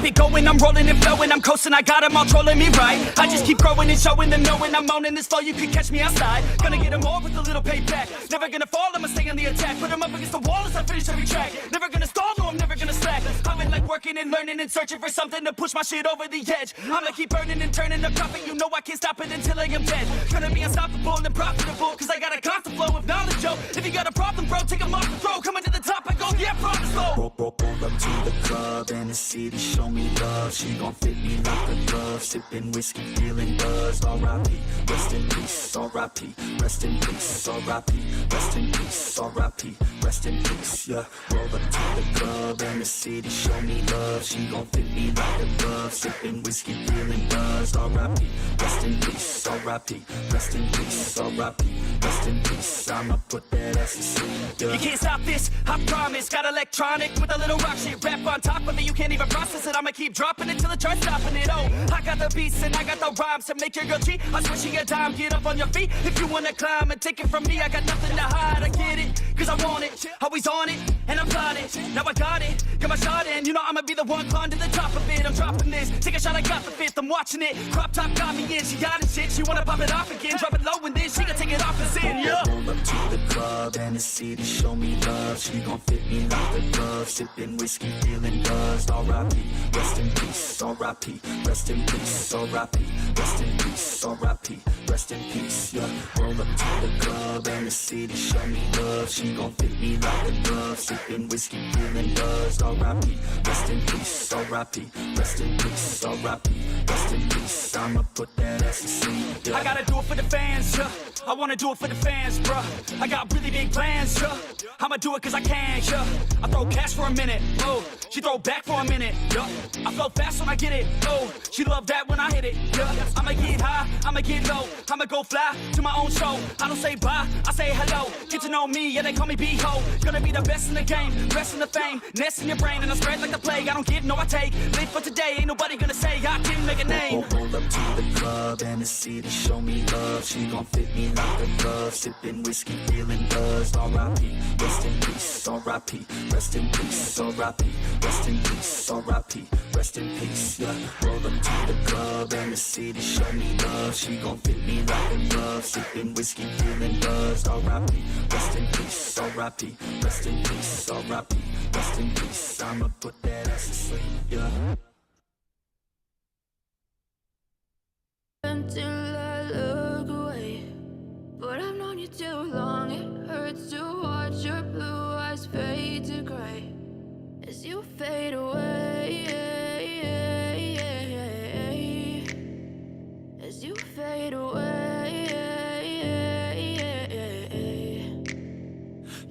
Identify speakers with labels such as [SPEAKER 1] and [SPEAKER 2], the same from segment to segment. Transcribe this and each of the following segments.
[SPEAKER 1] it going, I'm rolling and flowing, I'm coasting, I got them all trolling me right. I just keep growing and showing them, knowing I'm owning this flow, you can catch me outside. Gonna get them all with a little payback. Never gonna fall, I'ma stay on the attack. Put them up against the wall as I finish every track. Never gonna stall, no, I'm never gonna slack. I've been like working and learning and searching for something to push my shit over the edge. I'ma keep burning and turning the profit, you know I can't stop it until I am dead. Gonna be unstoppable and profitable, cause I got a constant flow of knowledge, yo. If you got a problem, bro, take them off the throw. Coming to the top, I go, yeah, promise, slow.
[SPEAKER 2] Roll up to the club and the city show me love. She gon' fit me like a glove. Sipping whiskey, feeling buzzed. R.I.P. Rest in peace. R.I.P. Rest in peace. R.I.P. Rest in peace. R.I.P. Rest in peace. Yeah. Roll up to the club and the city show me love. She gon' fit me like a glove. Sipping whiskey, feeling buzzed. R.I.P. Rest in peace. R.I.P. Rest in peace. R.I.P. Rest in peace. I'ma put that ass to sleep. Yeah.
[SPEAKER 1] You can't stop this, I promise. Got electronic with a little rock shit. Rap on top of it, you can't even process it. I'ma keep dropping it till the chart's stopping it. Oh, I got the beats and I got the rhymes to make your girl cheat. I'm switching a dime, get up on your feet. If you wanna climb and take it from me, I got nothing to hide. I get it, cause I want it, always on it, and I'm plotting. Now I got it, got my shot in. You know I'ma be the one climb to the top of it. I'm dropping this, take a shot, I got the fifth. I'm watching it, crop top got me in. She got it shit, she wanna pop it off again. Drop it low and then she gonna take it off and sin, yeah.
[SPEAKER 2] Roll up to the club and the city show me love. She gon' fit me like a glove. Sipping whiskey, feeling buzzed. R.I.P. Rest in peace. R.I.P. Rest in peace. R.I.P. Rest in peace. R.I.P. Rest in peace. Yeah. Roll up to the club and the city show me love. She gon' fit me like a glove. Sipping whiskey, feeling buzzed. R.I.P. Rest in peace. R.I.P. Rest in peace. R.I.P. Rest in peace. I'ma put that ass to sleep. Yeah.
[SPEAKER 1] I gotta do it for the fans, yeah. I wanna do it for the fans, bruh. I got really big plans, yeah. I'ma do it cause I can, yeah. I throw cash for a minute, oh. She throw back for a minute, yeah. I flow fast when I get it, oh. She love that when I hit it, yeah. I'ma get high, I'ma get low. I'ma go fly to my own show. I don't say bye, I say hello. Get to know me, yeah, they call me B-Ho. Gonna be the best in the game, best in the fame. Nest in your brain and I spread like the plague. I don't give, no I take. Live for today, ain't nobody gonna say I didn't make a name.
[SPEAKER 2] Roll up to the club and the city show me love. She gon' fit me like a glove. Sipping whiskey, feeling buzzed. R.I.P. Rest in peace. R.I.P. Rest in peace. R.I.P. Rest in peace. R.I.P. Rest in peace. Yeah. Roll up to the club and the city show me love. She gon' fit me like a glove. Sipping whiskey, feeling buzzed. R.I.P. Rest in peace. R.I.P. Rest in peace. R.I.P. Rest in peace. I'ma put that ass to sleep. Yeah.
[SPEAKER 3] Until I look away, but I've known you too long. It hurts to watch your blue eyes fade to gray as you fade away. As you fade away.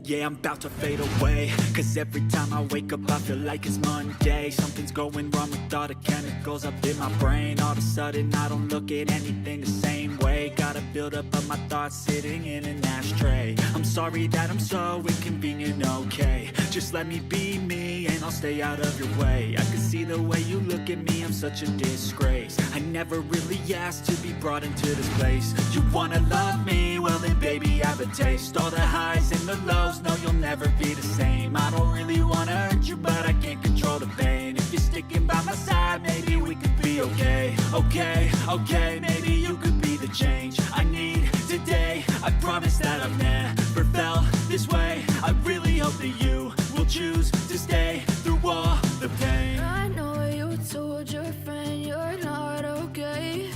[SPEAKER 4] Yeah, I'm about to fade away, cause every time I wake up I feel like it's Monday. Something's going wrong with all the chemicals up in my brain. All of a sudden I don't look at anything the same way. Got a buildup of my thoughts sitting in an ashtray. I'm sorry that I'm so inconvenient, okay. Just let me be me and I'll stay out of your way. I can see the way you look at me, I'm such a disgrace. I never really asked to be brought into this place. You wanna love me? Well then baby I have a taste. All the highs and the lows, no you'll never be the same. I don't really wanna hurt you but I can't control the pain. If you're sticking by my side maybe we could be okay. Okay, maybe you could be the change I need today. I promise that I've never felt this way. I really hope that you will choose to stay through all the pain.
[SPEAKER 3] I know you told your friend you're not okay,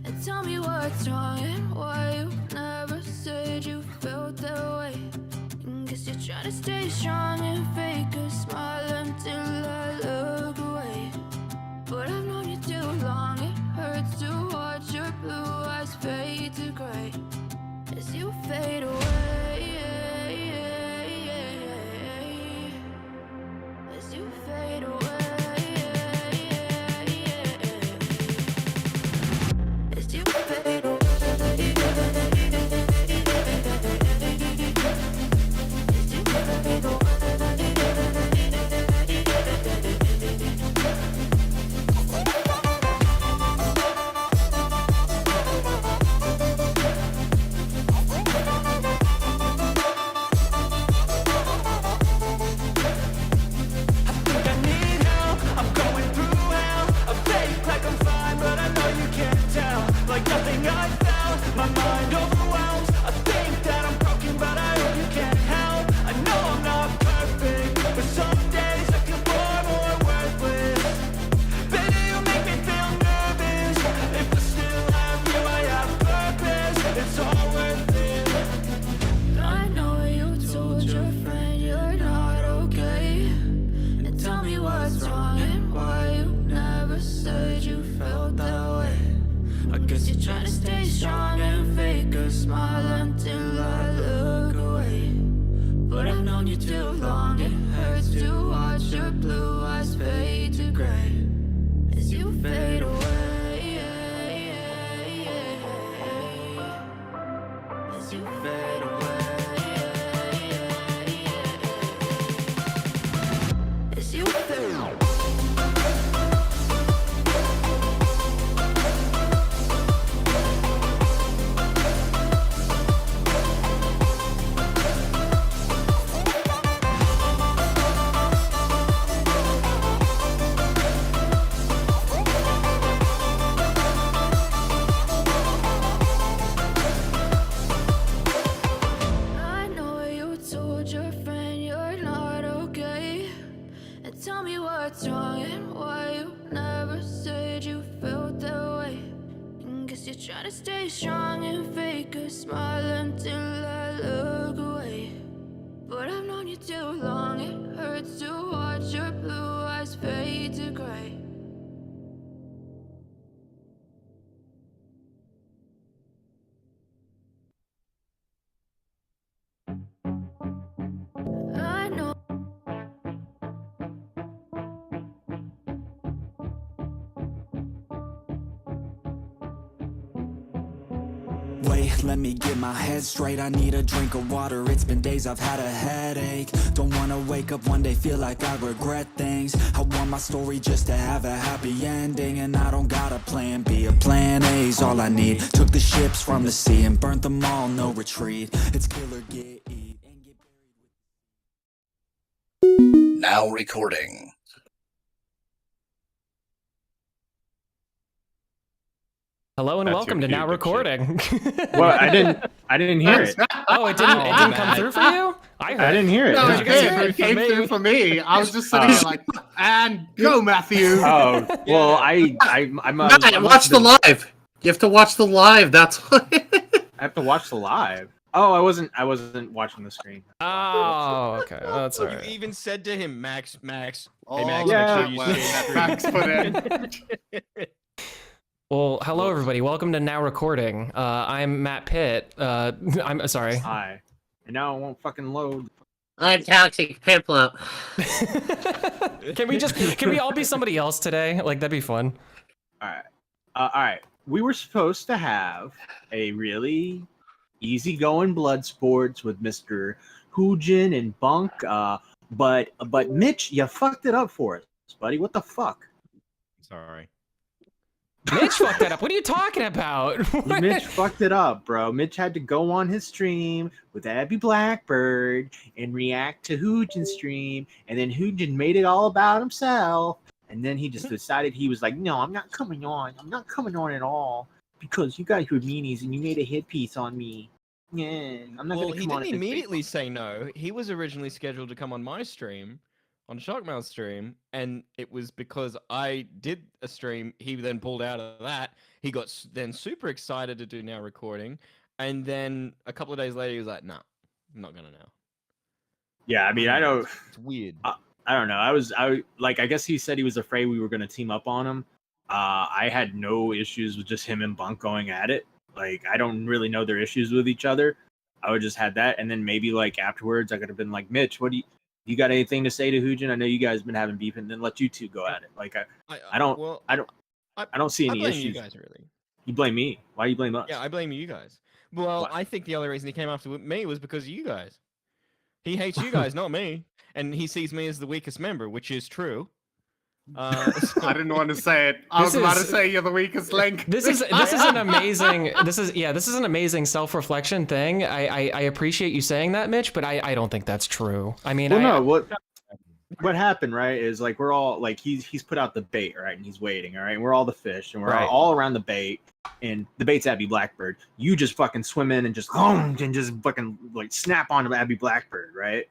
[SPEAKER 3] and tell me what's wrong and why you never said you felt that way. Guess you're trying to stay strong and fake a smile until I look away. But I've known you too long, it hurts to watch your blue eyes fade to gray as you fade away. As you fade away. As you fade away. you too long. It hurts to watch your blue eyes fade to gray as you fade away. As you fade away. As you fade away. I know you told your friend you're not okay. And tell me what's wrong and why you never said you felt that way. And guess you're trying to stay strong and fake a smile until I look away. But I've known you too long, it hurts to watch your blue eyes fade to gray. I know.
[SPEAKER 4] Wait, let me get my head straight. I need a drink of water. It's been days I've had a headache. Don't wanna wake up one day, feel like I regret things. I want my story just to have a happy ending. And I don't got a plan B, a plan A's all I need. Took the ships from the sea and burnt them all, no retreat. It's kill or get eat and get buried.
[SPEAKER 5] Now recording.
[SPEAKER 6] Hello and
[SPEAKER 7] That's
[SPEAKER 6] welcome
[SPEAKER 7] your
[SPEAKER 6] to Now
[SPEAKER 7] cue,
[SPEAKER 6] Recording.
[SPEAKER 7] Well, I didn't hear it.
[SPEAKER 6] Oh, it didn't come through for you? I
[SPEAKER 7] didn't hear it.
[SPEAKER 8] No,
[SPEAKER 6] Did you guys hear
[SPEAKER 8] it came through for me. I was just sitting here like, and go, Matthew.
[SPEAKER 7] Oh, well, I'm
[SPEAKER 8] Matt, watch the live. You have to watch the live. That's why.
[SPEAKER 7] I have to watch the live. Oh, I wasn't watching the screen.
[SPEAKER 6] Oh, okay. Well, that's all
[SPEAKER 9] You
[SPEAKER 6] right.
[SPEAKER 9] even said to him, Max,
[SPEAKER 8] Oh,
[SPEAKER 9] hey Max,
[SPEAKER 7] yeah.
[SPEAKER 9] make sure you stay
[SPEAKER 8] Max put in.
[SPEAKER 6] Well, hello everybody. Welcome to Now Recording. I'm Matt Pitt. I'm sorry.
[SPEAKER 7] Hi. And now it won't fucking load.
[SPEAKER 8] I'm Toxic Pimplump.
[SPEAKER 6] Can we all be somebody else today? Like that'd be fun.
[SPEAKER 7] All right. All right. We were supposed to have a really easygoing blood sports with Mr. Hoojin and Bunk, but Mitch, you fucked it up for us, buddy. What the fuck?
[SPEAKER 9] Sorry.
[SPEAKER 6] Mitch fucked that up. What are you talking about?
[SPEAKER 7] Mitch fucked it up, bro. Mitch had to go on his stream with Abby Blackbird and react to Hoojin's stream, and then Hoojin made it all about himself, and then he just decided he was like, no, I'm not coming on. I'm not coming on at all because you guys were meanies and you made a hit piece on me. Yeah, I'm not
[SPEAKER 9] Well,
[SPEAKER 7] gonna
[SPEAKER 9] he
[SPEAKER 7] come on.
[SPEAKER 9] didn't
[SPEAKER 7] at this
[SPEAKER 9] immediately
[SPEAKER 7] Facebook.
[SPEAKER 9] say no. He was originally scheduled to come on my stream, on Shockmail's stream, and it was because I did a stream. He then pulled out of that. He got then super excited to do Now Recording, and then a couple of days later, he was like, "No, I'm not gonna now."
[SPEAKER 7] Yeah, I mean, I don't.
[SPEAKER 9] It's weird.
[SPEAKER 7] I don't know. I guess he said he was afraid we were gonna team up on him. I had no issues with just him and Bunk going at it. Like, I don't really know their issues with each other. I would just had that, and then maybe like afterwards, I could have been like, Mitch, what do you got anything to say to Hoojin? I know you guys been having beef, and then let you two go at it. Like, I don't see any
[SPEAKER 9] blame
[SPEAKER 7] issues.
[SPEAKER 9] you guys, really.
[SPEAKER 7] You blame me. Why do you blame us?
[SPEAKER 9] Yeah, I blame you guys. Well,
[SPEAKER 7] What?
[SPEAKER 9] I think the only reason he came after me was because of you guys. He hates you guys, not me, and he sees me as the weakest member, which is true.
[SPEAKER 8] I didn't want to say it. I was about to say you're the weakest link.
[SPEAKER 6] This is an amazing this is an amazing self-reflection thing. I appreciate you saying that, Mitch, but I don't think that's true. I mean,
[SPEAKER 7] Well, no. What happened, right? Is like we're all like he's put out the bait, right? And he's waiting, all right. And we're all the fish, and we're
[SPEAKER 6] Right.
[SPEAKER 7] all around the bait. And the bait's Abby Blackbird. You just fucking swim in and just fucking like snap onto Abby Blackbird, right?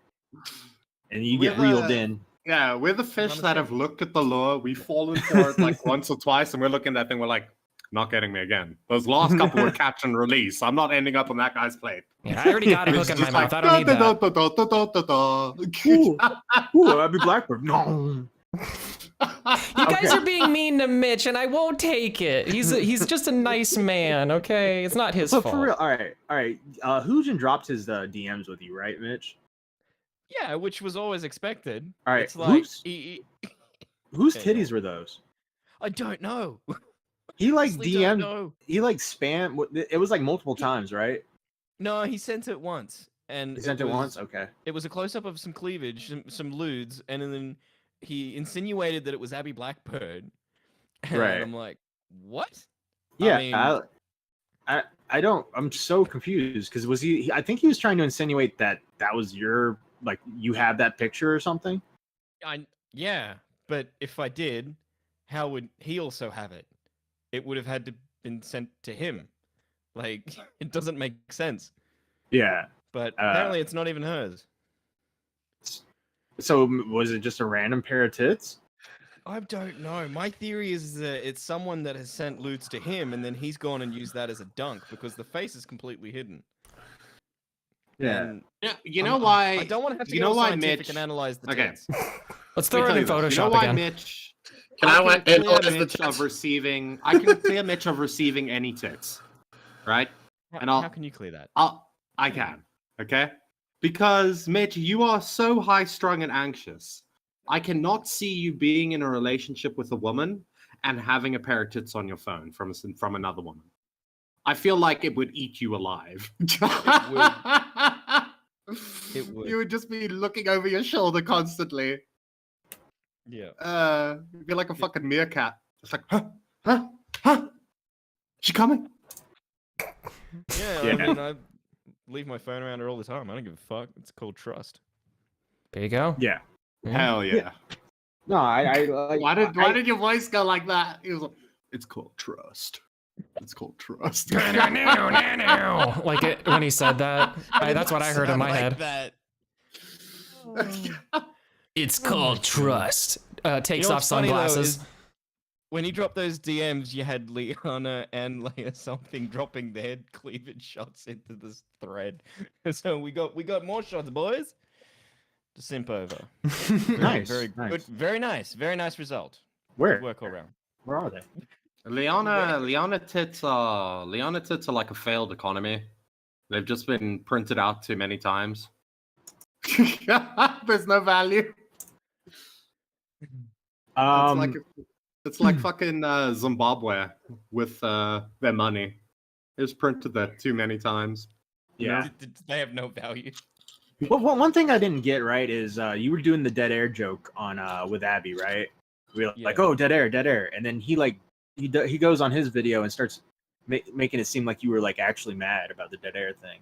[SPEAKER 7] And you get
[SPEAKER 8] We're
[SPEAKER 7] reeled
[SPEAKER 8] the-
[SPEAKER 7] in.
[SPEAKER 8] Yeah, we're the fish that have looked at the lure. We've fallen for it like once or twice, and we're looking at that thing. We're like, not getting me again. Those last couple were catch and release. I'm not ending up on that guy's plate.
[SPEAKER 6] yeah, I already got a hook in my mouth. I don't need that.
[SPEAKER 7] Ooh, Abby Blackbird. No.
[SPEAKER 6] You guys are being mean to Mitch, and I won't take it. He's just a nice man, okay? It's not his
[SPEAKER 7] But
[SPEAKER 6] fault.
[SPEAKER 7] for real, all right. Hoojin dropped his DMs with you, right, Mitch?
[SPEAKER 9] Yeah, which was always expected.
[SPEAKER 7] All right,
[SPEAKER 9] It's like
[SPEAKER 7] whose
[SPEAKER 9] Okay,
[SPEAKER 7] titties were those?
[SPEAKER 9] I don't know.
[SPEAKER 7] He like
[SPEAKER 9] Honestly don't
[SPEAKER 7] DM,
[SPEAKER 9] know.
[SPEAKER 7] he like spam. It was like multiple times, right?
[SPEAKER 9] No, he sent it once, and
[SPEAKER 7] He sent it once. Okay.
[SPEAKER 9] It was a close up of some cleavage, some lewds, and then he insinuated that it was Abby Blackbird, and
[SPEAKER 7] Right.
[SPEAKER 9] I'm like, what?
[SPEAKER 7] Yeah,
[SPEAKER 9] I mean,
[SPEAKER 7] I don't. I'm so confused because was he? I think he was trying to insinuate that was your like you have that picture or something.
[SPEAKER 9] yeah, but if I did, how would he also have it? It would have had to been sent to him. Like, it doesn't make sense.
[SPEAKER 7] Yeah.
[SPEAKER 9] But apparently, it's not even hers.
[SPEAKER 7] So was it just a random pair of tits?
[SPEAKER 9] I don't know. My theory is that it's someone that has sent lewds to him, and then he's gone and used that as a dunk because the face is completely hidden.
[SPEAKER 7] Yeah.
[SPEAKER 9] And
[SPEAKER 8] Yeah, you know why?
[SPEAKER 9] I don't want to have to
[SPEAKER 8] you
[SPEAKER 9] get
[SPEAKER 8] know
[SPEAKER 9] all
[SPEAKER 8] why
[SPEAKER 9] scientific
[SPEAKER 8] Mitch?
[SPEAKER 9] and analyze the
[SPEAKER 8] Okay.
[SPEAKER 9] tits.
[SPEAKER 6] Let's throw it in Photoshop
[SPEAKER 8] You know why
[SPEAKER 6] again.
[SPEAKER 8] Mitch?
[SPEAKER 5] Can I
[SPEAKER 8] clear
[SPEAKER 5] analyze the
[SPEAKER 8] Mitch
[SPEAKER 5] tits?
[SPEAKER 8] of receiving. I can clear Mitch of receiving any tits, right? And
[SPEAKER 9] How can you clear that?
[SPEAKER 8] I can, okay? Because Mitch, you are so high-strung and anxious. I cannot see you being in a relationship with a woman and having a pair of tits on your phone from another woman. I feel like it would eat you alive.
[SPEAKER 9] It would.
[SPEAKER 8] You would just be looking over your shoulder constantly.
[SPEAKER 9] Yeah.
[SPEAKER 8] You'd be like a fucking meerkat. It's like, huh? She coming?
[SPEAKER 9] Yeah,
[SPEAKER 7] Yeah.
[SPEAKER 9] I mean, I leave my phone around her all the time. I don't give a fuck. It's called trust.
[SPEAKER 6] There you go.
[SPEAKER 7] Yeah.
[SPEAKER 8] Hell yeah.
[SPEAKER 7] No, I like.
[SPEAKER 8] Why did your voice go like that? He was like, it's called trust. It's called trust.
[SPEAKER 6] Like it, when he said that, that's what I heard in my head.
[SPEAKER 9] That.
[SPEAKER 6] It's called trust. Takes
[SPEAKER 9] You know
[SPEAKER 6] off
[SPEAKER 9] what's funny, though,
[SPEAKER 6] sunglasses.
[SPEAKER 9] is when you dropped those DMs, you had Liana and Leia something dropping their cleavage shots into this thread. So we got more shots, boys. To simp over.
[SPEAKER 7] Nice.
[SPEAKER 9] Very
[SPEAKER 7] nice.
[SPEAKER 9] good. Very nice result.
[SPEAKER 7] Where?
[SPEAKER 9] Good work all around.
[SPEAKER 7] Where are they?
[SPEAKER 8] Liana tits are like a failed economy. They've just been printed out too many times. There's no value. It's like fucking Zimbabwe with their money. It was printed there too many times.
[SPEAKER 7] Yeah.
[SPEAKER 9] They have no value.
[SPEAKER 7] Well, one thing I didn't get right is you were doing the dead air joke on with Abby, right? We were like, oh, dead air, and then he goes on his video and starts making it seem like you were like actually mad about the dead air thing.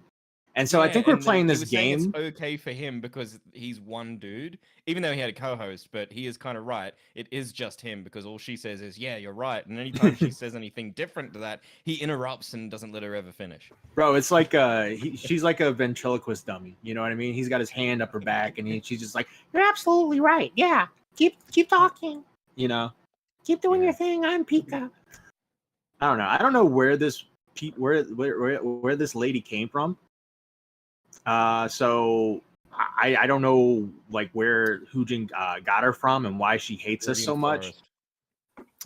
[SPEAKER 7] And so I think we're playing this game.
[SPEAKER 9] It's okay for him because he's one dude, even though he had a co-host. But he is kind of right. It is just him because all she says is, "Yeah, you're right." And anytime she says anything different to that, he interrupts and doesn't let her ever finish.
[SPEAKER 7] Bro, it's like she's like a ventriloquist dummy. You know what I mean? He's got his hand up her back, and she's just like, "You're absolutely right. Yeah, keep talking. You know, keep doing your thing. I'm Pika." I don't know. I don't know where this where this lady came from. So I don't know like where Hoojin got her from and why she hates us so much.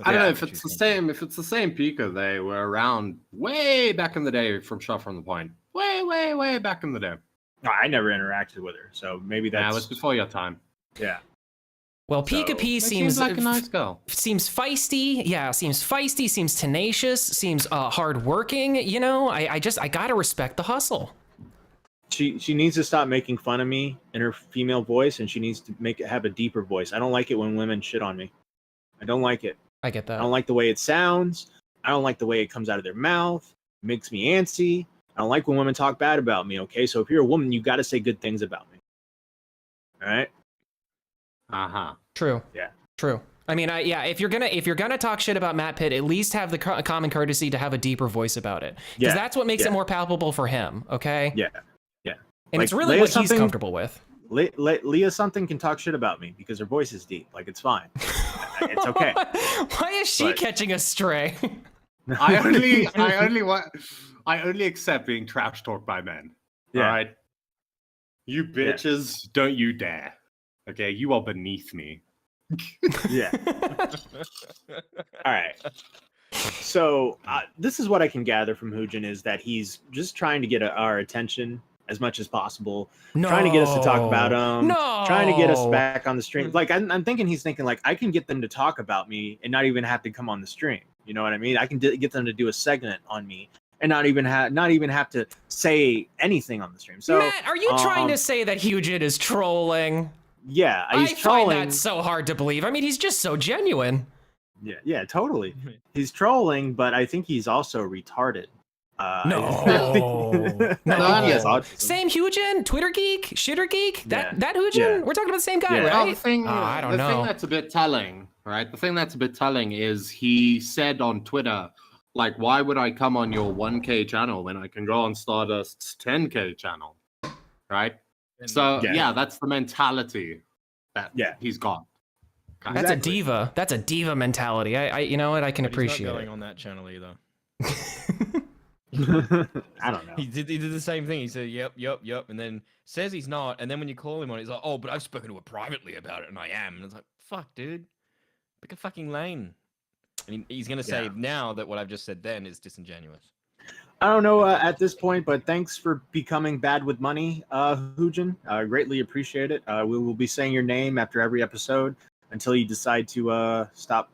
[SPEAKER 8] I don't know if it's the same. If it's the same Pika, they were around way back in the day from Shot from the Point. Way back in the day.
[SPEAKER 7] No, I never interacted with her, so maybe
[SPEAKER 8] That
[SPEAKER 7] that's
[SPEAKER 8] was before your time.
[SPEAKER 7] Yeah.
[SPEAKER 6] Well, Pika P seems
[SPEAKER 8] like a nice girl.
[SPEAKER 6] Seems feisty. Yeah, seems feisty. Seems tenacious. Seems hardworking. You know, I gotta respect the hustle.
[SPEAKER 7] She needs to stop making fun of me in her female voice, and she needs to have a deeper voice. I don't like it when women shit on me. I don't like it.
[SPEAKER 6] I get that.
[SPEAKER 7] I don't like the way it sounds. I don't like the way it comes out of their mouth. It makes me antsy. I don't like when women talk bad about me. Okay, so if you're a woman, you got to say good things about me. All right.
[SPEAKER 6] True.
[SPEAKER 7] Yeah.
[SPEAKER 6] True. I mean, if you're gonna talk shit about Matt Pitt, at least have the common courtesy to have a deeper voice about it, because that's what makes it more palpable for him. Okay.
[SPEAKER 7] Yeah.
[SPEAKER 6] And
[SPEAKER 7] like,
[SPEAKER 6] it's really what he's comfortable with.
[SPEAKER 7] Leah something can talk shit about me because her voice is deep. Like, it's fine. It's okay.
[SPEAKER 6] Why is she catching a stray?
[SPEAKER 8] I only accept being trash talked by men.
[SPEAKER 7] Yeah.
[SPEAKER 8] All right. You bitches, don't you dare. Okay, you are beneath me.
[SPEAKER 7] Yeah. All right. So this is what I can gather from Hoojin is that he's just trying to get our attention as much as possible, trying to get us to talk about him, trying to get us back on the stream. Like I'm thinking he's thinking like I can get them to talk about me and not even have to come on the stream. You know what I mean? I can get them to do a segment on me and not even have to say anything on the stream. So
[SPEAKER 6] Matt, are you trying to say that Hugin is trolling?
[SPEAKER 7] Yeah, he's
[SPEAKER 6] trolling.
[SPEAKER 7] find
[SPEAKER 6] that so hard to believe. I mean, he's just so genuine.
[SPEAKER 7] Yeah, totally. He's trolling, but I think he's also retarded.
[SPEAKER 6] No. Same Hugin, Twitter geek, shitter geek. That Hugin. We're talking about the same guy, right?
[SPEAKER 8] Well, the thing that's a bit telling, right? The thing that's a bit telling is he said on Twitter, like, why would I come on your 1K channel when I can go on Stardust's 10K channel, right? So yeah, that's the mentality that he's got.
[SPEAKER 6] That's a diva. That's a diva mentality. I you know what? I can appreciate.
[SPEAKER 9] He's not going on that channel either.
[SPEAKER 7] I don't know.
[SPEAKER 9] He did the same thing. He said, yep, and then says he's not, and then when you call him on it, he's like, oh, but I've spoken to her privately about it, and I am. And it's like, fuck, dude, pick a fucking lane. And he's gonna say now that what I've just said then is disingenuous.
[SPEAKER 7] I don't know at this point, but thanks for becoming bad with money, Hugin. I greatly appreciate it. We will be saying your name after every episode until you decide to stop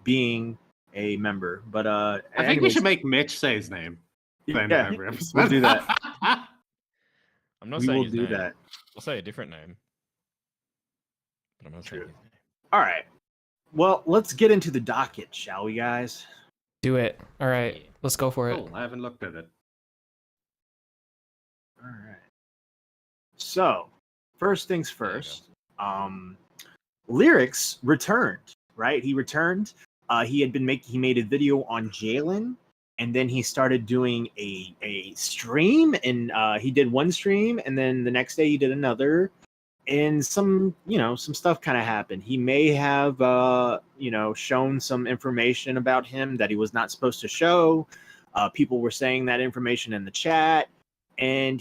[SPEAKER 7] being a member. But I
[SPEAKER 8] think we should make Mitch say his name. Every episode.
[SPEAKER 7] We'll do that.
[SPEAKER 9] I'm not saying his name.
[SPEAKER 7] That.
[SPEAKER 9] I'll say a different name. But I'm not saying his name.
[SPEAKER 7] All right. Well, let's get into the docket, shall we, guys?
[SPEAKER 6] Do it. All right. Let's go for it.
[SPEAKER 8] Cool. I haven't looked at it.
[SPEAKER 7] All right. So, first things first. LERIX returned, right? He returned. He made a video on Jalen, and then he started doing a stream, and he did one stream, and then the next day he did another, and some stuff kind of happened. He may have shown some information about him that he was not supposed to show. People were saying that information in the chat, and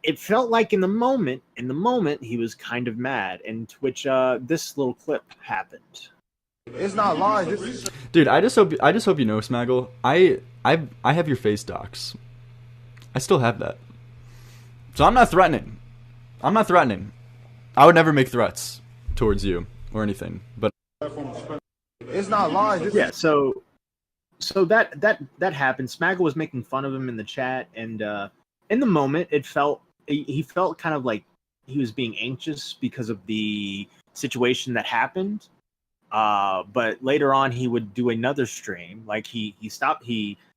[SPEAKER 7] it felt like in the moment he was kind of mad, and to which this little clip happened.
[SPEAKER 5] It's not live.
[SPEAKER 10] Dude, I just hope you know, Smaggle. I have your face docs. I still have that. So I'm not threatening. I would never make threats towards you or anything. But
[SPEAKER 5] it's not live.
[SPEAKER 7] Yeah. So that happened. Smaggle was making fun of him in the chat, and in the moment, he felt kind of like he was being anxious because of the situation that happened. But later on, he would do another stream. Like he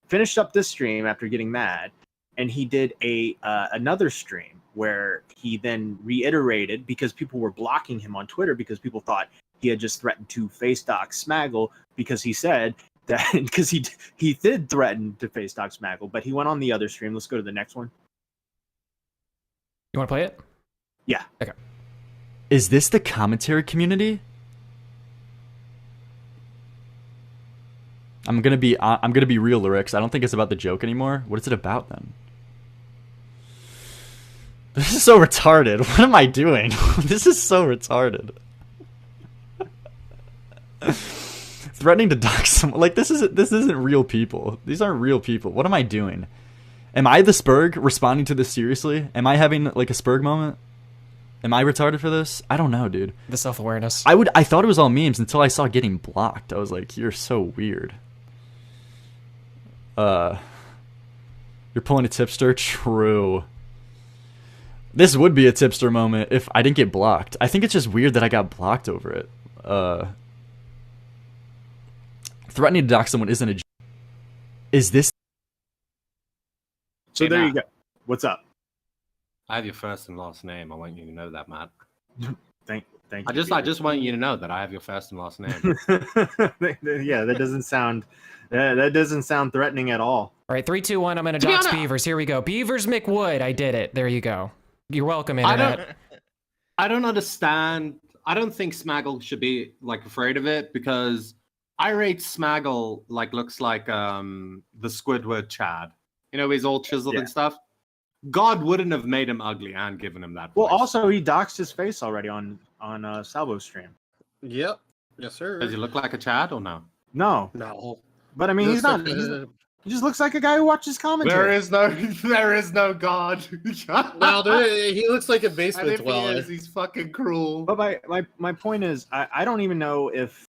[SPEAKER 7] finished up this stream after getting mad, and he did another stream where he then reiterated, because people were blocking him on Twitter because people thought he had just threatened to face dock Smaggle, because he said that because he did threaten to face dock Smaggle, but he went on the other stream. Let's go to the next one.
[SPEAKER 6] You want to play it?
[SPEAKER 7] Yeah.
[SPEAKER 6] Okay.
[SPEAKER 10] Is this the commentary community? I'm gonna be real, LERIX. I don't think it's about the joke anymore. What is it about then? This is so retarded. What am I doing? This is so retarded. Threatening to dox someone, like this isn't real people. These aren't real people. What am I doing? Am I the Spurg responding to this seriously? Am I having like a Spurg moment? Am I retarded for this? I don't know, dude.
[SPEAKER 6] The self-awareness.
[SPEAKER 10] I thought it was all memes until I saw getting blocked. I was like, you're so weird. You're pulling a tipster? True. This would be a tipster moment if I didn't get blocked. I think it's just weird that I got blocked over it. Threatening to dox someone isn't a... Is this...
[SPEAKER 7] So there you go. What's up?
[SPEAKER 8] I have your first and last name. I want you to know that, Matt.
[SPEAKER 7] Thank you.
[SPEAKER 8] I just want you to know that I have your first and last name.
[SPEAKER 7] Yeah, that doesn't sound threatening at all.
[SPEAKER 6] All right, 3, 2, 1. I'm gonna dox Beavers. Here we go. Beavers McWood. I did it. There you go. You're welcome, internet.
[SPEAKER 8] I don't understand. I don't think Smaggle should be like afraid of it, because I rate Smaggle like looks like the Squidward Chad. You know, he's all chiseled and stuff. God wouldn't have made him ugly and given him that voice.
[SPEAKER 7] Well, also he doxed his face already on Salvo's stream.
[SPEAKER 5] Yep. Yes, sir.
[SPEAKER 8] Does he look like a Chad or no?
[SPEAKER 7] No.
[SPEAKER 5] No.
[SPEAKER 7] But I mean, he's not He just looks like a guy who watches commentary.
[SPEAKER 8] There is no God.
[SPEAKER 11] Well, he looks like a
[SPEAKER 8] And
[SPEAKER 11] basement
[SPEAKER 8] if he
[SPEAKER 11] dweller.
[SPEAKER 8] is, he's fucking cruel.
[SPEAKER 7] But my point is, I don't even know if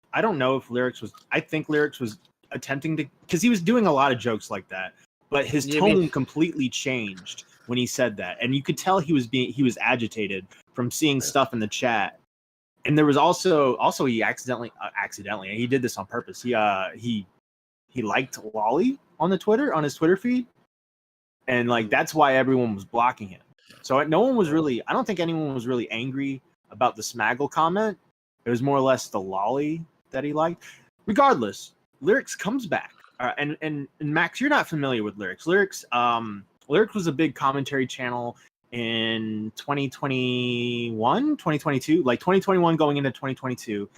[SPEAKER 7] Lyrics was. I think Lyrics was attempting to, because he was doing a lot of jokes like that, but his tone completely changed when he said that, and you could tell he was agitated from seeing stuff in the chat. And there was also he accidentally he did this on purpose. He liked Lolly on his Twitter feed, and like that's why everyone was blocking him. So no one was really. I don't think anyone was really angry about the Smaggle comment. It was more or less the Lolly that he liked. Regardless, Lyrics comes back, and Max, you're not familiar with Lyrics. Lyrics was a big commentary channel in 2021, 2022, like 2021 going into 2022.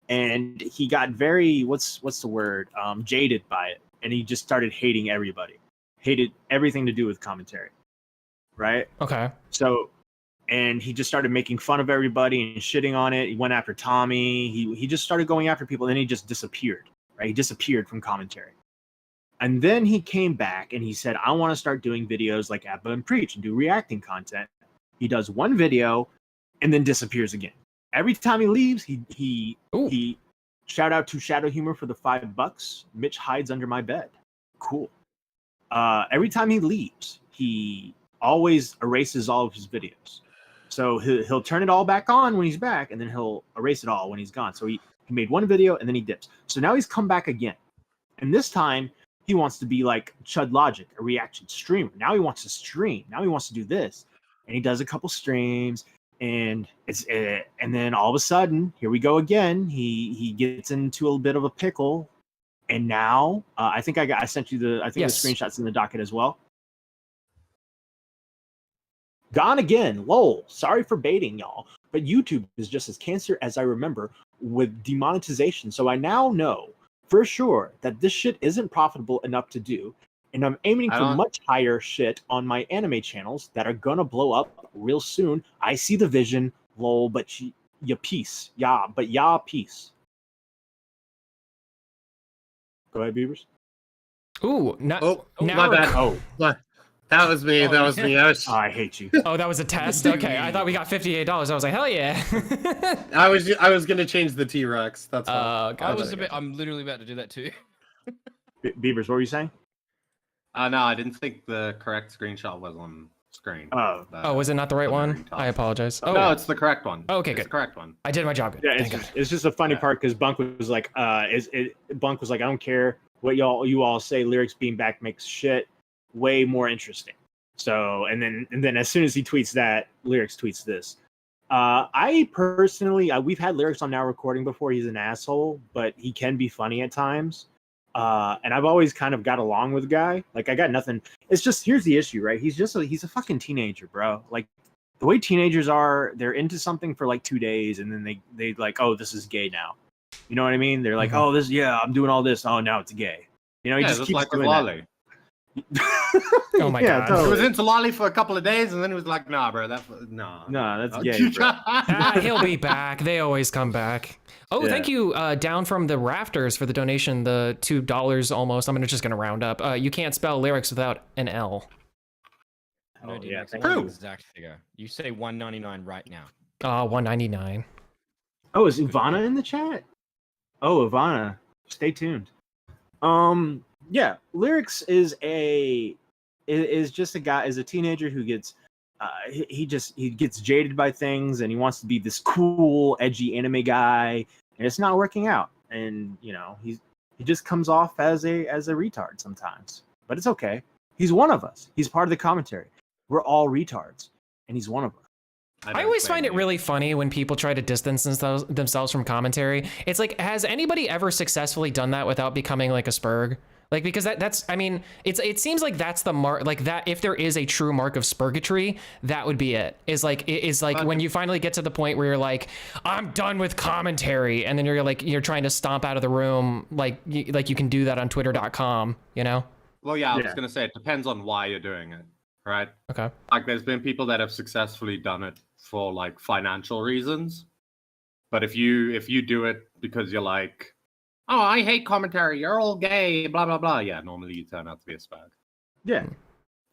[SPEAKER 7] And he got very what's the word jaded by it, and he just started hating everybody, hated everything to do with commentary, right?
[SPEAKER 6] Okay.
[SPEAKER 7] So, and he just started making fun of everybody and shitting on it. He went after Tommy. He just started going after people, and then he just disappeared, right? He disappeared from commentary, and then he came back and he said, "I want to start doing videos like Abba and Preach and do reacting content." He does one video, and then disappears again. Every time he leaves, he shout out to Shadow Humor for the $5. Mitch hides under my bed. Cool. Every time he leaves, he always erases all of his videos. So he'll turn it all back on when he's back, and then he'll erase it all when he's gone. So he made one video and then he dips. So now he's come back again, and this time he wants to be like Chud Logic, a reaction streamer. Now he wants to stream. Now he wants to do this, and he does a couple streams. And and then all of a sudden, here we go again. He gets into a bit of a pickle, and now I think I sent you the screenshots in the docket as well. Gone again. Lol. Sorry for baiting y'all, but YouTube is just as cancer as I remember with demonetization. So I now know for sure that this shit isn't profitable enough to do. And I'm aiming for much higher shit on my anime channels that are gonna blow up real soon. I see the vision, lol, but ya peace. Peace. Go ahead, Beavers.
[SPEAKER 6] Ooh,
[SPEAKER 11] my bad.
[SPEAKER 7] Oh,
[SPEAKER 11] that was me. That was me.
[SPEAKER 7] I hate you.
[SPEAKER 6] Oh, that was a test. Okay, I thought we got $58. I was like, hell yeah.
[SPEAKER 11] I was gonna change the T-Rex. That's all.
[SPEAKER 9] I'm literally about to do that too.
[SPEAKER 7] Beavers, what were you saying?
[SPEAKER 8] No, I didn't think the correct screenshot was on screen.
[SPEAKER 6] Was it not the right one? I apologize. Oh
[SPEAKER 8] no, it's the correct one.
[SPEAKER 6] Okay,
[SPEAKER 8] it's
[SPEAKER 6] good.
[SPEAKER 8] the correct one.
[SPEAKER 6] I did my job. Good.
[SPEAKER 7] Yeah, it's just a funny part because Bunk was like, Bunk was like, I don't care what you all say. Lyrics being back makes shit way more interesting. So, and then as soon as he tweets that, Lyrics tweets this. I personally, we've had Lyrics on Now Recording before. He's an asshole, but he can be funny at times. And I've always kind of got along with the guy. Like, I got nothing. It's just, here's the issue, right? He's a fucking teenager, bro. Like, the way teenagers are, they're into something for like 2 days, and then they like, oh, this is gay now. You know what I mean? They're like, oh, I'm doing all this. Oh, now it's gay. You know, he just keeps
[SPEAKER 8] like
[SPEAKER 7] doing
[SPEAKER 8] Lolly.
[SPEAKER 6] Oh my god.
[SPEAKER 8] Totally. He was into Lolly for a couple of days, and then he was like, nah, bro, that's
[SPEAKER 7] gay, bro.
[SPEAKER 6] He'll be back. They always come back. Oh, yeah. Thank you, Down from the Rafters, for the donation, the $2 almost. I'm just gonna round up. You can't spell lyrics without an L.
[SPEAKER 9] No, yeah, exact figure. You say 199 right now.
[SPEAKER 6] 199.
[SPEAKER 7] Oh, is Ivana in the chat? Oh, Ivana, stay tuned. Yeah, Lyrics is just a guy, is a teenager who gets he gets jaded by things, and he wants to be this cool, edgy anime guy, and it's not working out. And you know, he just comes off as a retard sometimes. But it's okay. He's one of us. He's part of the commentary. We're all retards, and he's one of us.
[SPEAKER 6] I always find it really funny when people try to distance themselves from commentary. It's like, has anybody ever successfully done that without becoming like a spurg? Like, because that's, I mean, it seems like that's the mark, like that, if there is a true mark of spurgatory, that would be it. Is like when you finally get to the point where you're like, I'm done with commentary. And then you're trying to stomp out of the room. Like you can do that on twitter.com, you know?
[SPEAKER 8] Well, yeah, I was going to say, it depends on why you're doing it, right?
[SPEAKER 6] Okay.
[SPEAKER 8] Like, there's been people that have successfully done it for like financial reasons. But if you do it because you're like, Oh, I hate commentary. You're all gay. Blah blah blah. Yeah, normally you turn out to be a spag.
[SPEAKER 7] Yeah,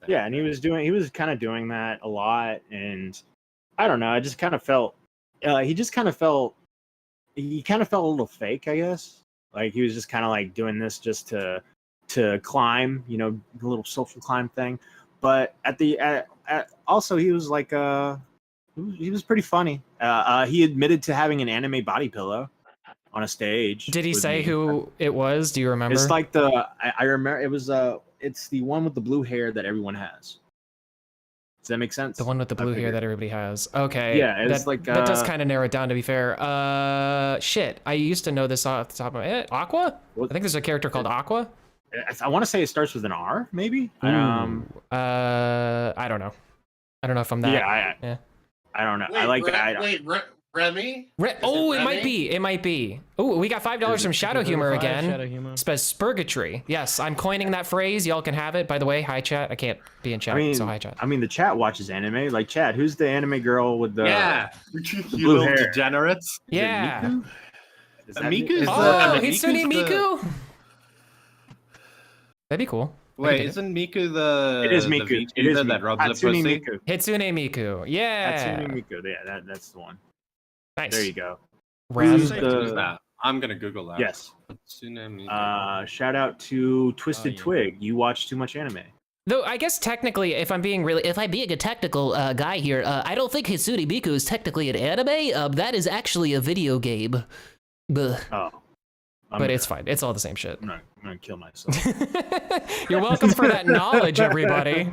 [SPEAKER 7] yeah, and he was kind of doing that a lot, and I don't know. I just kind of felt he kind of felt a little fake, I guess. Like he was just kind of like doing this just to climb, you know, the little social climb thing. But also he was like he was pretty funny. He admitted to having an anime body pillow on a stage.
[SPEAKER 6] Did he
[SPEAKER 7] with
[SPEAKER 6] say
[SPEAKER 7] me.
[SPEAKER 6] who it was? Do you remember?
[SPEAKER 7] It's like I remember it was it's the one with the blue hair that everyone has. Does that make sense?
[SPEAKER 6] The one with the blue hair that everybody has. Okay.
[SPEAKER 7] Yeah, it's
[SPEAKER 6] that does kind of narrow it down, to be fair. Shit, I used to know this off the top of my head. Aqua? I think there's a character called Aqua.
[SPEAKER 7] I want to say it starts with an R, maybe.
[SPEAKER 6] I don't know. I don't know if I'm that.
[SPEAKER 7] Yeah, I don't know.
[SPEAKER 11] Remy?
[SPEAKER 6] It might be. It might be. Oh, we got $5 from Shadow Humor again.
[SPEAKER 9] Shadow Humor.
[SPEAKER 6] Spurgatory. Yes, I'm coining that phrase. Y'all can have it. By the way, hi chat. I can't be in chat, so hi chat.
[SPEAKER 7] I mean, the chat watches anime. Like, chat, who's the anime girl with the
[SPEAKER 8] you
[SPEAKER 7] blue hair?
[SPEAKER 8] Degenerates.
[SPEAKER 6] Yeah.
[SPEAKER 8] Miku?
[SPEAKER 6] Hitsune Miku. That'd be cool.
[SPEAKER 8] Wait, isn't Miku the?
[SPEAKER 7] It is Miku.
[SPEAKER 8] It is that rubs the pussy.
[SPEAKER 7] Miku.
[SPEAKER 6] Hitsune Miku. Yeah.
[SPEAKER 7] Hatsune Miku. Yeah, that's the one.
[SPEAKER 6] Nice.
[SPEAKER 7] There you go.
[SPEAKER 8] Who's that? I'm gonna Google that.
[SPEAKER 7] Yes.
[SPEAKER 8] Hatsune Miku.
[SPEAKER 7] Shout out to Twisted Twig. You watch too much anime.
[SPEAKER 6] Though I guess technically, if I'm being a technical guy here, I don't think Hitsune Miku is technically an anime. That is actually a video game.
[SPEAKER 7] Oh.
[SPEAKER 6] But it's fine. It's all the same shit.
[SPEAKER 7] I'm gonna kill myself.
[SPEAKER 6] You're welcome for that knowledge, everybody.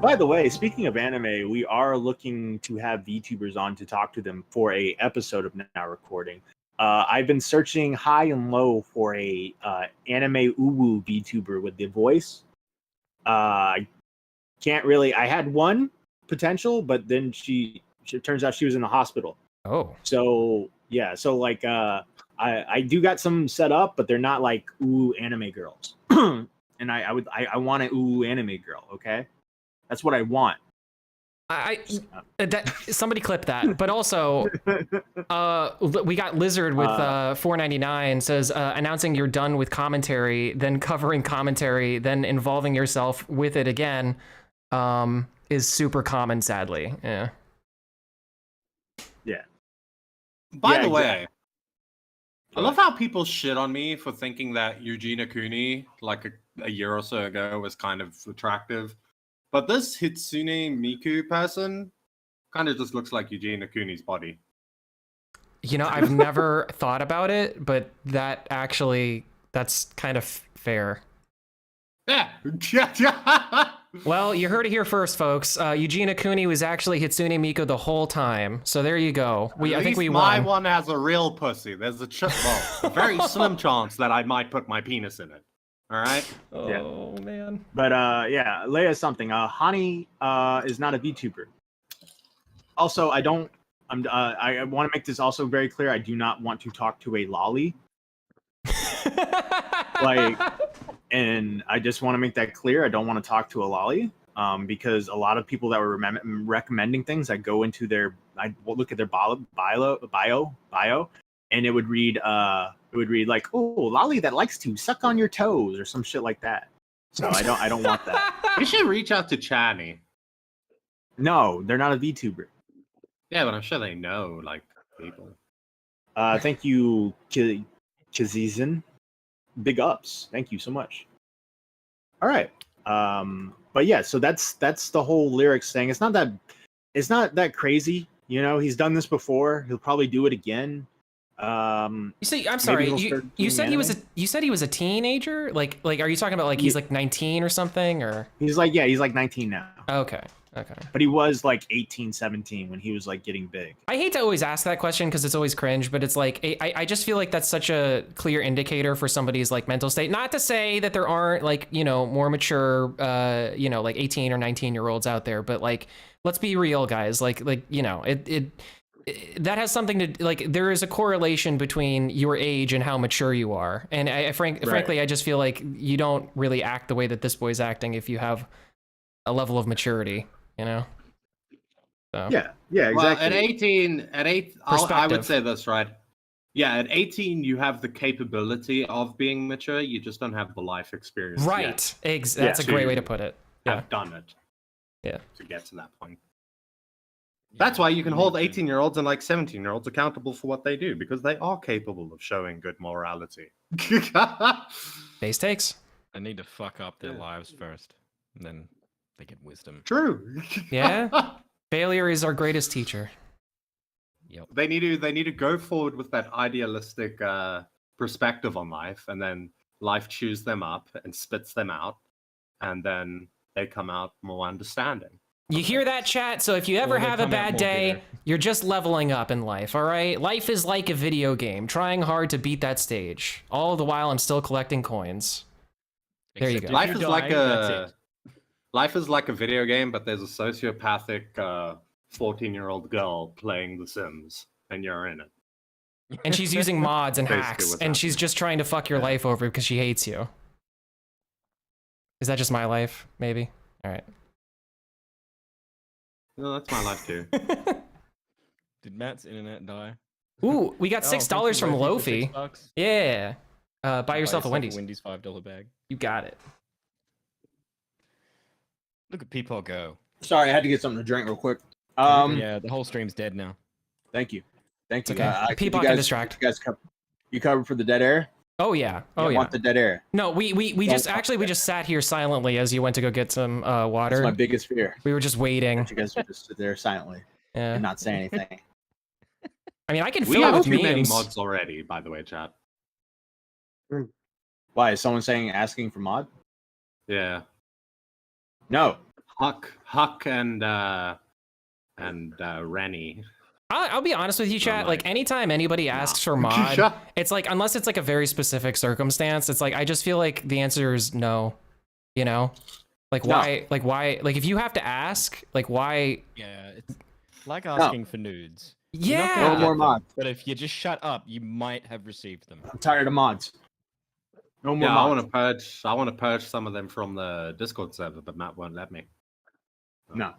[SPEAKER 7] By the way, speaking of anime, we are looking to have VTubers on to talk to them for a episode of Now Recording. I've been searching high and low for a anime uwu VTuber with the voice. I can't really. I had one potential, but then it turns out she was in the hospital.
[SPEAKER 6] Oh.
[SPEAKER 7] So yeah, so like I do got some set up, but they're not like ooh anime girls. And I want an ooh anime girl, okay? That's what I want.
[SPEAKER 6] Somebody clip that. But also, we got Lizard with $4.99 says announcing you're done with commentary, then covering commentary, then involving yourself with it again, is super common, sadly. Yeah.
[SPEAKER 7] Yeah.
[SPEAKER 8] By the way, I love how people shit on me for thinking that Eugene Akuni, like a year or so ago, was kind of attractive. But this Hitsune Miku person kind of just looks like Eugene Akuni's body.
[SPEAKER 6] You know, I've never thought about it, but that's kind of fair.
[SPEAKER 8] Yeah.
[SPEAKER 6] Well, you heard it here first, folks. Eugene Akuni was actually Hitsune Miku the whole time. So there you go. I think we won.
[SPEAKER 8] My one has a real pussy. There's a very slim chance that I might put my penis in it. All right.
[SPEAKER 6] Oh man.
[SPEAKER 7] But yeah, Leia something. Hani is not a VTuber. Also, I want to make this also very clear. I do not want to talk to a lolly. And I just want to make that clear. I don't want to talk to a lolly. Because a lot of people that were recommending things, I go into I look at their bio, and it would read like, oh, lolly that likes to suck on your toes or some shit like that. So I don't want that.
[SPEAKER 8] You should reach out to Chani.
[SPEAKER 7] No, they're not a VTuber.
[SPEAKER 8] Yeah, but I'm sure they know like people.
[SPEAKER 7] Thank you, Kazizan. Big ups. Thank you so much. All right. But yeah, so that's the whole lyrics thing. It's not that crazy. You know, he's done this before. He'll probably do it again.
[SPEAKER 6] You see, I'm sorry. You said he was a teenager. Like, are you talking about like he's like 19 or something, or
[SPEAKER 7] he's like 19 now.
[SPEAKER 6] Okay.
[SPEAKER 7] But he was like 18, 17 when he was like getting big.
[SPEAKER 6] I hate to always ask that question because it's always cringe, but it's like I just feel like that's such a clear indicator for somebody's like mental state. Not to say that there aren't like, you know, more mature like 18 or 19-year-olds out there, but like let's be real, guys. Like you know, it that has something to like. There is a correlation between your age and how mature you are, and frankly, I just feel like you don't really act the way that this boy's acting if you have a level of maturity. You know. So.
[SPEAKER 7] Yeah, exactly.
[SPEAKER 8] Well, at 18, I would say this, right? Yeah, at 18, you have the capability of being mature. You just don't have the life experience.
[SPEAKER 6] Right.
[SPEAKER 8] Yet
[SPEAKER 6] That's a great way to put it. Yeah.
[SPEAKER 8] have done it.
[SPEAKER 6] Yeah.
[SPEAKER 8] To get to that point. That's why you can hold 18-year-olds and like 17-year-olds accountable for what they do, because they are capable of showing good morality.
[SPEAKER 6] Base takes.
[SPEAKER 9] I need to fuck up their lives first, and then they get wisdom.
[SPEAKER 8] True.
[SPEAKER 6] Yeah. Failure is our greatest teacher.
[SPEAKER 9] Yep.
[SPEAKER 8] They need to go forward with that idealistic perspective on life, and then life chews them up and spits them out, and then they come out more understanding.
[SPEAKER 6] You hear that, chat? So if you ever have a bad day, you're just leveling up in life, all right? Life is like a video game, trying hard to beat that stage. All the while, I'm still collecting coins. There you go.
[SPEAKER 8] Life is like a video game, but there's a sociopathic 14-year-old girl playing The Sims, and you're in it.
[SPEAKER 6] And she's using mods and
[SPEAKER 8] Basically
[SPEAKER 6] hacks,
[SPEAKER 8] what's
[SPEAKER 6] and she's
[SPEAKER 8] happening.
[SPEAKER 6] just trying to fuck your life over because she hates you. Is that just my life? Maybe? All right.
[SPEAKER 8] No, that's my life too.
[SPEAKER 9] Did Matt's internet die?
[SPEAKER 6] Ooh, we got
[SPEAKER 9] Oh,
[SPEAKER 6] $6
[SPEAKER 9] thank you,
[SPEAKER 6] from
[SPEAKER 9] Lofi, for
[SPEAKER 6] Lofi.
[SPEAKER 9] $6.
[SPEAKER 6] Yeah. Buy yourself a Wendy's.
[SPEAKER 9] Wendy's $5 bag.
[SPEAKER 6] You got it.
[SPEAKER 9] Look at people go.
[SPEAKER 7] Sorry, I had to get something to drink real quick.
[SPEAKER 9] Yeah, the whole stream's dead now.
[SPEAKER 7] Thank you. Thank you.
[SPEAKER 6] Okay. People can distract.
[SPEAKER 7] You covered for the dead air?
[SPEAKER 6] Oh yeah. Oh yeah.
[SPEAKER 7] Want the dead air?
[SPEAKER 6] No, we just sat here silently as you went to go get some water.
[SPEAKER 7] That's my biggest fear.
[SPEAKER 6] We were just waiting.
[SPEAKER 7] You guys would just sit there silently and not say anything.
[SPEAKER 6] I mean, I can
[SPEAKER 8] We
[SPEAKER 6] fill it
[SPEAKER 8] have
[SPEAKER 6] with
[SPEAKER 8] too many
[SPEAKER 6] memes.
[SPEAKER 8] mods already, by the way, chat.
[SPEAKER 7] Why is someone asking for mod?
[SPEAKER 8] Yeah.
[SPEAKER 7] No.
[SPEAKER 8] Huck and Rennie.
[SPEAKER 6] I'll be honest with you, chat. Like anytime anybody asks for mod, it's like unless it's like a very specific circumstance, it's like I just feel like the answer is no. You know, like why? Like why? Like if you have to ask, like why?
[SPEAKER 9] Yeah, it's like asking for nudes. You're not
[SPEAKER 6] Yeah.
[SPEAKER 9] gonna
[SPEAKER 7] No
[SPEAKER 9] get
[SPEAKER 7] more
[SPEAKER 9] them,
[SPEAKER 7] mods.
[SPEAKER 9] But if you just shut up, you might have received them.
[SPEAKER 7] I'm tired of mods. No more
[SPEAKER 8] Yeah,
[SPEAKER 7] mods.
[SPEAKER 8] I want to purge some of them from the Discord server, but Matt won't let me.
[SPEAKER 7] No.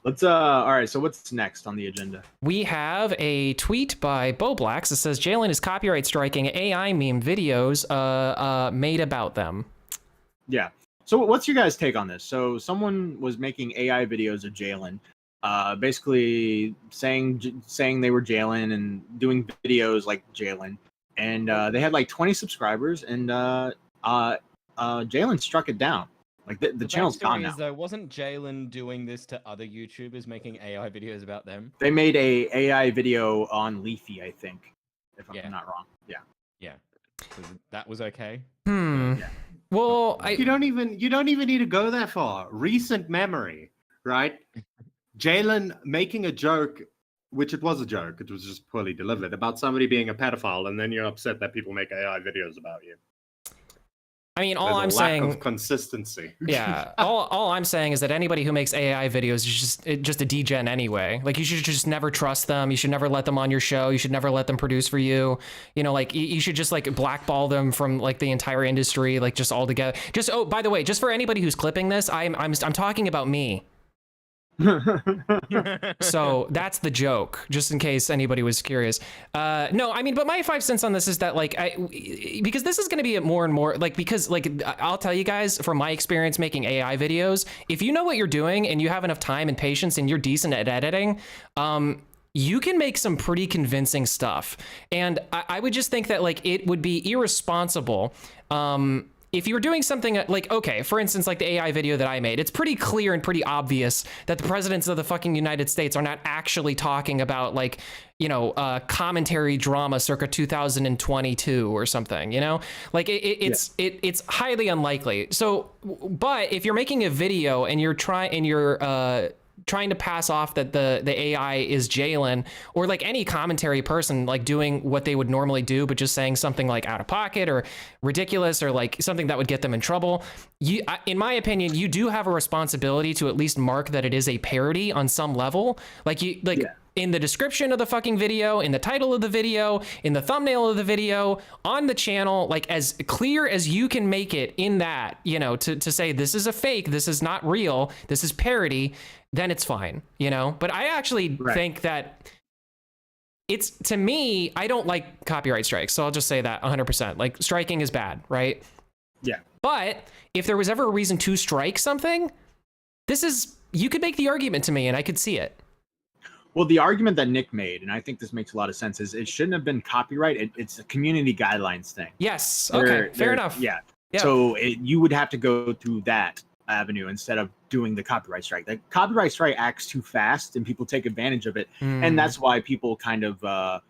[SPEAKER 7] Let's all right, so what's next on the agenda?
[SPEAKER 6] We have a tweet by Boblax that says Jalen is copyright striking AI meme videos made about them.
[SPEAKER 7] Yeah. So what's your guys' take on this? So someone was making AI videos of Jalen, basically saying they were Jalen and doing videos like Jalen, and they had like 20 subscribers, and Jalen struck it down. Like the channel's gone now.
[SPEAKER 9] Though, wasn't Jalen doing this to other YouTubers, making AI videos about them?
[SPEAKER 7] They made a AI video on Leafy, I think, if I'm not wrong. Yeah.
[SPEAKER 9] Yeah. So that was okay.
[SPEAKER 6] Yeah. Well,
[SPEAKER 8] you don't even need to go that far. Recent memory, right? Jalen making a joke, which it was a joke, it was just poorly delivered, about somebody being a pedophile, and then you're upset that people make AI videos about you.
[SPEAKER 6] I mean, all
[SPEAKER 8] There's a
[SPEAKER 6] I'm
[SPEAKER 8] lack
[SPEAKER 6] saying
[SPEAKER 8] of consistency.
[SPEAKER 6] Yeah, all I'm saying is that anybody who makes AI videos is just a degen anyway. Like you should just never trust them. You should never let them on your show. You should never let them produce for you. You know, like you should just like blackball them from like the entire industry, like just all together. Just by the way, just for anybody who's clipping this, I'm talking about me. So that's the joke, just in case anybody was curious. No, I mean, but my 5 cents on this is that like because this is going to be more and more like, because like I'll tell you guys from my experience making AI videos, if you know what you're doing and you have enough time and patience and you're decent at editing, you can make some pretty convincing stuff. And I would just think that like it would be irresponsible if you were doing something like, okay, for instance, like the AI video that I made, it's pretty clear and pretty obvious that the presidents of the fucking United States are not actually talking about like, you know, commentary drama circa 2022 or something, you know, like it's highly unlikely. So, but if you're making a video and you're trying to pass off that the AI is Jalen, or like any commentary person like doing what they would normally do, but just saying something like out of pocket or ridiculous or like something that would get them in trouble, in my opinion, you do have a responsibility to at least mark that it is a parody on some level. Like in the description of the fucking video, in the title of the video, in the thumbnail of the video, on the channel, like as clear as you can make it in that, you know, to say this is a fake, this is not real, this is parody, then it's fine, you know? But I actually think that it's, to me, I don't like copyright strikes, so I'll just say that 100%. Like, striking is bad, right?
[SPEAKER 7] Yeah.
[SPEAKER 6] But if there was ever a reason to strike something, this is, you could make the argument to me and I could see it.
[SPEAKER 7] Well, the argument that Nick made, and I think this makes a lot of sense, is it shouldn't have been copyright. It's a community guidelines thing.
[SPEAKER 6] Yes. Okay. Fair enough.
[SPEAKER 7] Yeah. So you would have to go through that avenue instead of doing the copyright strike. The copyright strike acts too fast and people take advantage of it. And that's why people kind of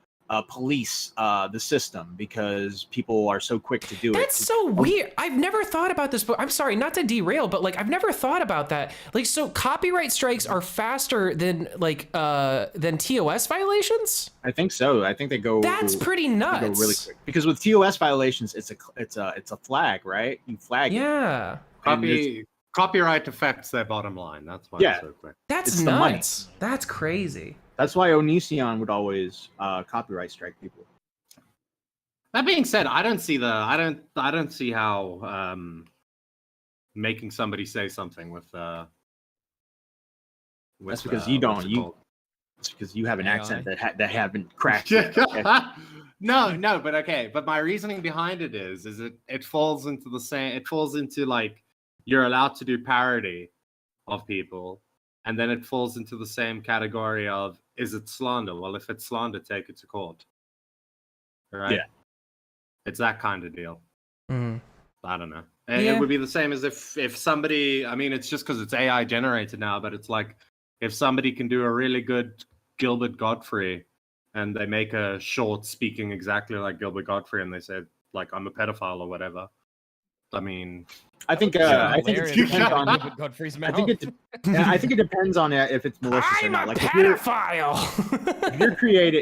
[SPEAKER 7] police the system, because people are so quick to do it.
[SPEAKER 6] That's so weird. I've never thought about this, but I'm sorry, not to derail, but like I've never thought about that. Like, so copyright strikes are faster than like than TOS violations?
[SPEAKER 7] I think so. I think they go.
[SPEAKER 6] That's pretty nuts.
[SPEAKER 7] They go really quick. Because with TOS violations, it's a flag, right? You flag it.
[SPEAKER 8] Copyright affects their bottom line. That's why it's so quick.
[SPEAKER 6] That's nuts. That's crazy.
[SPEAKER 7] That's why Onision would always copyright strike people.
[SPEAKER 8] That being said, I don't see how making somebody say something with
[SPEAKER 7] that's because you don't. It's because you have an accent that haven't cracked yet. Okay?
[SPEAKER 8] No, but okay. But my reasoning behind it is it falls into the same. It falls into like you're allowed to do parody of people, and then it falls into the same category of, is it slander? Well, if it's slander, take it to court. Right? Yeah. It's that kind of deal. I don't know. It would be the same as if somebody, I mean, it's just because it's AI generated now, but it's like if somebody can do a really good Gilbert Gottfried and they make a short speaking exactly like Gilbert Gottfried and they say, like, I'm a pedophile or whatever. I mean,
[SPEAKER 7] I think it depends on
[SPEAKER 9] Godfrey's mouth.
[SPEAKER 7] I think it depends on if it's malicious or not. Like
[SPEAKER 6] pedophile.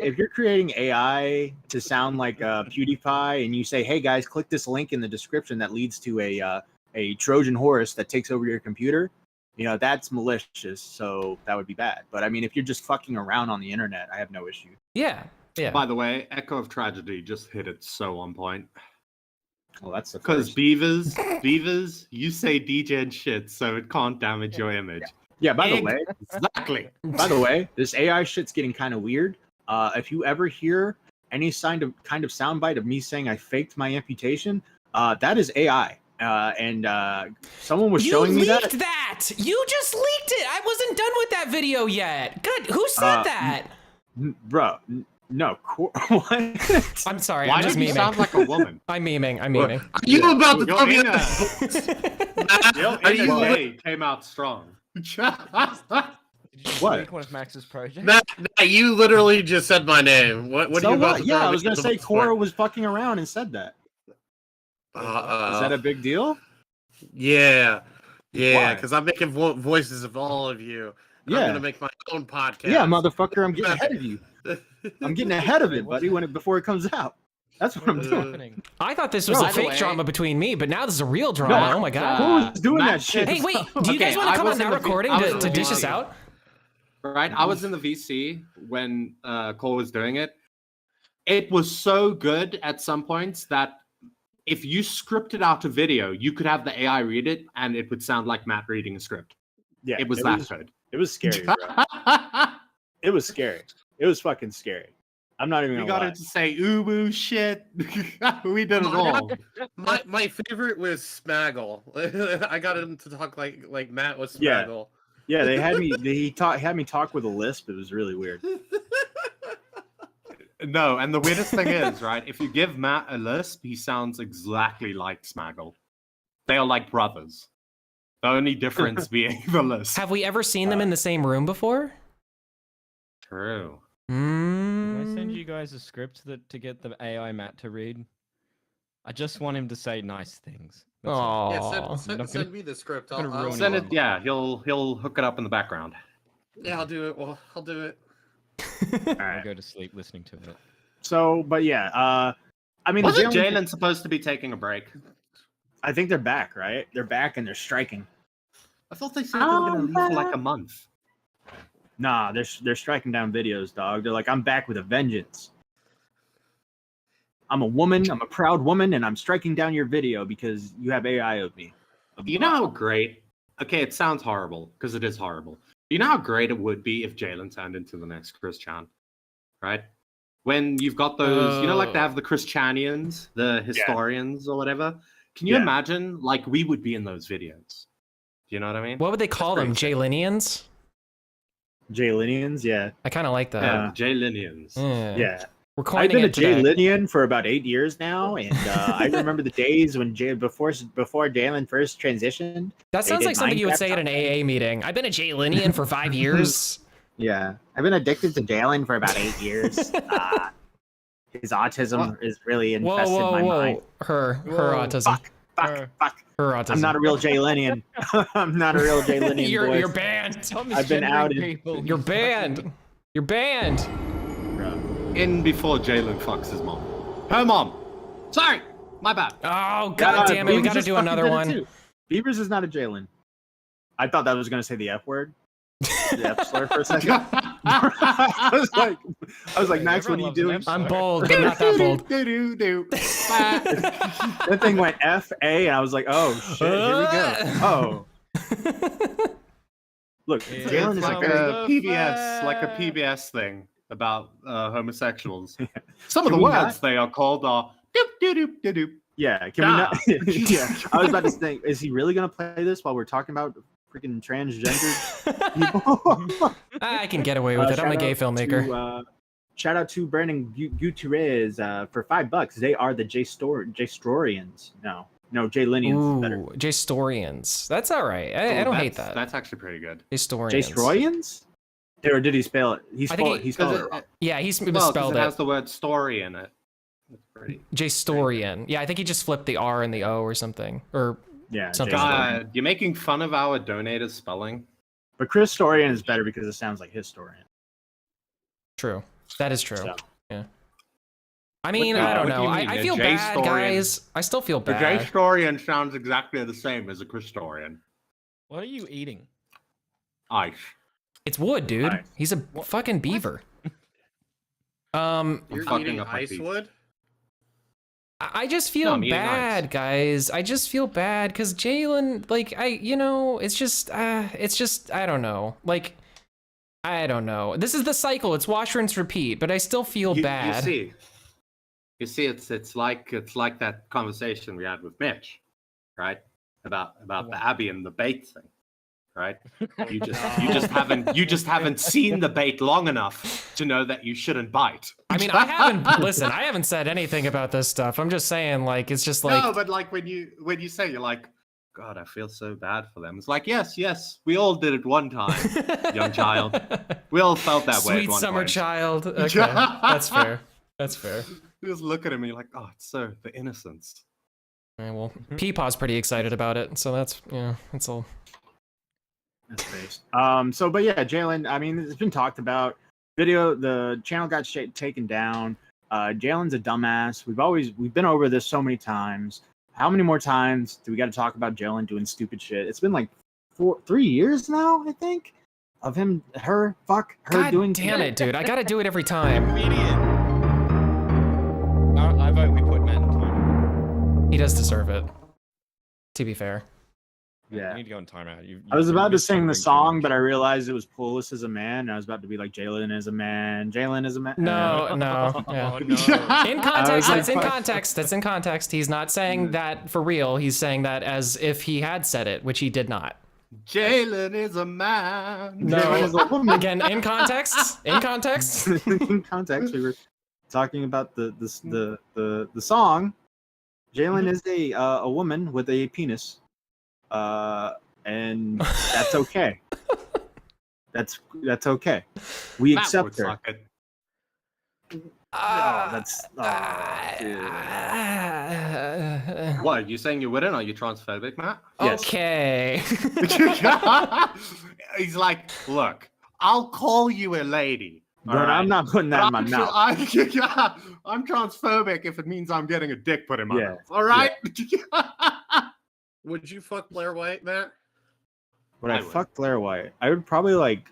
[SPEAKER 7] if you're creating AI to sound like PewDiePie, and you say, "Hey guys, click this link in the description that leads to a Trojan horse that takes over your computer," you know, that's malicious. So that would be bad. But I mean, if you're just fucking around on the internet, I have no issue.
[SPEAKER 6] Yeah.
[SPEAKER 8] By the way, Echo of Tragedy just hit it so on point.
[SPEAKER 7] Well, that's
[SPEAKER 8] because Beavers, you say degen shit, so it can't damage your image.
[SPEAKER 7] Yeah. By the way,
[SPEAKER 8] exactly.
[SPEAKER 7] By the way, this AI shit's getting kind of weird. If you ever hear any kind of soundbite of me saying I faked my amputation, that is AI. And someone was showing me that.
[SPEAKER 6] You leaked that. You just leaked it. I wasn't done with that video yet. Good. Who said that?
[SPEAKER 7] Bro. No, what?
[SPEAKER 6] I'm sorry.
[SPEAKER 8] Why
[SPEAKER 6] I'm just
[SPEAKER 8] do you
[SPEAKER 6] memeing.
[SPEAKER 8] sound like a woman?
[SPEAKER 6] I'm memeing.
[SPEAKER 11] Are you about to tell me that?
[SPEAKER 8] Are you came out strong?
[SPEAKER 9] What? One of Max's projects?
[SPEAKER 11] Nah, you literally just said my name. What
[SPEAKER 7] so
[SPEAKER 11] are you
[SPEAKER 7] what? Yeah, I was gonna say Cora was fucking around and said that. Is that a big deal?
[SPEAKER 11] Yeah, because I'm making voices of all of you. Yeah. I'm gonna make my own podcast.
[SPEAKER 7] Yeah, motherfucker, I'm getting ahead of you. I'm getting ahead of it, buddy, before it comes out. That's what I'm doing.
[SPEAKER 6] I thought this was a fake drama between me, but now this is a real drama. Oh my god.
[SPEAKER 7] Who was doing that shit?
[SPEAKER 6] Hey, wait, do you guys want to come on now recording to dish us out?
[SPEAKER 8] Right, I was in the VC when Cole was doing it. It was so good at some points that if you scripted out a video, you could have the AI read it and it would sound like Matt reading a script.
[SPEAKER 7] Yeah,
[SPEAKER 8] it was that good.
[SPEAKER 7] It was scary, bro. It was scary. It was fucking scary. I'm not even gonna lie.
[SPEAKER 8] We got him to say ubu shit. We did it all.
[SPEAKER 11] My favorite was Smaggle. I got him to talk like Matt was Smaggle.
[SPEAKER 7] Yeah, they had me. Had me talk with a lisp. It was really weird.
[SPEAKER 8] No, and the weirdest thing is, right? If you give Matt a lisp, he sounds exactly like Smaggle. They are like brothers. The only difference being the lisp.
[SPEAKER 6] Have we ever seen them in the same room before?
[SPEAKER 8] True.
[SPEAKER 9] Can I send you guys a script to get the AI Matt to read? I just want him to say nice things.
[SPEAKER 6] Oh,
[SPEAKER 11] yeah, send me the script. I'll
[SPEAKER 8] send it. Yeah, he'll hook it up in the background.
[SPEAKER 11] Yeah, I'll do it. Well, I'll do it.
[SPEAKER 9] I'll go to sleep listening to it.
[SPEAKER 7] So, but yeah, I mean,
[SPEAKER 8] wasn't Jalen supposed to be taking a break?
[SPEAKER 7] I think they're back, right? They're back and they're striking.
[SPEAKER 8] I thought they said they were going to leave for like a month.
[SPEAKER 7] Nah, they're striking down videos, dog. They're like, I'm back with a vengeance. I'm a woman, I'm a proud woman, and I'm striking down your video because you have AI of me.
[SPEAKER 8] You know how great? Okay, it sounds horrible because it is horrible. You know how great it would be if Jalen turned into the next Chris Chan, right? When you've got those, you know, like they have the Christianians, the historians or whatever. Can you imagine, like, we would be in those videos? Do you know what I mean?
[SPEAKER 6] What would they call them? Jalinians?
[SPEAKER 7] Jalinians, yeah.
[SPEAKER 6] I kind of like that.
[SPEAKER 8] Yeah, Jalinians.
[SPEAKER 7] Yeah.
[SPEAKER 6] We're
[SPEAKER 7] I've been a
[SPEAKER 6] today.
[SPEAKER 7] Jalinian for about 8 years now, and I remember the days when before Jalen first transitioned.
[SPEAKER 6] That sounds like something you would say at an AA meeting. I've been a Jalinian for 5 years.
[SPEAKER 7] Yeah, I've been addicted to Jalen for about 8 years. His autism is really infested my mind.
[SPEAKER 6] Her autism.
[SPEAKER 7] Fuck.
[SPEAKER 6] Her autism.
[SPEAKER 7] I'm not a real Jalinian. I'm not a real Jalinian.
[SPEAKER 6] You're banned.
[SPEAKER 7] I've been outed.
[SPEAKER 6] You're banned. You're banned.
[SPEAKER 8] In before Jalen fucks his mom. Her mom. Sorry, my bad.
[SPEAKER 6] Oh god damn it! We got to do another one.
[SPEAKER 7] Beavers is not a Jalen. I thought that was gonna say the F word. The F slur for a second. I was like, Max, what are you doing?
[SPEAKER 6] I'm bold, but not that bold.
[SPEAKER 7] That thing went F A, and I was like, oh shit, here we go. Oh. Look, Jalen is
[SPEAKER 8] like a PBS thing about homosexuals. Some of the words they are called are doop doop doop doop doop.
[SPEAKER 7] Yeah, can we not? Yeah, I was about to think, is he really gonna play this while we're talking about freaking transgender people?
[SPEAKER 6] I can get away with it. I'm a gay filmmaker.
[SPEAKER 7] Shout out to Brandon Gutierrez for $5. They are the J-Storians. No, J-Linians is better.
[SPEAKER 6] J-Storians. That's all right. I don't hate that.
[SPEAKER 8] That's actually pretty good.
[SPEAKER 6] J-Storians.
[SPEAKER 7] J-Storians? Or did he spell it? He spelled it wrong.
[SPEAKER 6] Yeah, he misspelled
[SPEAKER 8] it. It has the word story in it. That's pretty.
[SPEAKER 6] J-Storian. Yeah, I think he just flipped the R and the O or something. Or
[SPEAKER 7] yeah,
[SPEAKER 6] something.
[SPEAKER 8] God, you're making fun of our donated spelling.
[SPEAKER 7] But Chris Storian is better because it sounds like historian.
[SPEAKER 6] True. That is true.
[SPEAKER 7] So.
[SPEAKER 6] Yeah. I mean, I don't know. I feel bad, guys. I still feel bad.
[SPEAKER 8] The J-Storian sounds exactly the same as a Christorian.
[SPEAKER 9] What are you eating?
[SPEAKER 8] Ice.
[SPEAKER 6] It's wood, dude. Ice. He's a fucking beaver.
[SPEAKER 11] You're eating ice wood?
[SPEAKER 6] I just feel bad, guys. I just feel bad because Jalen, like, it's just, I don't know. Like, I don't know. This is the cycle. It's wash, rinse, repeat. But I still feel bad.
[SPEAKER 8] You see, it's like that conversation we had with Mitch, right? About the Abby and the bait thing, right? You just haven't seen the bait long enough to know that you shouldn't bite.
[SPEAKER 6] I mean, I haven't said anything about this stuff. I'm just saying, like, it's just like
[SPEAKER 8] no, but like when you say, you're like, God, I feel so bad for them. It's like, yes, we all did it one time, young child. We all felt that way.
[SPEAKER 6] Sweet summer child. Okay, that's fair. That's fair.
[SPEAKER 8] You just look at him and you're like, oh, it's so the innocence.
[SPEAKER 6] Yeah, well, Peepaw's pretty excited about it, so that's that's all.
[SPEAKER 7] That's based. But yeah, Jalen. I mean, it's been talked about. The channel got taken down. Jalen's a dumbass. We've been over this so many times. How many more times do we got to talk about Jalen doing stupid shit? It's been like 3 years now, I think, of her
[SPEAKER 6] God
[SPEAKER 7] doing.
[SPEAKER 6] Damn it, dude! I gotta do it every time.
[SPEAKER 9] I vote we put Matt in timeout.
[SPEAKER 6] He does deserve it. To be fair.
[SPEAKER 7] Yeah.
[SPEAKER 9] You need to go in timeout.
[SPEAKER 7] I was about to sing the song, but I realized it was Poulos as a man. And I was about to be like, Jalen is a man. Jalen is a man.
[SPEAKER 6] No. Yeah.
[SPEAKER 9] Oh, no.
[SPEAKER 6] In context, that's in context. That's in context. He's not saying that for real. He's saying that as if he had said it, which he did not.
[SPEAKER 8] Jalen is a man.
[SPEAKER 6] No. Again, in context. In context.
[SPEAKER 7] In context, we were talking about the song. Jalen is a woman with a penis. And that's okay. That's okay. We accept her.
[SPEAKER 8] What, you saying you wouldn't? Are you transphobic, Matt?
[SPEAKER 7] Yes.
[SPEAKER 6] Okay.
[SPEAKER 8] He's like, look, I'll call you a lady.
[SPEAKER 7] But I'm not putting that in my mouth.
[SPEAKER 8] I'm transphobic if it means I'm getting a dick put in my mouth. All right?
[SPEAKER 11] Would you fuck Blair White, Matt?
[SPEAKER 7] Would I fuck Blair White? I would probably like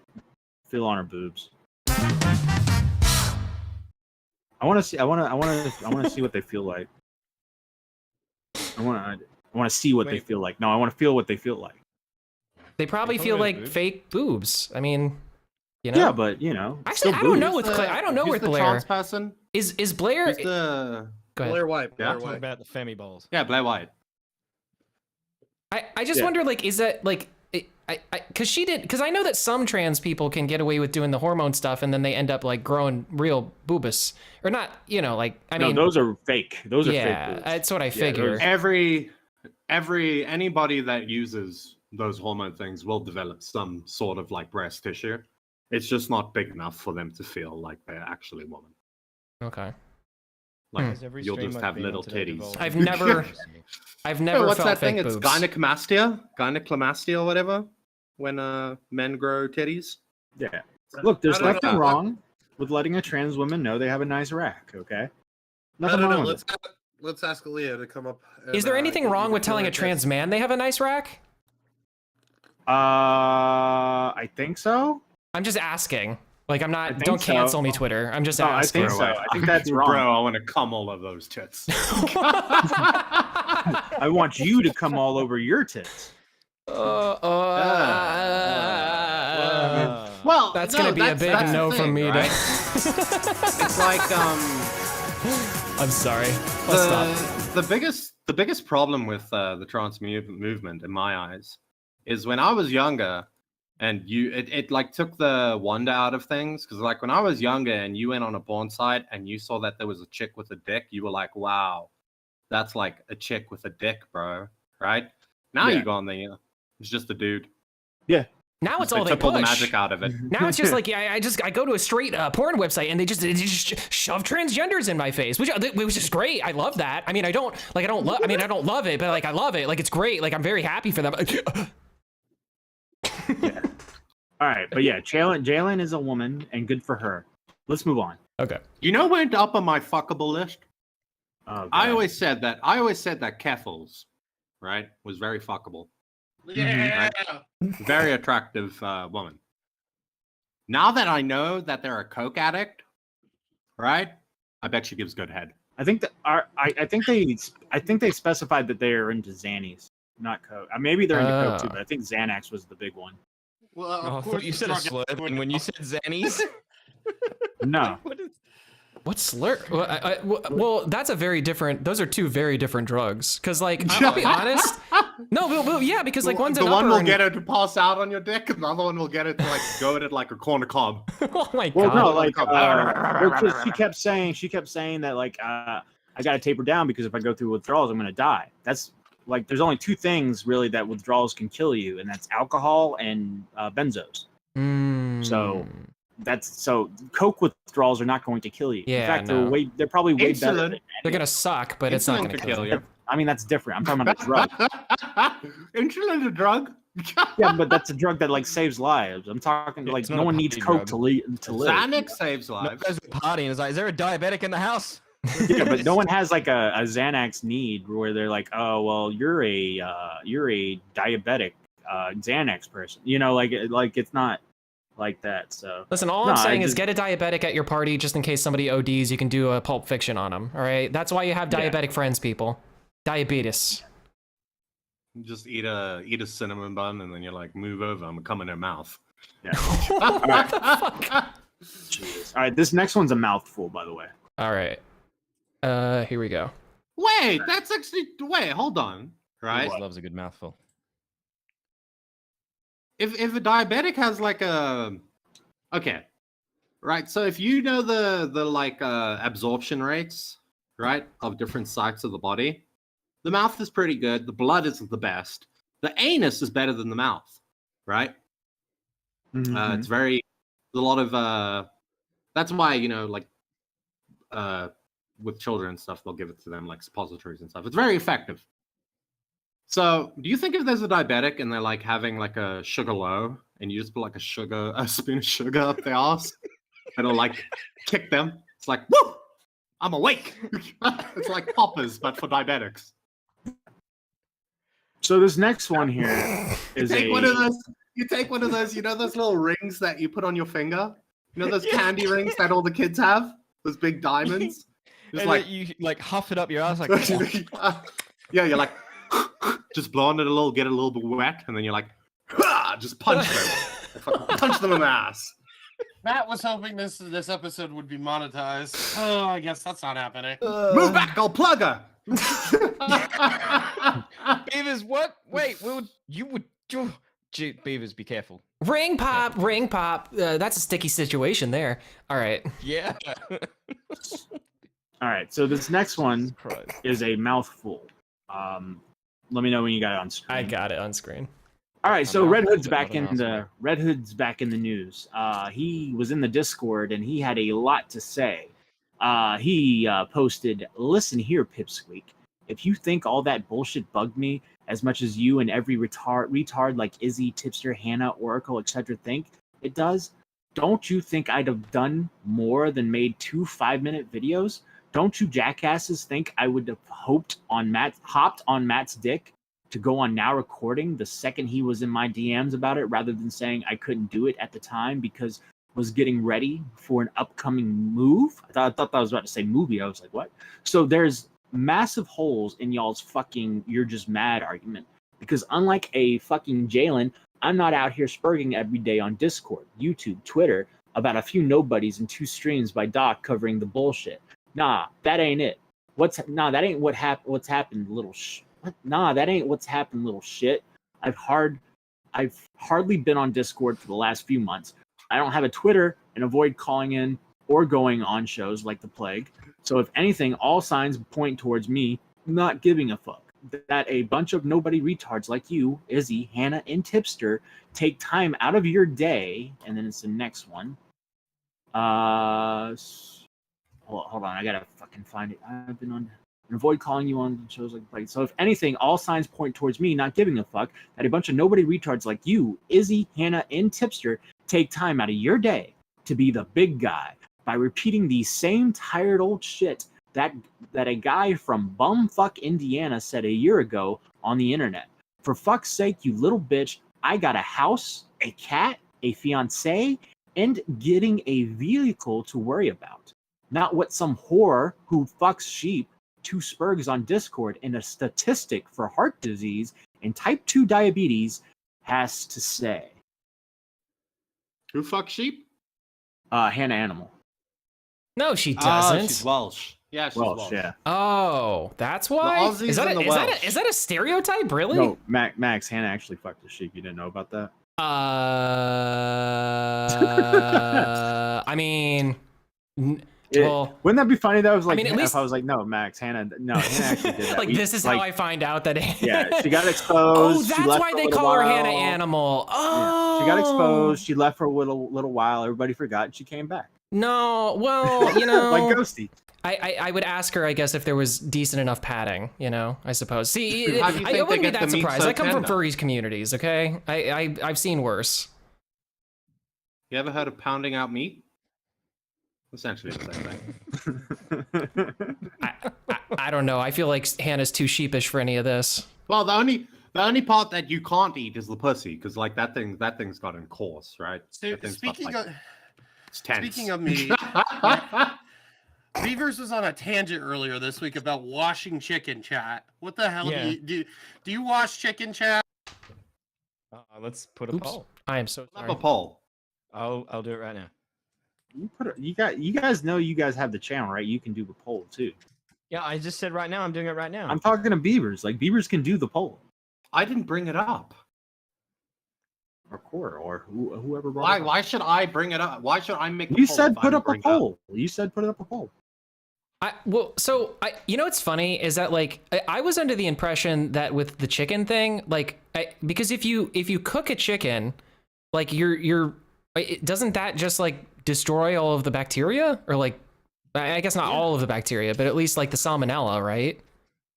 [SPEAKER 7] Feel on her boobs. I want to see what they feel like. I want to see what they feel like. No, I want to feel what they feel like.
[SPEAKER 6] They probably feel like fake boobs. I mean, you know.
[SPEAKER 7] Yeah, but you know.
[SPEAKER 6] Actually, I don't know with I don't know with Blair.
[SPEAKER 8] Trans person?
[SPEAKER 6] Is Blair?
[SPEAKER 8] Who's the
[SPEAKER 6] Go ahead.
[SPEAKER 11] Blair White.
[SPEAKER 8] Yeah.
[SPEAKER 11] Blair White.
[SPEAKER 9] About the Femi balls.
[SPEAKER 8] Yeah, Blair White.
[SPEAKER 6] I just wonder, like, is that like, because I know that some trans people can get away with doing the hormone stuff and then they end up like growing real boobus or not, you know, like I mean,
[SPEAKER 7] those are fake. Those are fake.
[SPEAKER 6] Yeah, that's what I figure.
[SPEAKER 8] Anybody that uses those hormone things will develop some sort of like breast tissue. It's just not big enough for them to feel like they're actually a woman.
[SPEAKER 6] Okay.
[SPEAKER 8] Like you'll just have little titties.
[SPEAKER 6] I've never
[SPEAKER 8] what's
[SPEAKER 6] felt
[SPEAKER 8] that thing?
[SPEAKER 6] fake
[SPEAKER 8] It's
[SPEAKER 6] boobs.
[SPEAKER 8] gynecomastia or whatever. When men grow titties.
[SPEAKER 7] Yeah. Look, there's
[SPEAKER 11] I don't
[SPEAKER 7] nothing
[SPEAKER 11] know.
[SPEAKER 7] wrong with letting a trans woman know they have a nice rack. Okay.
[SPEAKER 11] I
[SPEAKER 7] Nothing
[SPEAKER 11] don't
[SPEAKER 7] wrong
[SPEAKER 11] know.
[SPEAKER 7] with it.
[SPEAKER 11] Let's ask Leo to come up. And,
[SPEAKER 6] Is there anything
[SPEAKER 11] give
[SPEAKER 6] wrong
[SPEAKER 11] you
[SPEAKER 6] with
[SPEAKER 11] the
[SPEAKER 6] telling a
[SPEAKER 11] feeling
[SPEAKER 6] trans
[SPEAKER 11] test.
[SPEAKER 6] man they have a nice rack?
[SPEAKER 7] I think so.
[SPEAKER 6] I'm just asking. Like, I'm not.
[SPEAKER 7] think
[SPEAKER 6] Don't
[SPEAKER 7] so.
[SPEAKER 6] cancel me, Twitter. I'm just
[SPEAKER 7] No, I
[SPEAKER 6] asking.
[SPEAKER 7] think so. I think that's wrong.
[SPEAKER 8] Bro, I want to cum all of those tits.
[SPEAKER 7] I want you to come all over your tits.
[SPEAKER 8] Well,
[SPEAKER 6] that's
[SPEAKER 8] no,
[SPEAKER 6] gonna be a big
[SPEAKER 8] that's
[SPEAKER 6] no
[SPEAKER 8] the
[SPEAKER 6] from
[SPEAKER 8] thing,
[SPEAKER 6] me.
[SPEAKER 8] right? It's like
[SPEAKER 6] I'm sorry. Let's stop.
[SPEAKER 8] the biggest problem with the trans movement, in my eyes, is when I was younger, and it like took the wonder out of things. Because like when I was younger, and you went on a porn site and you saw that there was a chick with a dick, you were like, "Wow, that's like a chick with a dick, bro." Right? Now you go on there, it's just a dude.
[SPEAKER 7] Yeah.
[SPEAKER 6] Now it's all they
[SPEAKER 8] took all the
[SPEAKER 6] push.
[SPEAKER 8] magic out of it.
[SPEAKER 6] Now it's just like I go to a straight porn website and they just shove transgenders in my face, which is great. I love that. I mean, I don't love it, but like I love it. Like it's great. Like I'm very happy for them.
[SPEAKER 7] Yeah. All right, but yeah, Jalen is a woman, and good for her. Let's move on.
[SPEAKER 6] Okay.
[SPEAKER 8] You know what went up on my fuckable list?
[SPEAKER 7] Oh,
[SPEAKER 8] I
[SPEAKER 7] God.
[SPEAKER 8] always said that Keffels, right, was very fuckable.
[SPEAKER 11] Yeah.
[SPEAKER 8] Very attractive woman. Now that I know that they're a coke addict, right? I bet she gives good head.
[SPEAKER 7] I think that I think they specified that they are into Xannies, not coke. Maybe they're into coke too, but I think Xanax was the big one.
[SPEAKER 11] Well,
[SPEAKER 9] Oh, I
[SPEAKER 11] of
[SPEAKER 9] thought
[SPEAKER 11] course
[SPEAKER 9] you
[SPEAKER 11] the
[SPEAKER 9] said a
[SPEAKER 11] drug
[SPEAKER 9] slur when you said Xannies.
[SPEAKER 7] No.
[SPEAKER 6] What slur? Well, that's a very different. Those are two very different drugs. Because like, I'll be honest. No, but yeah, because like one's
[SPEAKER 8] the
[SPEAKER 6] an
[SPEAKER 8] one
[SPEAKER 6] upper
[SPEAKER 8] will
[SPEAKER 6] and-
[SPEAKER 8] get her to pass out on your dick, and the other one will get it to like go at it like a corner cob.
[SPEAKER 6] Oh my
[SPEAKER 7] Well,
[SPEAKER 6] god.
[SPEAKER 7] no, like she kept saying that like I got to taper down because if I go through withdrawals, I'm gonna die. That's like there's only two things really that withdrawals can kill you, and that's alcohol and benzos. So coke withdrawals are not going to kill you.
[SPEAKER 6] Yeah,
[SPEAKER 7] in fact,
[SPEAKER 6] no.
[SPEAKER 7] they're probably way better.
[SPEAKER 8] Insulin.
[SPEAKER 6] They're gonna suck, but it's not
[SPEAKER 8] Insulin
[SPEAKER 6] gonna
[SPEAKER 8] could
[SPEAKER 6] kill you.
[SPEAKER 7] I mean, that's different. I'm talking about a drug.
[SPEAKER 8] Insulin's a drug.
[SPEAKER 7] Yeah, but that's a drug that like saves lives. I'm talking like
[SPEAKER 9] It's not
[SPEAKER 7] no
[SPEAKER 9] a
[SPEAKER 7] one needs
[SPEAKER 9] party
[SPEAKER 7] coke
[SPEAKER 9] drug.
[SPEAKER 7] to live.
[SPEAKER 8] Xanax saves
[SPEAKER 9] No,
[SPEAKER 8] lives.
[SPEAKER 9] goes to party and is like, is there a diabetic in the house?
[SPEAKER 7] Yeah, but no one has like a Xanax need where they're like, oh well, you're a diabetic Xanax person. You know, like it's not like that. So
[SPEAKER 6] Listen, all I'm saying is get a diabetic at your party just in case somebody ODs. You can do a Pulp Fiction on them. All right, that's why you have diabetic friends, people. Diabetes.
[SPEAKER 8] Just eat a cinnamon bun, and then you're like, move over. I'm gonna come in their mouth.
[SPEAKER 7] Yeah. All right. Jesus. All right, this next one's a mouthful, by the way.
[SPEAKER 6] All right. Here we go.
[SPEAKER 8] Wait, that's actually hold on. Right?
[SPEAKER 9] He loves a good mouthful.
[SPEAKER 8] If a diabetic has like a right, so if you know the like absorption rates, right, of different sites of the body, the mouth is pretty good, the blood is the best, the anus is better than the mouth, right? It's very a lot of that's why, you know, like with children and stuff, they'll give it to them like suppositories and stuff. It's very effective. So, do you think if there's a diabetic and they're like having like a sugar low, and you just put like a spoon of sugar up their ass, it'll like kick them? It's like, woo! I'm awake. It's like poppers, but for diabetics.
[SPEAKER 7] So this next one here is
[SPEAKER 8] Take one of those. You take one of those, those little rings that you put on your finger. You know those candy rings that all the kids have? Those big diamonds. Just
[SPEAKER 9] And
[SPEAKER 8] like
[SPEAKER 9] you like huff it up your ass like.
[SPEAKER 8] yeah, you're like just blowing it a little, get it a little bit wet, and then you're like, just punch them, punch them in the ass.
[SPEAKER 11] Matt was hoping this episode would be monetized. Oh, I guess that's not happening.
[SPEAKER 8] Move back, I'll plug her.
[SPEAKER 9] Beavers, what? Wait, Beavers, be careful.
[SPEAKER 6] Ring pop, ring pop. That's a sticky situation there. All right.
[SPEAKER 9] Yeah.
[SPEAKER 7] All right, so this next one is a mouthful. Let me know when you got it on screen.
[SPEAKER 6] I got it on screen.
[SPEAKER 7] All right, so Red Hood's back in the news. He was in the Discord and he had a lot to say. He posted, "Listen here, Pipsqueak. If you think all that bullshit bugged me as much as you and every retard like Izzy, Tipster, Hannah, Oracle, etc. think it does, don't you think I'd have done more than made 2 5-minute videos? Don't you jackasses think I would have hopped on Matt's dick to go on Now Recording the second he was in my DMs about it, rather than saying I couldn't do it at the time because I was getting ready for an upcoming move?" I thought I was about to say movie. I was like, what? So there's massive holes in y'all's fucking "you're just mad" argument, because unlike a fucking Jalen, I'm not out here spurging every day on Discord, YouTube, Twitter about a few nobodies and 2 streams by Doc covering the bullshit. Nah, that ain't it. That ain't what's happened, little that ain't what's happened, little shit. I've hardly been on Discord for the last few months. I don't have a Twitter and avoid calling in or going on shows like the plague. So if anything, all signs point towards me not giving a fuck. That a bunch of nobody retards like you, Izzy, Hannah, and Tipster take time out of your day, and then it's the next one. Hold on, I gotta fucking find it. I've been on. Avoid calling you on shows like Plague. So if anything, all signs point towards me not giving a fuck that a bunch of nobody retards like you, Izzy, Hannah, and Tipster take time out of your day to be the big guy by repeating the same tired old shit that a guy from bumfuck Indiana said a year ago on the internet. For fuck's sake, you little bitch, I got a house, a cat, a fiance, and getting a vehicle to worry about. Not what some whore who fucks sheep, 2 spurgs on Discord, and a statistic for heart disease and type 2 diabetes has to say.
[SPEAKER 8] Who fucks sheep?
[SPEAKER 7] Hannah Animal.
[SPEAKER 6] No, she doesn't.
[SPEAKER 8] She's Welsh. Yeah, she's Welsh.
[SPEAKER 7] Yeah.
[SPEAKER 6] Oh, that's why.
[SPEAKER 8] The Aussies and the Welsh.
[SPEAKER 6] Is that a stereotype? Really?
[SPEAKER 7] No, Max, Hannah actually fucked a sheep. You didn't know about that?
[SPEAKER 6] I mean,
[SPEAKER 7] well, wouldn't that be funny though? At
[SPEAKER 6] least
[SPEAKER 7] if I was like, no, Max, Hannah actually did that.
[SPEAKER 6] Like, this is how I find out that.
[SPEAKER 7] Yeah, she got exposed.
[SPEAKER 6] Oh, that's why they call her Hannah Animal. Oh,
[SPEAKER 7] yeah, she got exposed. She left for a little while. Everybody forgot, and she came back.
[SPEAKER 6] No, well,
[SPEAKER 7] like Ghosty.
[SPEAKER 6] I would ask her, I guess, if there was decent enough padding, I suppose. See,
[SPEAKER 8] How do you
[SPEAKER 6] I
[SPEAKER 8] think
[SPEAKER 6] wouldn't
[SPEAKER 8] they
[SPEAKER 6] be
[SPEAKER 8] get
[SPEAKER 6] that
[SPEAKER 8] the meat
[SPEAKER 6] surprised.
[SPEAKER 8] so
[SPEAKER 6] I come from
[SPEAKER 8] tender?
[SPEAKER 6] furries communities, okay? I've seen worse.
[SPEAKER 8] You ever heard of pounding out meat? Essentially the same thing.
[SPEAKER 6] I don't know. I feel like Hannah's too sheepish for any of this.
[SPEAKER 8] Well, the only part that you can't eat is the pussy, because like that thing's got in course, right?
[SPEAKER 11] Speaking of
[SPEAKER 8] meat,
[SPEAKER 11] Beavers was on a tangent earlier this week about washing chicken, chat. What the hell do you wash chicken, chat?
[SPEAKER 9] Let's put a poll.
[SPEAKER 6] I am so sorry.
[SPEAKER 8] a poll.
[SPEAKER 9] I'll do it right now.
[SPEAKER 7] You guys know you guys have the channel, right? You can do the poll too.
[SPEAKER 9] Yeah, I just said right now. I'm doing it right now.
[SPEAKER 7] I'm talking to Beavers. Like, Beavers can do the poll.
[SPEAKER 8] I didn't bring it up.
[SPEAKER 7] Or Cora, or whoever brought it up.
[SPEAKER 8] Why should I bring it up? Why should I make?
[SPEAKER 7] You said put up a poll. You said put up a poll.
[SPEAKER 6] What's funny is that, like, I was under the impression that with the chicken thing, like, because if you cook a chicken, like, doesn't that just like destroy all of the bacteria, or like, I guess not all of the bacteria, but at least like the salmonella, right?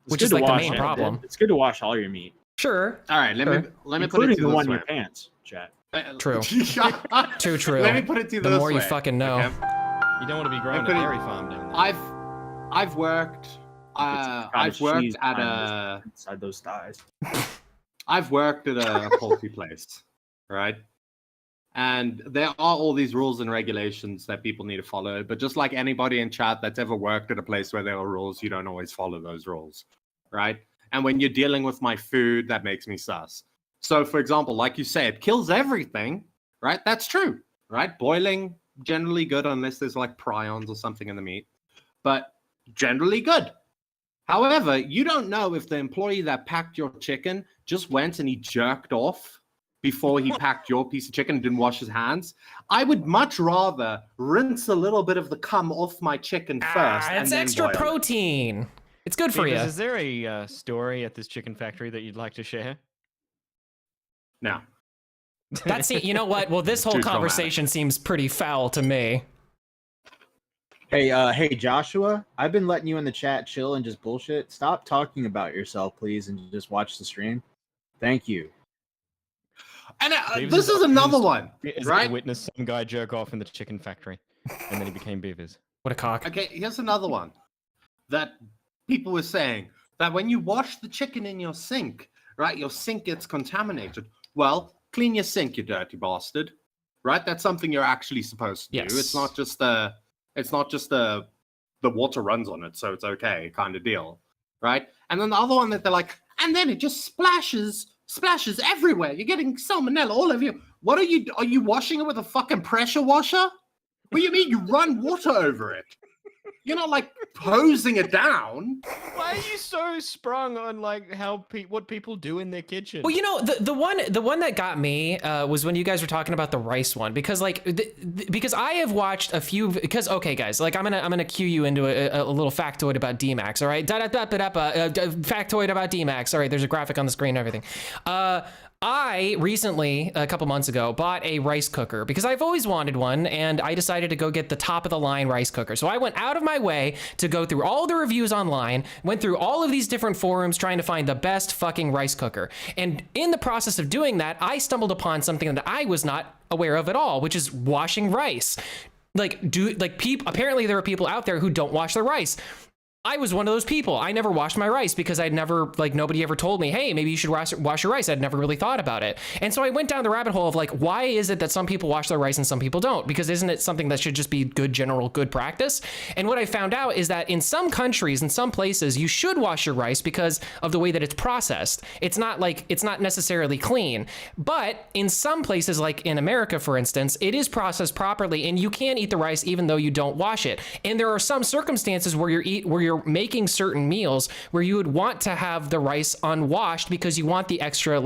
[SPEAKER 6] Which is like the main problem.
[SPEAKER 7] It's good to wash all your meat.
[SPEAKER 6] Sure.
[SPEAKER 8] All right, let me put it
[SPEAKER 7] including
[SPEAKER 8] to
[SPEAKER 7] the
[SPEAKER 8] this
[SPEAKER 7] one in
[SPEAKER 8] way.
[SPEAKER 7] your pants, chat.
[SPEAKER 6] True. True.
[SPEAKER 8] Let me put it to you
[SPEAKER 6] the
[SPEAKER 8] this
[SPEAKER 6] more
[SPEAKER 8] way.
[SPEAKER 6] you fucking know.
[SPEAKER 8] Okay?
[SPEAKER 9] You don't want to be growing a dairy farm down there.
[SPEAKER 8] I've worked. I've worked at a.
[SPEAKER 7] Inside those thighs.
[SPEAKER 8] I've worked at a poultry place. right? And there are all these rules and regulations that people need to follow. But just like anybody in chat that's ever worked at a place where there are rules, you don't always follow those rules, right? And when you're dealing with my food, that makes me sus. So, for example, like you say, it kills everything, right? That's true, right? Boiling, generally good unless there's like prions or something in the meat, but generally good. However, you don't know if the employee that packed your chicken just went and he jerked off before he packed your piece of chicken and didn't wash his hands. I would much rather rinse a little bit of the cum off my chicken first.
[SPEAKER 6] It's extra protein. It's good for you.
[SPEAKER 9] Is there a story at this chicken factory that you'd like to share?
[SPEAKER 8] No.
[SPEAKER 6] That's you know what? Well, this whole conversation seems pretty foul to me.
[SPEAKER 12] Hey, Joshua, I've been letting you in the chat chill and just bullshit. Stop talking about yourself, please, and just watch the stream. Thank you.
[SPEAKER 8] And this is another one, right?
[SPEAKER 9] I witnessed some guy jerk off in the chicken factory, and then he became Beavers.
[SPEAKER 6] What a cock.
[SPEAKER 8] Okay, here's another one that people were saying that when you wash the chicken in your sink, right, your sink gets contaminated. Well, clean your sink, you dirty bastard. Right? That's something you're actually supposed to do. It's not just the water runs on it, so it's okay kind of deal. Right? And then the other one that they're like, and then it just splashes everywhere. You're getting salmonella all over you. What are you washing it with a fucking pressure washer? What do you mean you run water over it? You're not like hosing it down.
[SPEAKER 9] Why are you so sprung on like how what people do in their kitchen?
[SPEAKER 6] Well, you know, the one that got me was when you guys were talking about the rice one, because like because I have watched a few, because okay guys, like I'm gonna cue you into a little factoid about DMAX. All right, factoid about DMAX. All right, there's a graphic on the screen and everything. I recently, a couple months ago, bought a rice cooker because I've always wanted one, and I decided to go get the top of the line rice cooker. So I went out of my way to go through all the reviews online, went through all of these different forums trying to find the best fucking rice cooker. And in the process of doing that, I stumbled upon something that I was not aware of at all, which is washing rice. Apparently there are people out there who don't wash their rice. I was one of those people. I never washed my rice because I'd never, nobody ever told me, hey, maybe you should wash your rice. I'd never really thought about it. And so I went down the rabbit hole of why is it that some people wash their rice and some people don't? Because isn't it something that should just be good practice? And what I found out is that in some countries, in some places, you should wash your rice because of the way that it's processed. It's not necessarily clean. But in some places, like in America, for instance, it is processed properly and you can eat the rice even though you don't wash it. And there are some circumstances where you're making certain meals where you would want to have the rice unwashed because you want the extra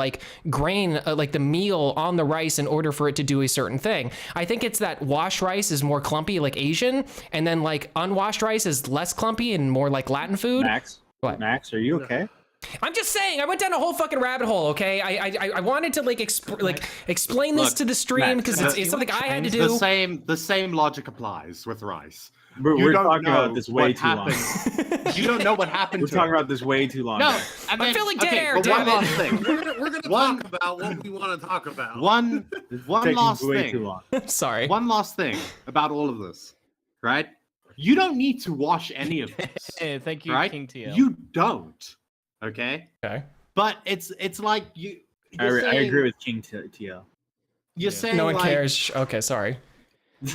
[SPEAKER 6] grain, the meal on the rice in order for it to do a certain thing. I think it's that washed rice is more clumpy like Asian, and then unwashed rice is less clumpy and more like Latin food.
[SPEAKER 12] Max, are you okay?
[SPEAKER 6] I'm just saying, I went down a whole fucking rabbit hole, okay? I wanted to explain this to the stream because it's something I had to do.
[SPEAKER 8] The same logic applies with rice.
[SPEAKER 12] We're talking about this way too long.
[SPEAKER 8] You don't know what happened.
[SPEAKER 12] We're talking about this way too long.
[SPEAKER 8] No,
[SPEAKER 6] I'm feeling dead air. Damn
[SPEAKER 8] one last thing.
[SPEAKER 11] We're gonna talk about what we want to talk about.
[SPEAKER 8] One last thing.
[SPEAKER 12] Too long.
[SPEAKER 6] Sorry.
[SPEAKER 8] One last thing about all of this, right? You don't need to wash any of this.
[SPEAKER 9] Hey, thank you,
[SPEAKER 8] right?
[SPEAKER 9] King TL.
[SPEAKER 8] You don't. Okay. But it's like you.
[SPEAKER 12] I agree with King TL.
[SPEAKER 8] You're saying
[SPEAKER 6] no one cares. Okay, sorry.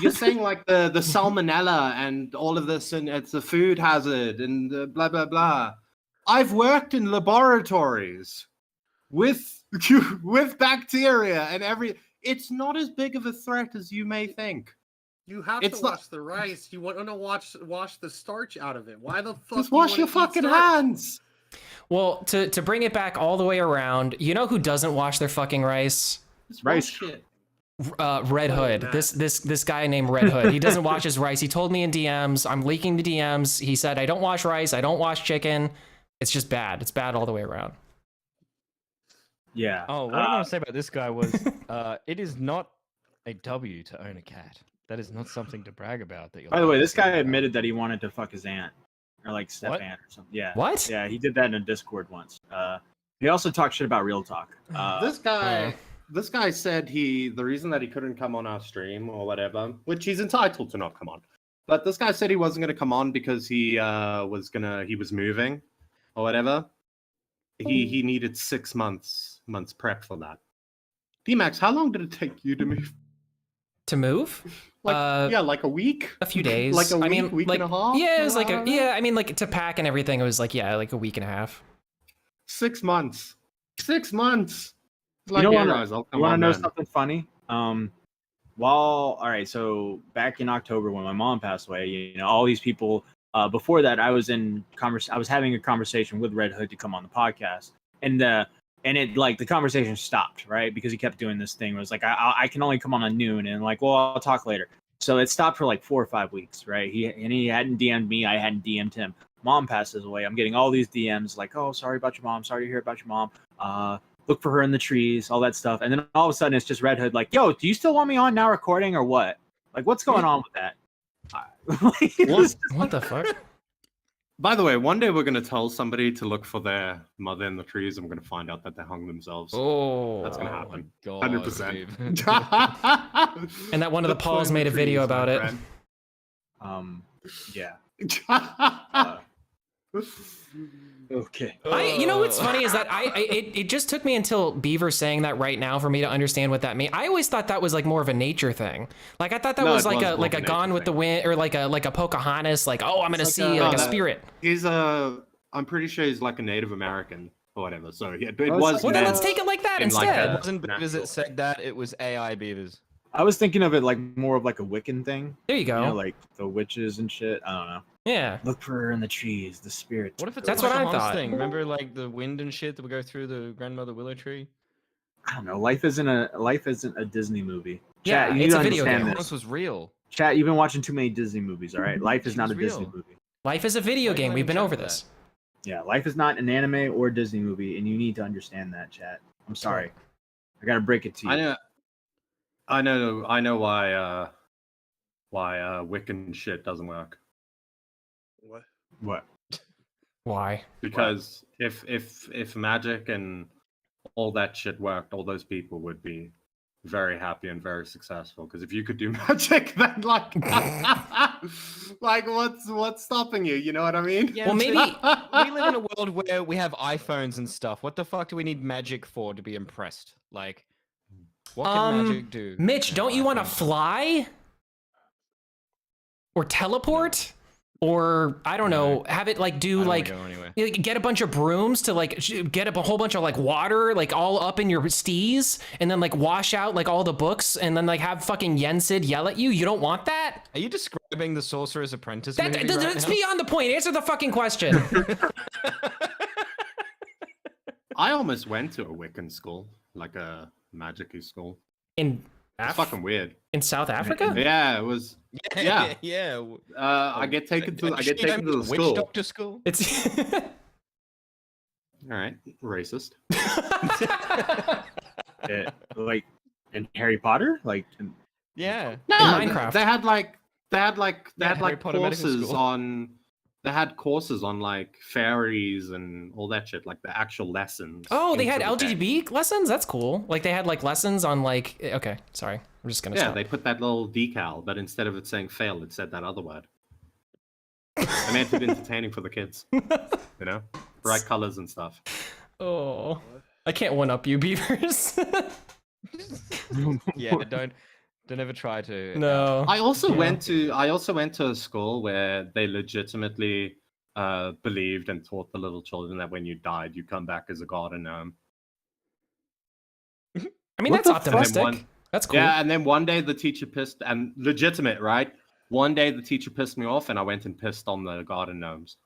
[SPEAKER 8] You're saying the salmonella and all of this, and it's a food hazard and blah blah blah. I've worked in laboratories with bacteria and it's not as big of a threat as you may think.
[SPEAKER 11] You have to wash the rice. You want to wash the starch out of it. Why the fuck?
[SPEAKER 8] Just wash your fucking hands.
[SPEAKER 6] Well, to bring it back all the way around, you know who doesn't wash their fucking rice?
[SPEAKER 8] It's rice shit.
[SPEAKER 6] Red Hood. This guy named Red Hood. He doesn't wash his rice. He told me in DMs. I'm leaking the DMs. He said I don't wash rice. I don't wash chicken. It's just bad. It's bad all the way around.
[SPEAKER 12] Yeah.
[SPEAKER 9] Oh, what I want to say about this guy was, it is not a W to own a cat. That is not something to brag about.
[SPEAKER 12] By the way, this guy admitted that he wanted to fuck his aunt, or step aunt or something. Yeah.
[SPEAKER 6] What?
[SPEAKER 12] Yeah, he did that in a Discord once. He also talked shit about Real Talk.
[SPEAKER 8] This guy said the reason that he couldn't come on our stream or whatever, which he's entitled to not come on, but this guy said he wasn't going to come on because he was moving or whatever. He needed 6 months prep for that. D-Max, how long did it take you to move?
[SPEAKER 6] To move?
[SPEAKER 8] Like like a week?
[SPEAKER 6] A few days.
[SPEAKER 8] Like a week,
[SPEAKER 6] I mean,
[SPEAKER 8] week
[SPEAKER 6] like,
[SPEAKER 8] and a half?
[SPEAKER 6] Yeah, it was like I mean, like to pack and everything, it was like like a week and a half.
[SPEAKER 8] 6 months. 6 months.
[SPEAKER 7] You don't want
[SPEAKER 8] guys,
[SPEAKER 7] to know something funny? All right, so back in October when my mom passed away, you know, all these people. Before that, I was having a conversation with Red Hood to come on the podcast, and it like the conversation stopped, right? Because he kept doing this thing where it was like, I can only come on at noon, and like, well, I'll talk later. So it stopped for like 4 or 5 weeks, right? He hadn't DM'd me, I hadn't DM'd him. Mom passes away. I'm getting all these DMs like, oh, sorry about your mom, sorry to hear about your mom. Look for her in the trees, all that stuff. And then all of a sudden it's just Red Hood like, yo, do you still want me on now recording or what? Like, what's going on with that?
[SPEAKER 6] What the fuck?
[SPEAKER 8] By the way, one day we're going to tell somebody to look for their mother in the trees, and we're going to find out that they hung themselves.
[SPEAKER 6] Oh,
[SPEAKER 8] that's going to happen.
[SPEAKER 9] God,
[SPEAKER 8] 100%.
[SPEAKER 6] And that one of the Pauls made a video about it.
[SPEAKER 7] Yeah. Okay.
[SPEAKER 6] You know what's funny is that it just took me until Beaver saying that right now for me to understand what that means. I always thought that was like more of a nature thing. Like I thought that was like a Gone with the Wind or like a Pocahontas. Like, oh, I'm gonna see a spirit.
[SPEAKER 8] He's I'm pretty sure he's like a Native American or whatever. So yeah, it
[SPEAKER 6] was. Well, then let's take it like that instead.
[SPEAKER 9] It wasn't Beavers that said that. It was AI Beavers.
[SPEAKER 7] I was thinking of it like more of like a Wiccan thing.
[SPEAKER 6] There you go.
[SPEAKER 7] You know, like the witches and shit. I don't know.
[SPEAKER 6] Yeah.
[SPEAKER 7] Look for her in the trees, the spirit.
[SPEAKER 9] What if it's
[SPEAKER 6] that's
[SPEAKER 9] like
[SPEAKER 6] what
[SPEAKER 9] a
[SPEAKER 6] I thought.
[SPEAKER 9] thing? Remember like the wind and shit that would go through the grandmother willow tree?
[SPEAKER 7] I don't know. Life isn't a Disney movie.
[SPEAKER 6] Yeah,
[SPEAKER 7] Chat, you
[SPEAKER 6] it's
[SPEAKER 7] need
[SPEAKER 6] a
[SPEAKER 7] to
[SPEAKER 6] video game.
[SPEAKER 7] understand
[SPEAKER 9] This was real.
[SPEAKER 7] Chat, you've been watching too many Disney movies, all right? Life is not a Disney movie.
[SPEAKER 6] Life is a video game. We've been over this.
[SPEAKER 7] Yeah, life is not an anime or Disney movie, and you need to understand that, chat. I'm sorry. I gotta break it to you.
[SPEAKER 8] I know why Wiccan shit doesn't work.
[SPEAKER 7] What?
[SPEAKER 6] Why?
[SPEAKER 8] Because if magic and all that shit worked, all those people would be very happy and very successful. Because if you could do magic, then like what's stopping you? You know what I mean?
[SPEAKER 9] Yeah, well, maybe we live in a world where we have iPhones and stuff. What the fuck do we need magic for to be impressed? Like, what can magic do?
[SPEAKER 6] Mitch, don't you want to fly? Or teleport? Or I don't know, have it like do like get a bunch of brooms to like get up a whole bunch of like water like all up in your stees and then like wash out like all the books and then like have fucking Yensid yell at you. You don't want that?
[SPEAKER 9] Are you describing the Sorcerer's Apprentice?
[SPEAKER 6] That's beyond the point. Answer the fucking question.
[SPEAKER 8] I almost went to a Wiccan school, like a magic-y school. It's fucking weird.
[SPEAKER 6] In South Africa?
[SPEAKER 8] Yeah, it was. Yeah,
[SPEAKER 9] yeah.
[SPEAKER 8] I get taken to the school.
[SPEAKER 9] Witch doctor school.
[SPEAKER 6] It's
[SPEAKER 8] all right, racist.
[SPEAKER 7] Like in Harry Potter, like
[SPEAKER 9] yeah,
[SPEAKER 8] no,
[SPEAKER 6] in Minecraft.
[SPEAKER 8] They had like
[SPEAKER 9] Potter
[SPEAKER 8] courses on. They had courses on like fairies and all that shit, like the actual lessons.
[SPEAKER 6] Oh, they had LGBT lessons? That's cool. Like they had like lessons on like, okay, sorry. I'm just gonna stop.
[SPEAKER 8] They put that little decal, but instead of it saying fail, it said that other word. They made it entertaining for the kids. You know? Bright colors and stuff.
[SPEAKER 6] Oh. I can't one up you, Beavers.
[SPEAKER 9] Yeah, don't ever try to.
[SPEAKER 6] No.
[SPEAKER 8] I also went to a school where they legitimately believed and taught the little children that when you died, you come back as a garden gnome.
[SPEAKER 6] I mean, that's optimistic. That's cool.
[SPEAKER 8] Yeah, and then one day the teacher pissed, and legitimate, right? One day the teacher pissed me off, and I went and pissed on the garden gnomes.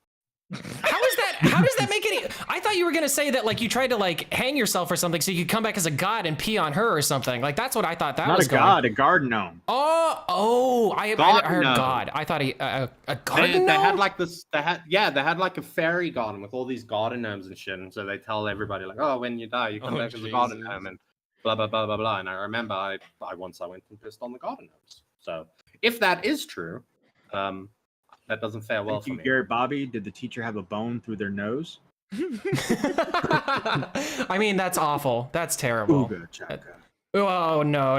[SPEAKER 6] How does that make any? I thought you were gonna say that like you tried to like hang yourself or something so you could come back as a god and pee on her or something. Like that's what I thought that was.
[SPEAKER 7] Not a god, a garden gnome.
[SPEAKER 6] I heard god. I thought a garden gnome.
[SPEAKER 8] They had like this. They had like a fairy garden with all these garden gnomes and shit. And so they tell everybody like, oh, when you die, you come back as a garden gnome and blah blah blah blah blah. And I remember I once went and pissed on the garden gnomes. So if that is true, that doesn't fare well for me.
[SPEAKER 7] Garrett Bobby, did the teacher have a bone through their nose?
[SPEAKER 6] I mean, that's awful. That's terrible.
[SPEAKER 7] Ooga chaka.
[SPEAKER 6] Oh no.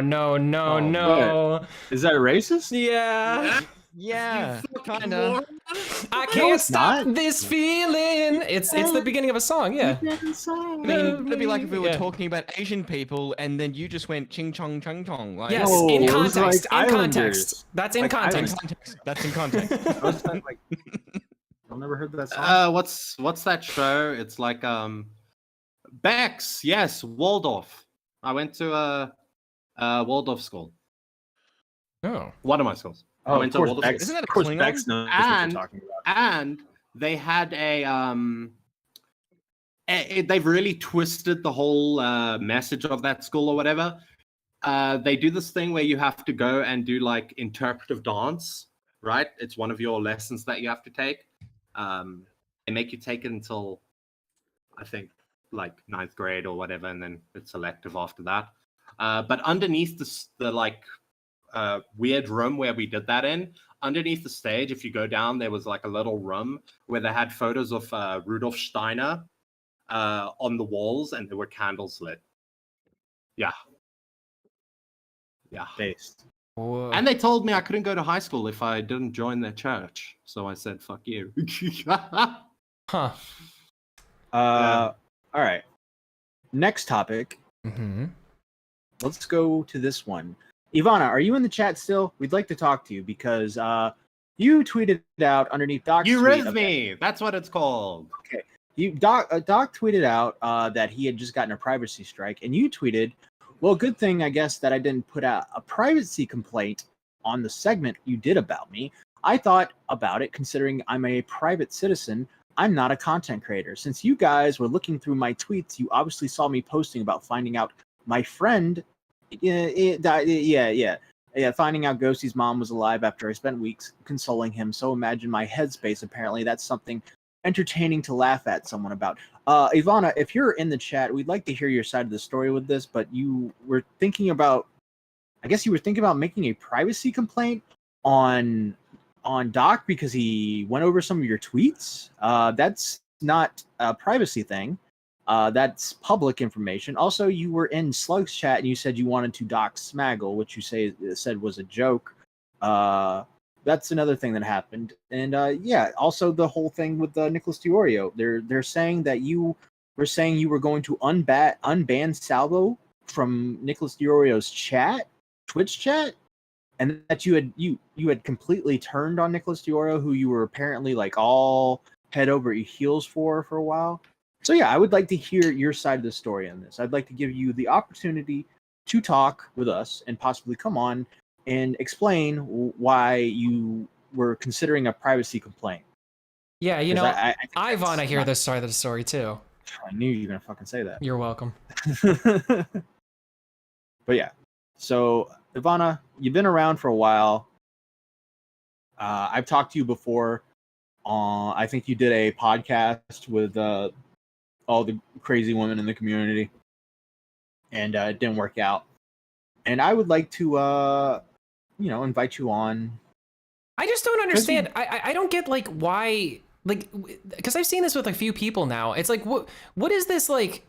[SPEAKER 7] Is that racist?
[SPEAKER 6] Yeah.
[SPEAKER 9] Yeah, kind of.
[SPEAKER 6] I
[SPEAKER 12] No,
[SPEAKER 6] can't
[SPEAKER 12] it's
[SPEAKER 6] stop
[SPEAKER 12] not.
[SPEAKER 6] this feeling. It's the beginning of a song, yeah.
[SPEAKER 9] I mean, it'd be like if we were
[SPEAKER 6] Yeah.
[SPEAKER 9] talking about Asian people and then you just went ching chong chong chong. Like,
[SPEAKER 6] Yes,
[SPEAKER 12] No,
[SPEAKER 6] in
[SPEAKER 12] it was
[SPEAKER 6] context.
[SPEAKER 12] like
[SPEAKER 6] in context.
[SPEAKER 12] Islanders.
[SPEAKER 6] That's in
[SPEAKER 12] Like
[SPEAKER 9] in
[SPEAKER 6] context.
[SPEAKER 9] context. That's in context.
[SPEAKER 12] What's that, like, I've never heard that song.
[SPEAKER 8] What's that show? It's like Bex. Yes, Waldorf. I went to a Waldorf school.
[SPEAKER 6] Oh.
[SPEAKER 8] One of my schools. I
[SPEAKER 12] Oh,
[SPEAKER 8] went
[SPEAKER 12] of
[SPEAKER 8] to
[SPEAKER 12] course,
[SPEAKER 8] Waldorf
[SPEAKER 12] Bex.
[SPEAKER 9] Isn't that a
[SPEAKER 12] Of course,
[SPEAKER 9] Klingon?
[SPEAKER 12] Bex knows what you're
[SPEAKER 8] And
[SPEAKER 12] talking about.
[SPEAKER 8] and they had they've really twisted the whole message of that school or whatever. They do this thing where you have to go and do like interpretive dance, right? It's one of your lessons that you have to take. They make you take it until I think like 9th grade or whatever, and then it's elective after that. But underneath the like weird room where we did that in, underneath the stage, if you go down, there was like a little room where they had photos of Rudolf Steiner on the walls, and there were candles lit. Yeah.
[SPEAKER 12] Based.
[SPEAKER 6] Whoa.
[SPEAKER 8] And they told me I couldn't go to high school if I didn't join their church. So I said, fuck you.
[SPEAKER 6] Huh.
[SPEAKER 12] All right. Next topic.
[SPEAKER 6] Mm-hmm.
[SPEAKER 12] Let's go to this one. Ivana, are you in the chat still? We'd like to talk to you because you tweeted out underneath Doc's
[SPEAKER 8] You
[SPEAKER 12] tweet
[SPEAKER 8] riz me. That's what it's called.
[SPEAKER 12] Okay. Doc tweeted out that he had just gotten a privacy strike, and you tweeted, well, good thing, I guess, that I didn't put out a privacy complaint on the segment you did about me. I thought about it, considering I'm a private citizen. I'm not a content creator. Since you guys were looking through my tweets, you obviously saw me posting about finding out my friend, finding out Ghosty's mom was alive after I spent weeks consoling him. So imagine my headspace. Apparently, that's something entertaining to laugh at someone about. Ivana, if you're in the chat, we'd like to hear your side of the story with this, but you were thinking about, I guess you were thinking about making a privacy complaint on Doc because he went over some of your tweets. That's not a privacy thing. That's public information. Also, you were in Slug's chat and you said you wanted to dox Smaggle, which you said was a joke. That's another thing that happened. And also the whole thing with Nicholas Diorio. They're saying that you were saying you were going to unban Salvo from Nicholas Diorio's Twitch chat, and that you had completely turned on Nicholas Diorio, who you were apparently like all head over heels for a while. So yeah, I would like to hear your side of the story on this. I'd like to give you the opportunity to talk with us and possibly come on and explain why you were considering a privacy complaint.
[SPEAKER 6] Yeah, you know, I want to hear
[SPEAKER 12] not-
[SPEAKER 6] this side of the story too.
[SPEAKER 12] I knew you were gonna fucking say that.
[SPEAKER 6] You're welcome.
[SPEAKER 12] But yeah, so Ivana, you've been around for a while. I've talked to you before. I think you did a podcast with all the crazy women in the community, and it didn't work out. And I would like to, invite you on.
[SPEAKER 6] I just don't understand. I don't get like why, like, because I've seen this with a few people now. It's like, what is this like?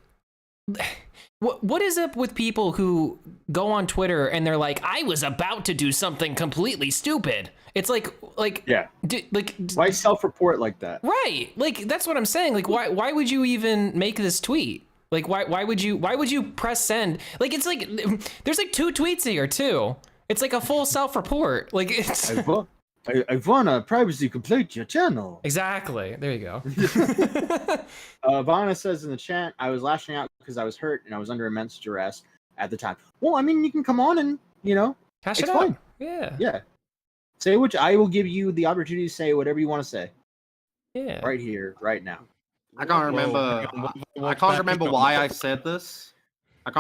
[SPEAKER 6] What is up with people who go on Twitter and they're like, I was about to do something completely stupid. It's like
[SPEAKER 12] yeah, why self-report like that?
[SPEAKER 6] Right, like that's what I'm saying. Like, why would you even make this tweet? Like, why would you press send? Like, it's like there's like 2 tweets here too. It's like a full self-report. Like it's.
[SPEAKER 12] Ivana, privacy complaint your channel.
[SPEAKER 6] Exactly. There you go.
[SPEAKER 12] Ivana says in the chat, I was lashing out because I was hurt and I was under immense duress at the time. Well, I mean, you can come on and
[SPEAKER 6] hash it
[SPEAKER 12] explain.
[SPEAKER 6] out. Yeah.
[SPEAKER 12] Yeah. Say which I will give you the opportunity to say whatever you want to say.
[SPEAKER 6] Yeah.
[SPEAKER 12] Right here, right now.
[SPEAKER 8] I can't remember. I can't remember why I said this. But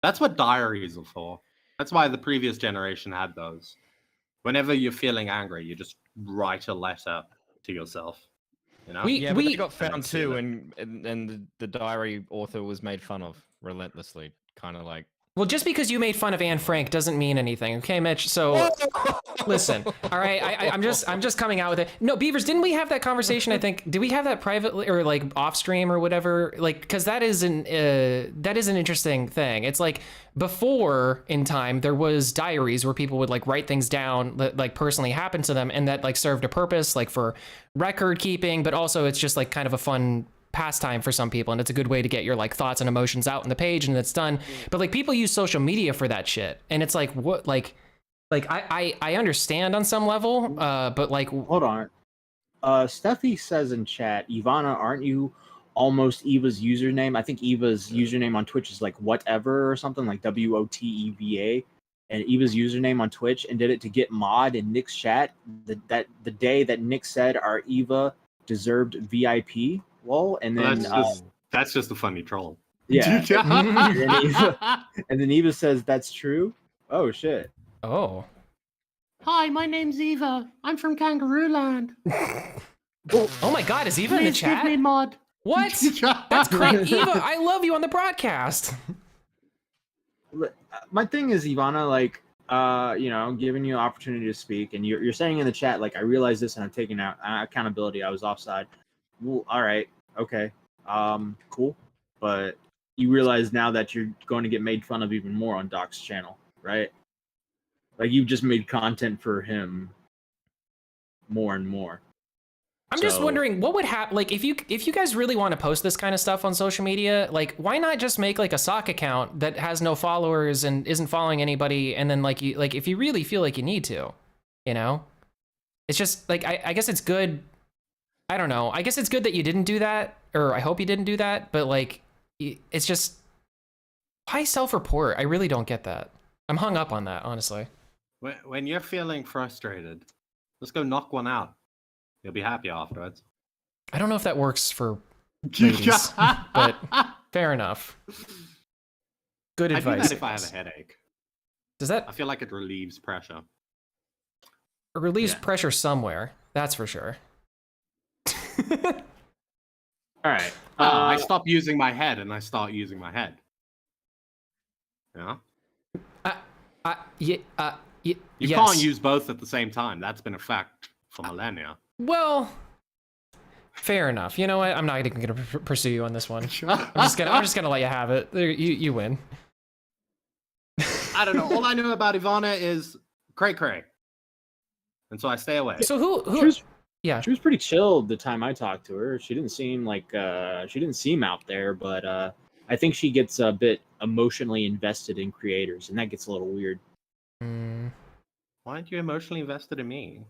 [SPEAKER 8] that's what diaries are for. That's why the previous generation had those. Whenever you're feeling angry, you just write a letter to yourself. You know?
[SPEAKER 9] But they got found too, and the diary author was made fun of relentlessly. Kind of like
[SPEAKER 6] Well, just because you made fun of Anne Frank doesn't mean anything, okay, Mitch? So, listen, all right, I'm just coming out with it. No, Beavers, didn't we have that conversation? I think did we have that privately or like off stream or whatever? Like, because that is an interesting thing. It's like before in time there was diaries where people would like write things down that like personally happened to them, and that like served a purpose, like for record keeping, but also it's just like kind of a fun pastime for some people, and it's a good way to get your like thoughts and emotions out on the page, and it's done. But like people use social media for that shit, and it's like what like I understand on some level, but like
[SPEAKER 12] hold on. Steffi says in chat, Ivana, aren't you almost Eva's username? I think Eva's username on Twitch is like whatever or something, like WOTEVA, and Eva's username on Twitch, and did it to get mod in Nick's chat the day that Nick said our Eva deserved VIP. Well, and then
[SPEAKER 8] that's just a funny troll.
[SPEAKER 12] Yeah. and then Eva says that's true. Oh shit.
[SPEAKER 6] Oh.
[SPEAKER 11] Hi, my name's Eva. I'm from Kangaroo Land.
[SPEAKER 6] Oh my God, is Eva in the chat?
[SPEAKER 11] Give me mod.
[SPEAKER 6] What? That's great, Eva. I love you on the broadcast.
[SPEAKER 12] My thing is, Ivana, like, you know, giving you an opportunity to speak, and you're saying in the chat, like, I realize this, and I'm taking out accountability. I was offside. Well, all right, okay, cool, but you realize now that you're going to get made fun of even more on Doc's channel, right? Like you've just made content for him more and more.
[SPEAKER 6] I'm just wondering what would happen, like if you guys really want to post this kind of stuff on social media, like why not just make like a sock account that has no followers and isn't following anybody, and then like if you really feel like you need to, you know, it's just like I guess it's good. I don't know. I guess it's good that you didn't do that, or I hope you didn't do that, but like, it's just, why self-report? I really don't get that. I'm hung up on that, honestly.
[SPEAKER 8] When you're feeling frustrated, let's go knock one out. You'll be happy afterwards.
[SPEAKER 6] I don't know if that works for ladies, but fair enough. Good advice.
[SPEAKER 8] I do that if I have a headache.
[SPEAKER 6] Does that?
[SPEAKER 8] I feel like it relieves pressure.
[SPEAKER 6] It relieves pressure somewhere, that's for sure.
[SPEAKER 12] All right.
[SPEAKER 8] I stop using my head and I start using my head. Yeah. You can't use both at the same time. That's been a fact for millennia.
[SPEAKER 6] Well, fair enough. You know what? I'm not even gonna pursue you on this one. I'm just gonna let you have it. You win.
[SPEAKER 8] I don't know. All I know about Ivana is cray cray, and so I stay away.
[SPEAKER 6] So who? Yeah,
[SPEAKER 12] she was pretty chill the time I talked to her. She didn't seem like she didn't seem out there, but I think she gets a bit emotionally invested in creators, and that gets a little weird.
[SPEAKER 8] Why aren't you emotionally invested in me?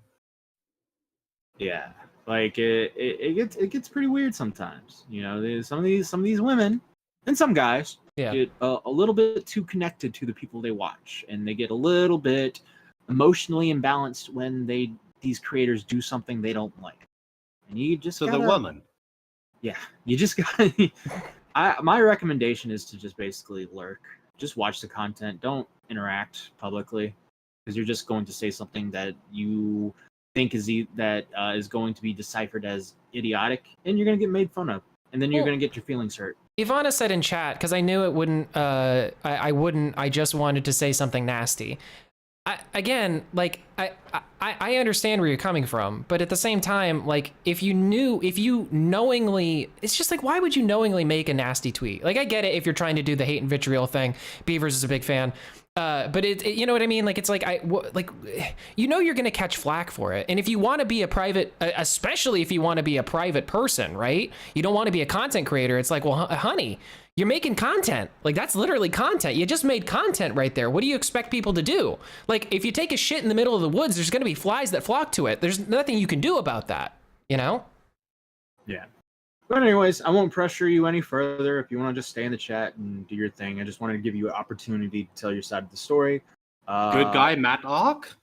[SPEAKER 12] Yeah, like it gets pretty weird sometimes. You know, some of these women and some guys get a little bit too connected to the people they watch, and they get a little bit emotionally imbalanced when these creators do something they don't like, and you just
[SPEAKER 8] the woman.
[SPEAKER 12] Yeah, you just got. My recommendation is to just basically lurk. Just watch the content. Don't interact publicly, because you're just going to say something that you think is going to be deciphered as idiotic, and you're going to get made fun of, and then you're going to get your feelings hurt.
[SPEAKER 6] Ivana said in chat, because I knew it wouldn't. I wouldn't. I just wanted to say something nasty. I understand where you're coming from, but at the same time, like if you knowingly, it's just like, why would you knowingly make a nasty tweet? Like I get it if you're trying to do the hate and vitriol thing. Beavers is a big fan. But it you know what I mean? Like, it's like, you know, you're going to catch flack for it. And if you want to be a private, especially if you want to be a private person, right? You don't want to be a content creator. It's like, well, honey, you're making content. Like, that's literally content. You just made content right there. What do you expect people to do? Like, if you take a shit in the middle of the woods, there's going to be flies that flock to it. There's nothing you can do about that, you know?
[SPEAKER 12] Yeah. But anyways, I won't pressure you any further. If you want to just stay in the chat and do your thing, I just wanted to give you an opportunity to tell your side of the story.
[SPEAKER 8] Good guy, Matt Ock?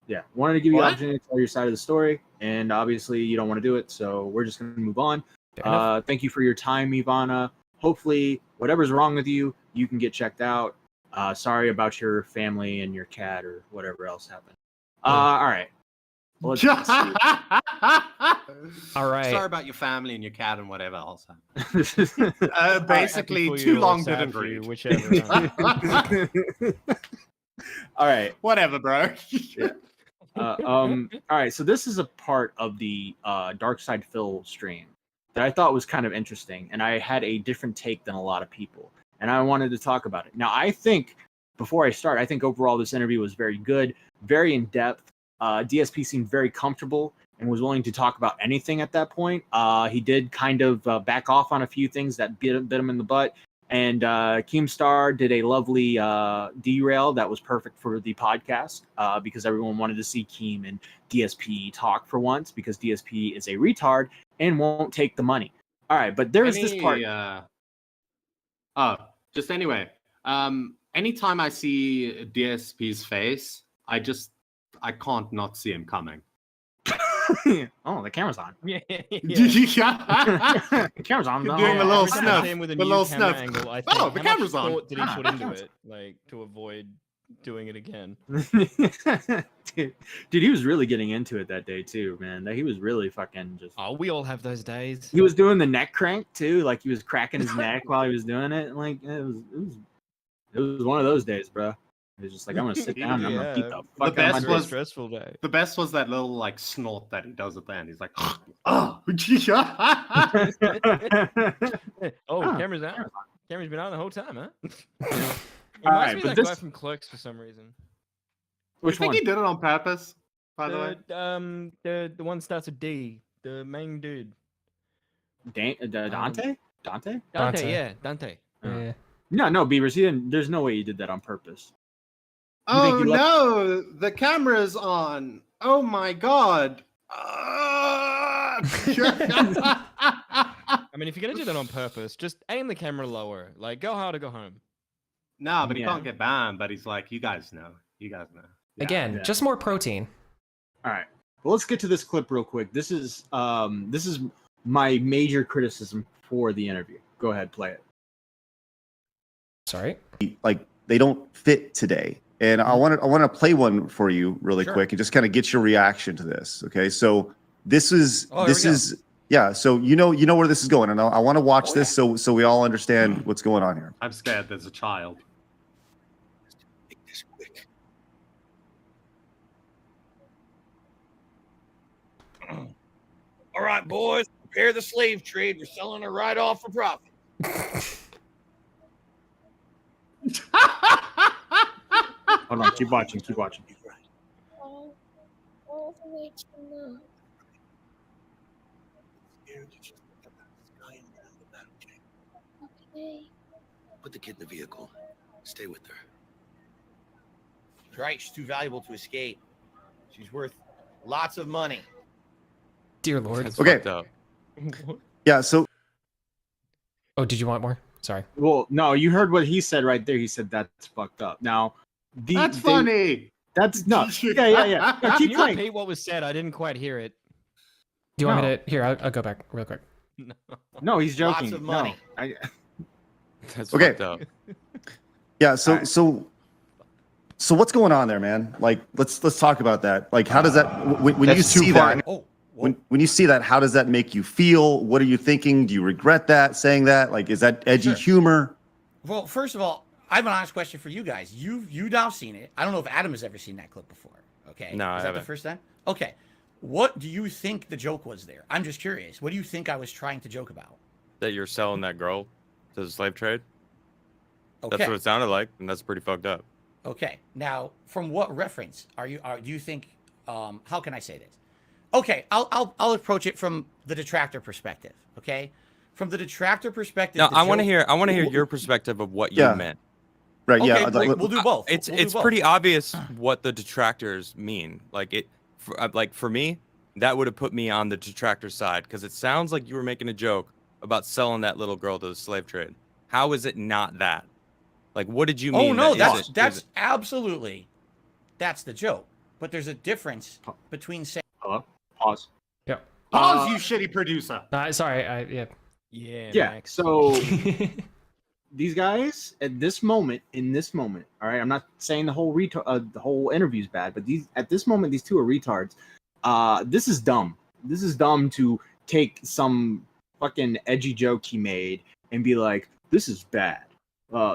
[SPEAKER 12] Yeah, wanted to give you an opportunity to tell your side of the story, and obviously you don't want to do it, so we're just going to move on. Thank you for your time, Ivana. Hopefully, whatever's wrong with you, you can get checked out. Sorry about your family and your cat or whatever else happened. All right. Let's see.
[SPEAKER 6] All right.
[SPEAKER 8] Sorry about your family and your cat and whatever else.
[SPEAKER 9] Basically,
[SPEAKER 8] too long didn't read.
[SPEAKER 9] Whichever.
[SPEAKER 12] All right.
[SPEAKER 8] Whatever, bro.
[SPEAKER 12] All right. So this is a part of the Dark Side Phil stream that I thought was kind of interesting, and I had a different take than a lot of people, and I wanted to talk about it. Now, I think before I start, I think overall this interview was very good, very in depth. DSP seemed very comfortable and was willing to talk about anything at that point. He did kind of back off on a few things that bit him in the butt. And Keemstar did a lovely derail that was perfect for the podcast because everyone wanted to see Keem and DSP talk for once because DSP is a retard and won't take the money. All right, but there is this part.
[SPEAKER 8] Just anyway. Anytime I see DSP's face, I can't not see him coming.
[SPEAKER 12] Oh, the camera's on.
[SPEAKER 9] Yeah.
[SPEAKER 12] The camera's on.
[SPEAKER 8] You're doing the little
[SPEAKER 9] Every time I
[SPEAKER 8] snuff.
[SPEAKER 9] see him with a
[SPEAKER 8] The
[SPEAKER 9] new
[SPEAKER 8] little
[SPEAKER 9] camera
[SPEAKER 8] snuff.
[SPEAKER 9] angle, I think,
[SPEAKER 8] Oh, the
[SPEAKER 9] how
[SPEAKER 8] camera's
[SPEAKER 9] much
[SPEAKER 8] on.
[SPEAKER 9] thought did he put into it, like to avoid doing it again?
[SPEAKER 12] Dude, he was really getting into it that day too, man. He was really fucking just.
[SPEAKER 9] Oh, we all have those days.
[SPEAKER 12] He was doing the neck crank too, like he was cracking his neck while he was doing it. Like it was one of those days, bro. It was just like I'm gonna sit down and I'm gonna beat the fuck out of my dick.
[SPEAKER 9] Stressful day.
[SPEAKER 8] The best was that little like snort that he does at the end. He's like, oh,
[SPEAKER 9] Oh, camera's out. Camera's been on the whole time, huh? Reminds
[SPEAKER 12] Alright,
[SPEAKER 9] me
[SPEAKER 12] but
[SPEAKER 9] of that guy
[SPEAKER 12] this-
[SPEAKER 9] from Clerks for some reason.
[SPEAKER 8] I think he did it on purpose. By the way,
[SPEAKER 9] The one that starts with D. The main dude.
[SPEAKER 12] Dante? Dante?
[SPEAKER 9] Dante, yeah, Dante.
[SPEAKER 6] Yeah.
[SPEAKER 12] No, Beavers. There's no way he did that on purpose.
[SPEAKER 8] oh
[SPEAKER 12] he left-
[SPEAKER 8] no, the camera's on. Oh my god.
[SPEAKER 9] I mean, if you're gonna do that on purpose, just aim the camera lower. Like, go hard or go home.
[SPEAKER 8] No, but he
[SPEAKER 12] Yeah.
[SPEAKER 8] can't get banned. But he's like, you guys know. Yeah,
[SPEAKER 6] Again,
[SPEAKER 12] yeah.
[SPEAKER 6] just more protein.
[SPEAKER 12] All right. Well, let's get to this clip real quick. This is my major criticism for the interview. Go ahead, play it.
[SPEAKER 6] Sorry.
[SPEAKER 13] Like they don't fit today. And I want to play one for you really quick and just kind of get your reaction to this. Okay, so this is yeah. So you know where this is going, and I want to watch this so we all understand what's going on here.
[SPEAKER 8] I'm scared. There's a child.
[SPEAKER 14] Make this quick. All right, boys, prepare the slave trade. We're selling her right off for profit.
[SPEAKER 12] Hold on, keep watching.
[SPEAKER 14] Okay. Put the kid in the vehicle. Stay with her. That's right. She's too valuable to escape. She's worth lots of money.
[SPEAKER 6] Dear Lord.
[SPEAKER 13] Okay. Yeah. So.
[SPEAKER 6] Oh, did you want more? Sorry.
[SPEAKER 12] Well, no, you heard what he said right there. He said that's fucked up. Now,
[SPEAKER 8] That's funny.
[SPEAKER 12] That's no. Yeah.
[SPEAKER 9] Can
[SPEAKER 12] Keep
[SPEAKER 9] you
[SPEAKER 12] playing.
[SPEAKER 9] repeat what was said? I didn't quite hear it.
[SPEAKER 6] Do you want me to? Here, I'll go back real quick.
[SPEAKER 12] No, he's joking.
[SPEAKER 14] Lots of money.
[SPEAKER 12] No,
[SPEAKER 13] That's okay. Yeah. So what's going on there, man? Like, let's talk about that. Like, how does that when you see that?
[SPEAKER 14] Oh,
[SPEAKER 13] When you see that, how does that make you feel? What are you thinking? Do you regret that saying that? Like, is that edgy humor?
[SPEAKER 14] well, first of all, I have an honest question for you guys. You've now seen it. I don't know if Adam has ever seen that clip before. Okay.
[SPEAKER 9] No, I
[SPEAKER 14] Is that
[SPEAKER 9] haven't.
[SPEAKER 14] the first time? Okay. What do you think the joke was there? I'm just curious. What do you think I was trying to joke about?
[SPEAKER 15] That you're selling that girl to the slave trade.
[SPEAKER 14] Okay.
[SPEAKER 15] That's what it sounded like, and that's pretty fucked up.
[SPEAKER 14] Okay. Now, from what reference do you think? How can I say this? Okay, I'll approach it from the detractor perspective. Okay, from the detractor perspective.
[SPEAKER 15] No,
[SPEAKER 14] the
[SPEAKER 15] I want to
[SPEAKER 14] joke-
[SPEAKER 15] hear your perspective of what you
[SPEAKER 13] Yeah.
[SPEAKER 15] meant.
[SPEAKER 13] Right.
[SPEAKER 14] Okay,
[SPEAKER 13] Yeah.
[SPEAKER 14] we'll do both.
[SPEAKER 15] It's
[SPEAKER 14] We'll do
[SPEAKER 15] it's
[SPEAKER 14] both.
[SPEAKER 15] pretty obvious what the detractors mean. Like for me, that would have put me on the detractor side because it sounds like you were making a joke about selling that little girl to the slave trade. How is it not that? Like, what did you mean?
[SPEAKER 14] Oh no,
[SPEAKER 15] that
[SPEAKER 14] that's absolutely that's the joke. But there's a difference between saying.
[SPEAKER 12] Hello. Pause.
[SPEAKER 6] Yeah.
[SPEAKER 8] Pause, you shitty producer.
[SPEAKER 6] Sorry. Yeah.
[SPEAKER 12] Yeah.
[SPEAKER 9] Max.
[SPEAKER 12] So these guys in this moment, all right. I'm not saying the whole interview's bad, but at this moment, these two are retards. This is dumb. This is dumb to take some fucking edgy joke he made and be like, this is bad.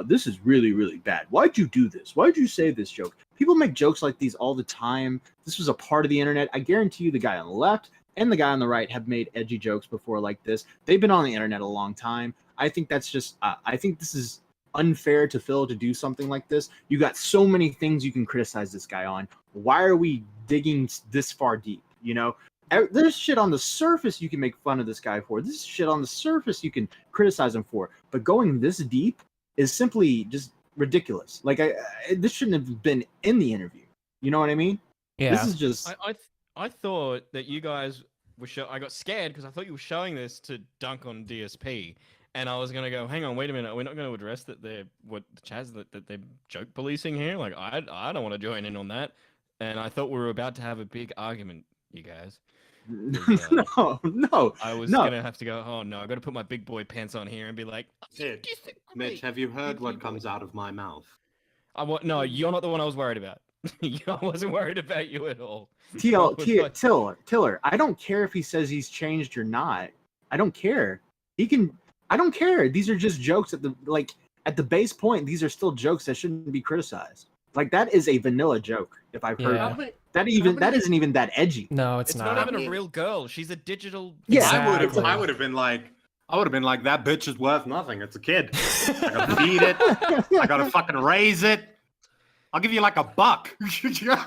[SPEAKER 12] This is really, really bad. Why'd you do this? Why'd you say this joke? People make jokes like these all the time. This was a part of the internet. I guarantee you the guy on the left and the guy on the right have made edgy jokes before like this. They've been on the internet a long time. I think that's just, I think this is unfair to Phil to do something like this. You got so many things you can criticize this guy on. Why are we digging this far deep? You know, there's shit on the surface you can make fun of this guy for. This shit on the surface you can criticize him for. But going this deep is simply just ridiculous. Like, this shouldn't have been in the interview. You know what I mean?
[SPEAKER 6] Yeah.
[SPEAKER 12] This is just.
[SPEAKER 9] I thought that you guys were I got scared because I thought you were showing this to dunk on DSP, and I was gonna go, hang on, wait a minute, we're not going to address that they're that they're joke policing here. Like, I don't want to join in on that, and I thought we were about to have a big argument, you guys.
[SPEAKER 12] No.
[SPEAKER 9] I was gonna have to go. Oh no, I got to put my big boy pants on here and be like,
[SPEAKER 8] Mitch, have you heard what comes out of my mouth?
[SPEAKER 9] No, you're not the one I was worried about. I wasn't worried about you at all.
[SPEAKER 12] Tiller, I don't care if he says he's changed or not. I don't care. I don't care. These are just jokes at the base point. These are still jokes that shouldn't be criticized. Like, that is a vanilla joke. If I've heard that isn't even that edgy.
[SPEAKER 6] No, it's
[SPEAKER 9] not even a real girl. She's a digital.
[SPEAKER 12] Yeah,
[SPEAKER 6] exactly.
[SPEAKER 8] I would have been like, that bitch is worth nothing. It's a kid. I gotta feed it. I gotta fucking raise it. I'll give you like $1.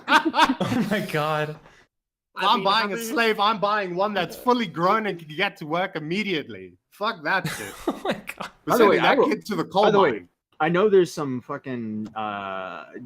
[SPEAKER 6] Oh my god.
[SPEAKER 8] I'm buying a slave. I'm buying one that's fully grown and can get to work immediately. Fuck that shit.
[SPEAKER 6] Oh my god.
[SPEAKER 8] We're sending that kid to the coal mine.
[SPEAKER 12] I know there's some fucking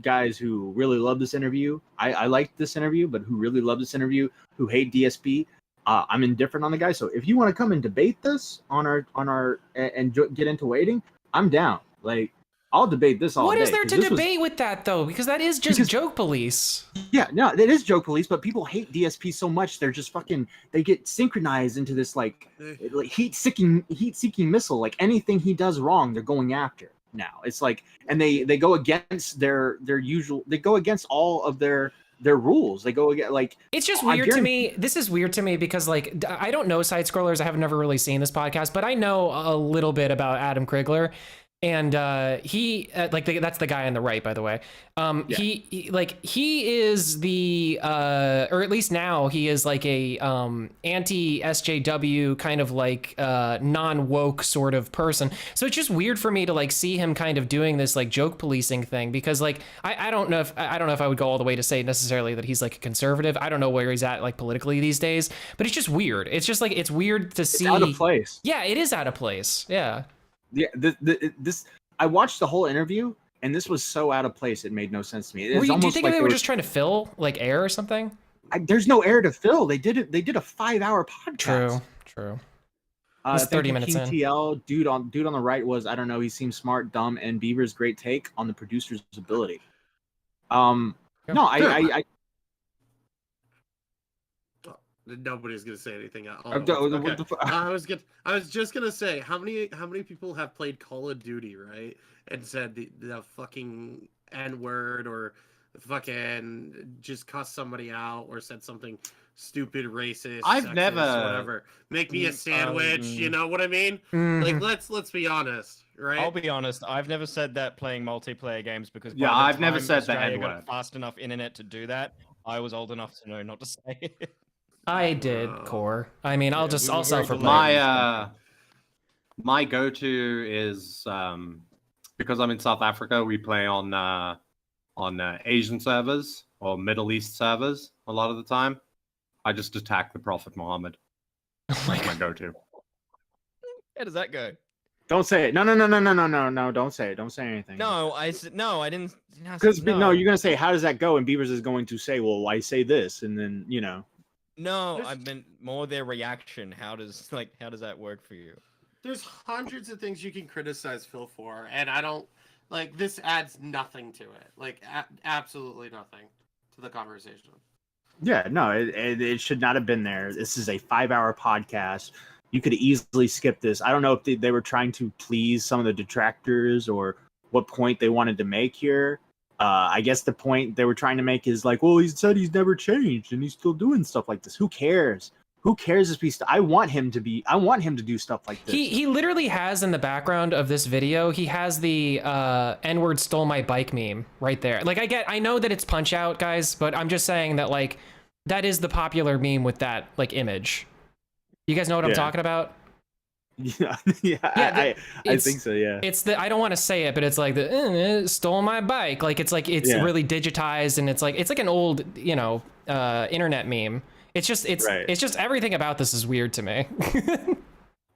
[SPEAKER 12] guys who really love this interview. I liked this interview, but who really love this interview, who hate DSP. I'm indifferent on the guy. So if you want to come and debate this on our and get into waiting, I'm down. Like, I'll debate this all day.
[SPEAKER 6] What is there to debate with that, though? Because that is just joke police.
[SPEAKER 12] Yeah, no, it is joke police, but people hate DSP so much they're just fucking. They get synchronized into this like heat-seeking missile. Like, anything he does wrong, they're going after now. It's like, and they go against their usual. They go against all of their rules. They go against, like,
[SPEAKER 6] it's just weird to me. This is weird to me because, like, I don't know side scrollers. I have never really seen this podcast, but I know a little bit about Adam Krigler. And he that's the guy on the right, by the way. He is the or at least now he is like a anti SJW kind of like non woke sort of person. So it's just weird for me to like see him kind of doing this like joke policing thing, because like I don't know if I would go all the way to say necessarily that he's like a conservative. I don't know where he's at like politically these days, but it's just weird. It's just like, it's weird to see.
[SPEAKER 12] It's out of place.
[SPEAKER 6] Yeah, it is out of place. Yeah.
[SPEAKER 12] Yeah, this I watched the whole interview, and this was so out of place it made no sense to me.
[SPEAKER 6] Do you think they were just trying to fill like air or something?
[SPEAKER 12] There's no air to fill. They did a 5-hour podcast.
[SPEAKER 6] True. It's 30 minutes in.
[SPEAKER 12] TL dude on the right was, I don't know, he seems smart, dumb, and Bieber's great take on the producer's ability.
[SPEAKER 11] Nobody's gonna say anything at all.
[SPEAKER 12] Okay.
[SPEAKER 11] I was just gonna say, how many people have played Call of Duty, right, and said the fucking N-word or fucking just cussed somebody out or said something stupid, racist, sexist, whatever. Make me a sandwich. You know what I mean?
[SPEAKER 6] Mm-hmm.
[SPEAKER 11] Like, let's be honest, right?
[SPEAKER 9] I'll be honest. I've never said that playing multiplayer games because
[SPEAKER 8] I've never said that.
[SPEAKER 9] Australia got fast enough internet to do that. I was old enough to know not to say it.
[SPEAKER 6] I did, Core. I mean, I'll self-reply.
[SPEAKER 8] My go-to is because I'm in South Africa. We play on Asian servers or Middle East servers a lot of the time. I just attack the Prophet Muhammad.
[SPEAKER 6] Oh my
[SPEAKER 8] God. Go-to.
[SPEAKER 9] How does that go?
[SPEAKER 12] Don't say it. No. Don't say it. Don't say anything.
[SPEAKER 9] No, I didn't.
[SPEAKER 12] Because no, you're gonna say, how does that go? And Beavers is going to say, well, I say this, and then
[SPEAKER 9] No, I meant more their reaction. How does that work for you?
[SPEAKER 11] There's hundreds of things you can criticize Phil for, and I don't like this adds nothing to it. Like absolutely nothing to the conversation.
[SPEAKER 12] Yeah, no, it should not have been there. This is a 5-hour podcast. You could easily skip this. I don't know if they were trying to please some of the detractors or what point they wanted to make here.
[SPEAKER 7] I guess the point they were trying to make is like, well, he said he's never changed and he's still doing stuff like this. Who cares? Who cares if he's? I want him to do stuff like this.
[SPEAKER 6] He literally has in the background of this video, he has the N-word stole my bike meme right there. Like I know that it's Punch Out, guys, but I'm just saying that like that is the popular meme with that like image. You guys know what I'm talking about?
[SPEAKER 7] Yeah, I think so. Yeah,
[SPEAKER 6] it's the I don't want to say it, but it's like the stole my bike. Like it's really digitized, and it's like an old internet meme. It's just everything about this is weird to me.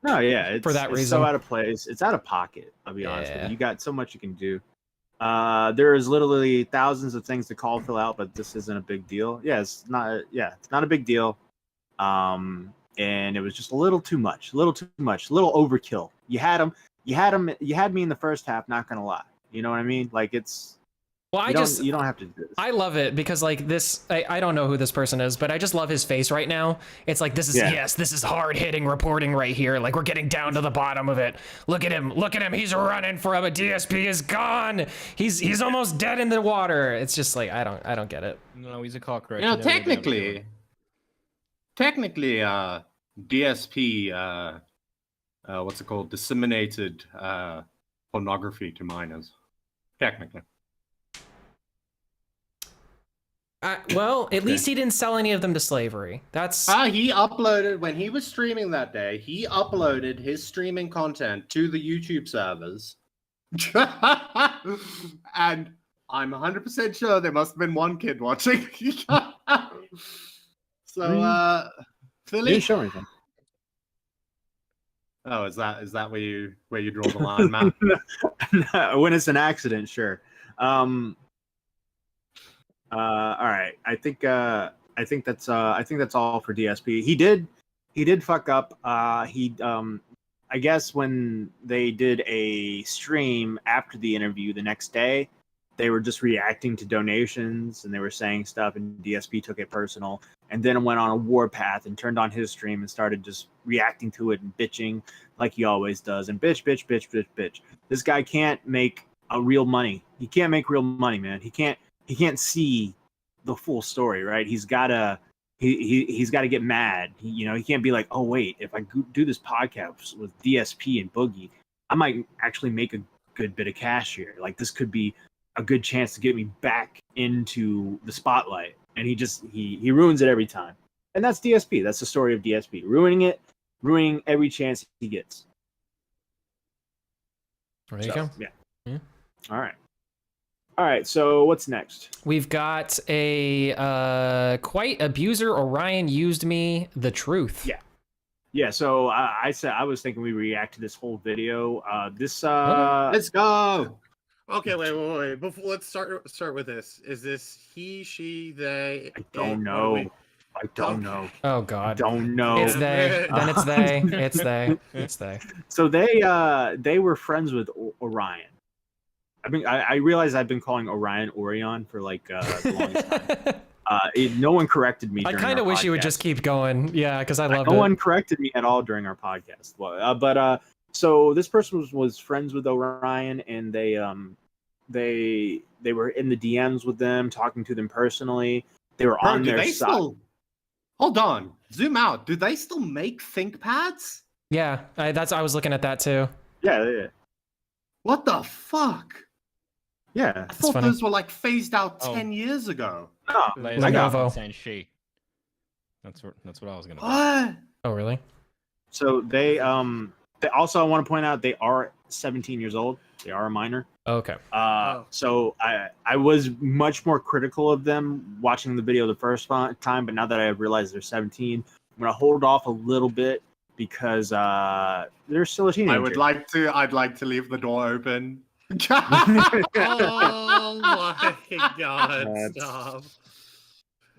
[SPEAKER 7] No, yeah, it's,
[SPEAKER 6] for that
[SPEAKER 7] it's
[SPEAKER 6] reason.
[SPEAKER 7] so out of place. It's out of pocket. I'll be honest with you. You got so much you can do. There is literally thousands of things to call Phil out, but this isn't a big deal. It's not a big deal. And it was just a little too much, a little overkill. You had me in the first half, not gonna lie. You know what I mean? Like it's,
[SPEAKER 6] well,
[SPEAKER 7] you don't have to do this.
[SPEAKER 6] I love it because like this, I don't know who this person is, but I just love his face right now. It's like, this is hard hitting reporting right here. Like we're getting down to the bottom of it. Look at him. He's running for him. A DSP is gone. He's almost dead in the water. It's just like, I don't get it.
[SPEAKER 9] No, he's a cockroach.
[SPEAKER 8] Technically, DSP, what's it called? Disseminated pornography to minors. Technically.
[SPEAKER 6] Well, at least he didn't sell any of them to slavery. That's
[SPEAKER 8] he uploaded when he was streaming that day. He uploaded his streaming content to the YouTube servers, and I'm 100% sure there must have been one kid watching. So, Philly,
[SPEAKER 7] you show anything?
[SPEAKER 8] Oh, is that where you draw the line, Matt?
[SPEAKER 7] When it's an accident, sure. All right. I think that's all for DSP. He did fuck up. I guess when they did a stream after the interview the next day, they were just reacting to donations and they were saying stuff, and DSP took it personal and then went on a warpath and turned on his stream and started just reacting to it and bitching like he always does. And bitch. This guy can't make real money. He can't make real money, man. He can't see the full story, right? He's gotta get mad. He can't be like, oh wait, if I do this podcast with DSP and Boogie, I might actually make a good bit of cash here. Like this could be a good chance to get me back into the spotlight. And he ruins it every time. And that's DSP. That's the story of DSP. Ruining every chance he gets.
[SPEAKER 6] There you go.
[SPEAKER 7] Yeah. All right. So what's next?
[SPEAKER 6] We've got a quite abuser Orion used me the truth.
[SPEAKER 7] Yeah. So I was thinking we react to this whole video.
[SPEAKER 8] Let's go.
[SPEAKER 11] Okay, wait. Before, let's start with this. Is this he, she, they?
[SPEAKER 7] I don't know. I don't know.
[SPEAKER 6] Oh God.
[SPEAKER 7] Don't know.
[SPEAKER 6] It's they. Then it's they. It's they. It's they.
[SPEAKER 7] So they were friends with Orion. I realize I've been calling Orion for like the longest time. No one corrected me.
[SPEAKER 6] I kind of wish you would just keep going. Yeah, because I love it.
[SPEAKER 7] No one corrected me at all during our podcast. So this person was friends with Orion, and they were in the DMs with them, talking to them personally. They were on their side.
[SPEAKER 8] Hold on, zoom out. Do they still make ThinkPads?
[SPEAKER 6] Yeah, I was looking at that too.
[SPEAKER 7] Yeah.
[SPEAKER 8] What the fuck?
[SPEAKER 7] Yeah,
[SPEAKER 8] I thought those were like phased out 10 years ago.
[SPEAKER 7] No,
[SPEAKER 6] Lenovo.
[SPEAKER 9] Saying she. That's what I was gonna.
[SPEAKER 8] What?
[SPEAKER 6] Oh really?
[SPEAKER 7] So they also, I want to point out, they are 17 years old. They are a minor.
[SPEAKER 6] Okay.
[SPEAKER 7] So I was much more critical of them watching the video the first time, but now that I realize they're 17, I'm gonna hold off a little bit because they're still a teenager.
[SPEAKER 8] I'd like to leave the door open.
[SPEAKER 11] Oh my God! Stop.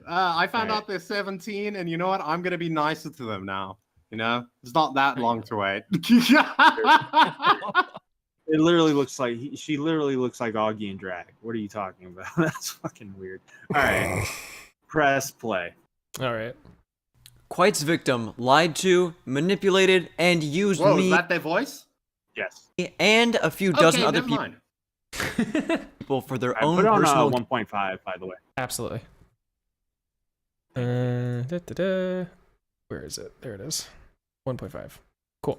[SPEAKER 8] I found out they're 17, and you know what? I'm gonna be nicer to them now. It's not that long to wait.
[SPEAKER 7] It literally looks like she literally looks like Augie and Drag. What are you talking about? That's fucking weird. All right, press play.
[SPEAKER 6] All right.
[SPEAKER 16] Quite's victim lied to, manipulated, and used
[SPEAKER 8] Whoa,
[SPEAKER 16] me.
[SPEAKER 8] Is that their voice?
[SPEAKER 7] Yes.
[SPEAKER 16] And a few dozen other people. people for their
[SPEAKER 7] I
[SPEAKER 16] own
[SPEAKER 7] put it on
[SPEAKER 16] personal
[SPEAKER 7] 1.5, by the way.
[SPEAKER 6] Absolutely. Where is it? There it is. 1.5. Cool.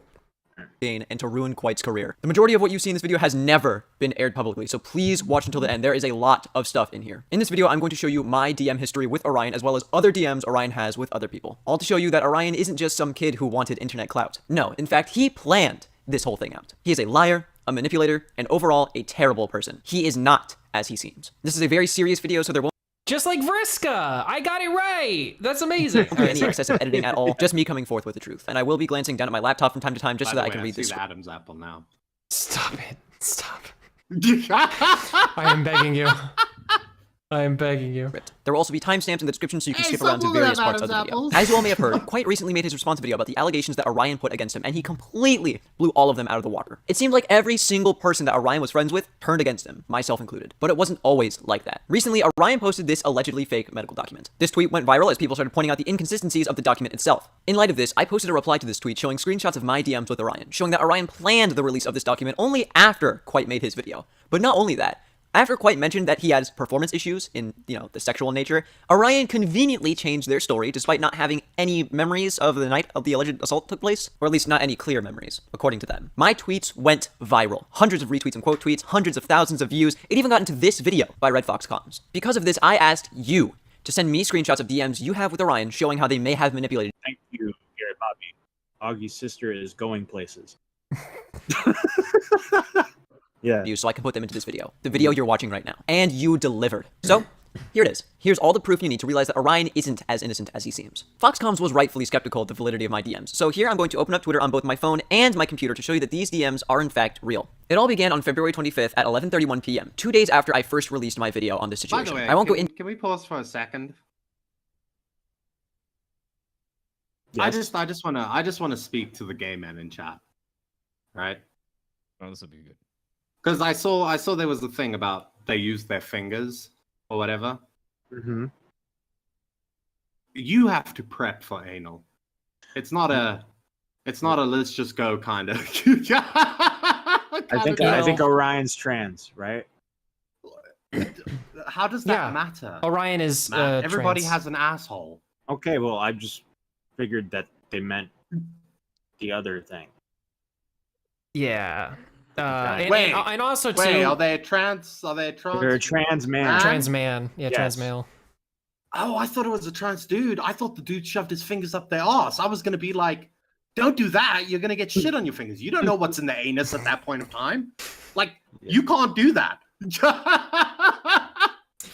[SPEAKER 16] gain and to ruin Quite's career. The majority of what you see in this video has never been aired publicly, so please watch until the end. There is a lot of stuff in here. In this video, I'm going to show you my DM history with Orion, as well as other DMs Orion has with other people. All to show you that Orion isn't just some kid who wanted internet clout. No, in fact, he planned this whole thing out. He is a liar, a manipulator, and overall a terrible person. He is not as he seems. This is a very serious video, so there won't
[SPEAKER 6] just like Vriska! I got it right! That's amazing!
[SPEAKER 16] be any excessive editing at all, just me coming forth with the truth. And I will be glancing down at my laptop from time to time just so that I can read this.
[SPEAKER 8] Adam's apple now.
[SPEAKER 6] Stop it. Stop. I am begging you. I am begging you.
[SPEAKER 16] There will also be timestamps in the description so you can skip around to various parts of the video. As you all may have heard, Quite recently made his response video about the allegations that Orion put against him, and he completely blew all of them out of the water. It seemed like every single person that Orion was friends with turned against him, myself included. But it wasn't always like that. Recently, Orion posted this allegedly fake medical document. This tweet went viral as people started pointing out the inconsistencies of the document itself. In light of this, I posted a reply to this tweet showing screenshots of my DMs with Orion, showing that Orion planned the release of this document only after Quite made his video. But not only that, after Quite mentioned that he has performance issues in, the sexual nature, Orion conveniently changed their story despite not having any memories of the night of the alleged assault took place, or at least not any clear memories, according to them. My tweets went viral. Hundreds of retweets and quote tweets, hundreds of thousands of views. It even got into this video by Red Fox Comms. Because of this, I asked you to send me screenshots of DMs you have with Orion showing how they may have manipulated.
[SPEAKER 7] Thank you, Garrett Bobby. Augie's sister is going places. Yeah.
[SPEAKER 16] You so I can put them into this video. The video you're watching right now. And you delivered. So, here it is. Here's all the proof you need to realize that Orion isn't as innocent as he seems. Foxcoms was rightfully skeptical of the validity of my DMs. So here I'm going to open up Twitter on both my phone and my computer to show you that these DMs are in fact real. It all began on February 25th at 11:31 p.m., 2 days after I first released my video on this situation.
[SPEAKER 8] By the way,
[SPEAKER 16] I won't go in.
[SPEAKER 8] Can we pause for a second?
[SPEAKER 7] Yes.
[SPEAKER 8] I just wanna speak to the gay men in chat. Right?
[SPEAKER 9] Oh, this will be good.
[SPEAKER 8] Because I saw there was a thing about they use their fingers or whatever.
[SPEAKER 7] Mm-hmm.
[SPEAKER 8] You have to prep for anal. It's not a let's just go kind of.
[SPEAKER 7] I think Orion's trans, right?
[SPEAKER 8] How does that matter?
[SPEAKER 6] Orion is
[SPEAKER 8] everybody
[SPEAKER 6] trans.
[SPEAKER 8] has an asshole.
[SPEAKER 7] Okay, well, I just figured that they meant the other thing.
[SPEAKER 6] Yeah.
[SPEAKER 8] And
[SPEAKER 6] also too.
[SPEAKER 8] Wait, are they trans? Are they trans?
[SPEAKER 7] They're a trans man.
[SPEAKER 6] Trans man. Yeah,
[SPEAKER 7] Yes.
[SPEAKER 6] trans male.
[SPEAKER 8] Oh, I thought it was a trans dude. I thought the dude shoved his fingers up their ass. I was gonna be like, don't do that. You're gonna get shit on your fingers. You don't know what's in the anus at that point of time. Like, you can't do that.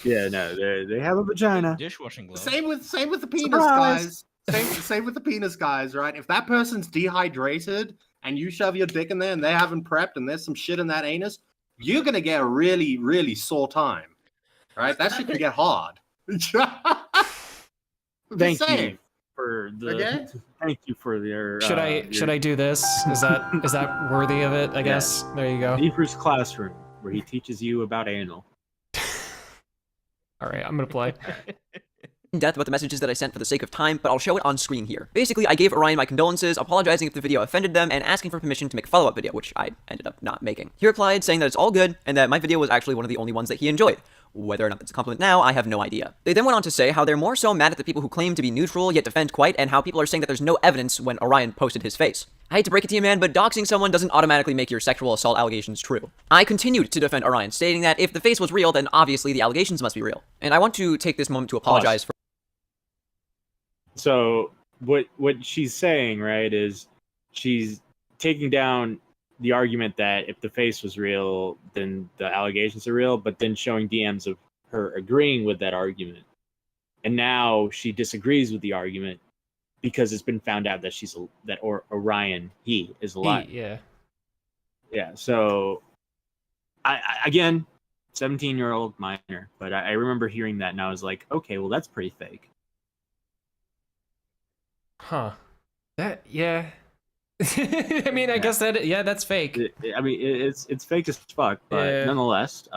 [SPEAKER 7] Yeah, no, they have a vagina.
[SPEAKER 9] Dishwashing gloves.
[SPEAKER 8] Same with the penis,
[SPEAKER 7] Surprise.
[SPEAKER 8] guys. Same with the penis, guys. Right? If that person's dehydrated and you shove your dick in there and they haven't prepped and there's some shit in that anus, you're gonna get a really, really sore time. Right? That shit can get hard.
[SPEAKER 7] Thank you for your.
[SPEAKER 6] Should I do this? Is that worthy of it? I guess. There you go.
[SPEAKER 7] Deeper's classroom, where he teaches you about anal.
[SPEAKER 6] All right, I'm gonna play.
[SPEAKER 16] In depth about the messages that I sent for the sake of time, but I'll show it on screen here. Basically, I gave Orion my condolences, apologizing if the video offended them, and asking for permission to make a follow-up video, which I ended up not making. He replied saying that it's all good, and that my video was actually one of the only ones that he enjoyed. Whether or not that's a compliment now, I have no idea. They then went on to say how they're more so mad at the people who claim to be neutral yet defend Quite, and how people are saying that there's no evidence when Orion posted his face. I hate to break it to you, man, but doxing someone doesn't automatically make your sexual assault allegations true. I continued to defend Orion, stating that if the face was real, then obviously the allegations must be real. And I want to take this moment to apologize for.
[SPEAKER 7] So what she's saying, right, is she's taking down the argument that if the face was real, then the allegations are real, but then showing DMs of her agreeing with that argument. And now she disagrees with the argument because it's been found out that Orion, he is alive.
[SPEAKER 6] Yeah.
[SPEAKER 7] Yeah, so I again, 17-year-old minor, but I remember hearing that and I was like, okay, well, that's pretty fake.
[SPEAKER 6] Huh. Yeah. I mean, I guess that's fake.
[SPEAKER 7] It's fake as fuck, but nonetheless,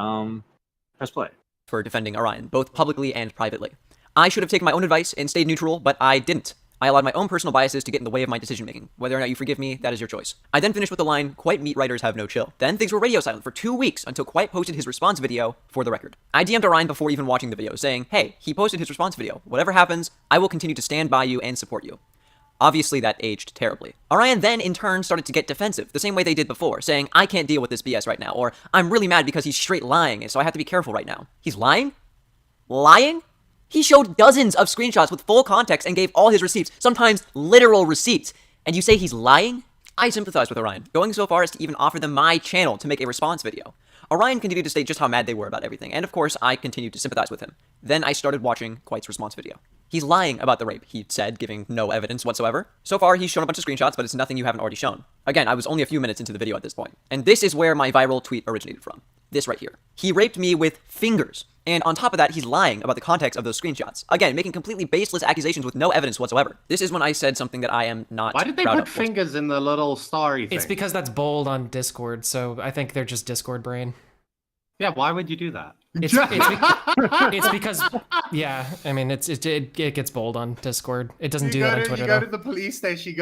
[SPEAKER 7] press play.
[SPEAKER 16] For defending Orion, both publicly and privately. I should have taken my own advice and stayed neutral, but I didn't. I allowed my own personal biases to get in the way of my decision making. Whether or not you forgive me, that is your choice. I then finished with the line, "Quite meat writers have no chill." Then things were radio silent for 2 weeks until Quite posted his response video for the record. I DM'd Orion before even watching the video, saying, "Hey, he posted his response video. Whatever happens, I will continue to stand by you and support you." Obviously, that aged terribly. Orion then, in turn, started to get defensive, the same way they did before, saying, "I can't deal with this BS right now," or "I'm really mad because he's straight lying, so I have to be careful right now." He's lying? Lying? He showed dozens of screenshots with full context and gave all his receipts, sometimes literal receipts. And you say he's lying? I sympathize with Orion, going so far as to even offer them my channel to make a response video. Orion continued to state just how mad they were about everything, and of course, I continued to sympathize with him. Then I started watching Quite's response video. He's lying about the rape, he said, giving no evidence whatsoever. So far, he's shown a bunch of screenshots, but it's nothing you haven't already shown. Again, I was only a few minutes into the video at this point. And this is where my viral tweet originated from. This right here. He raped me with fingers. And on top of that, he's lying about the context of those screenshots. Again, making completely baseless accusations with no evidence whatsoever. This is when I said something that I am not
[SPEAKER 8] Why did they
[SPEAKER 16] proud
[SPEAKER 8] put
[SPEAKER 16] of.
[SPEAKER 8] fingers in the little starry thing?
[SPEAKER 6] It's because that's bold on Discord, so I think they're just Discord brain.
[SPEAKER 8] Yeah, why would you do that?
[SPEAKER 6] It's because, yeah, I mean, it gets bold on Discord. It doesn't do that on Twitter,
[SPEAKER 8] You go
[SPEAKER 6] though.
[SPEAKER 8] to the police station,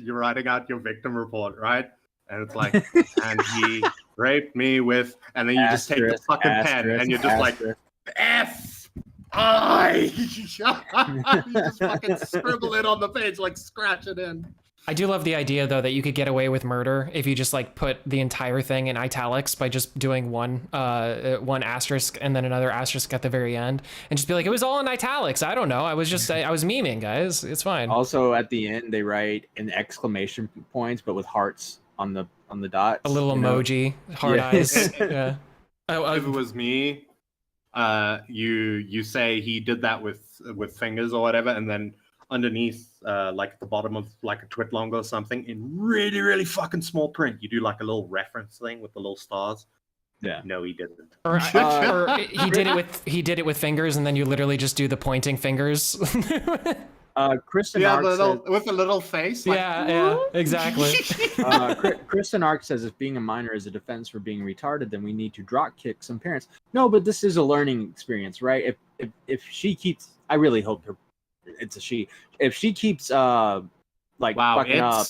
[SPEAKER 8] you're writing out your victim report, right? And it's like, and he raped me with, and then you just take the fucking pen, and you're just like, F, I. You just fucking scribble it on the page, like scratch it in.
[SPEAKER 6] I do love the idea, though, that you could get away with murder if you just like put the entire thing in italics by just doing one asterisk and then another asterisk at the very end, and just be like, it was all in italics. I don't know. I was memeing, guys. It's fine.
[SPEAKER 12] Also, at the end, they write an exclamation points, but with hearts on the dots.
[SPEAKER 6] A little emoji, heart eyes. Yeah.
[SPEAKER 8] If it was me, you say he did that with fingers or whatever, and then underneath, like at the bottom of like a twit long or something, in really, really fucking small print, you do like a little reference thing with the little stars.
[SPEAKER 12] Yeah.
[SPEAKER 8] No, he didn't.
[SPEAKER 6] Or he did it with fingers, and then you literally just do the pointing fingers.
[SPEAKER 12] Kristen
[SPEAKER 8] yeah,
[SPEAKER 12] Ark
[SPEAKER 8] with a little face. Like,
[SPEAKER 6] yeah, exactly.
[SPEAKER 12] Kristen Ark says, if being a minor is a defense for being retarded, then we need to drop kick some parents. No, but this is a learning experience, right? If she keeps, I really hope it's a she. If she keeps like fucking up,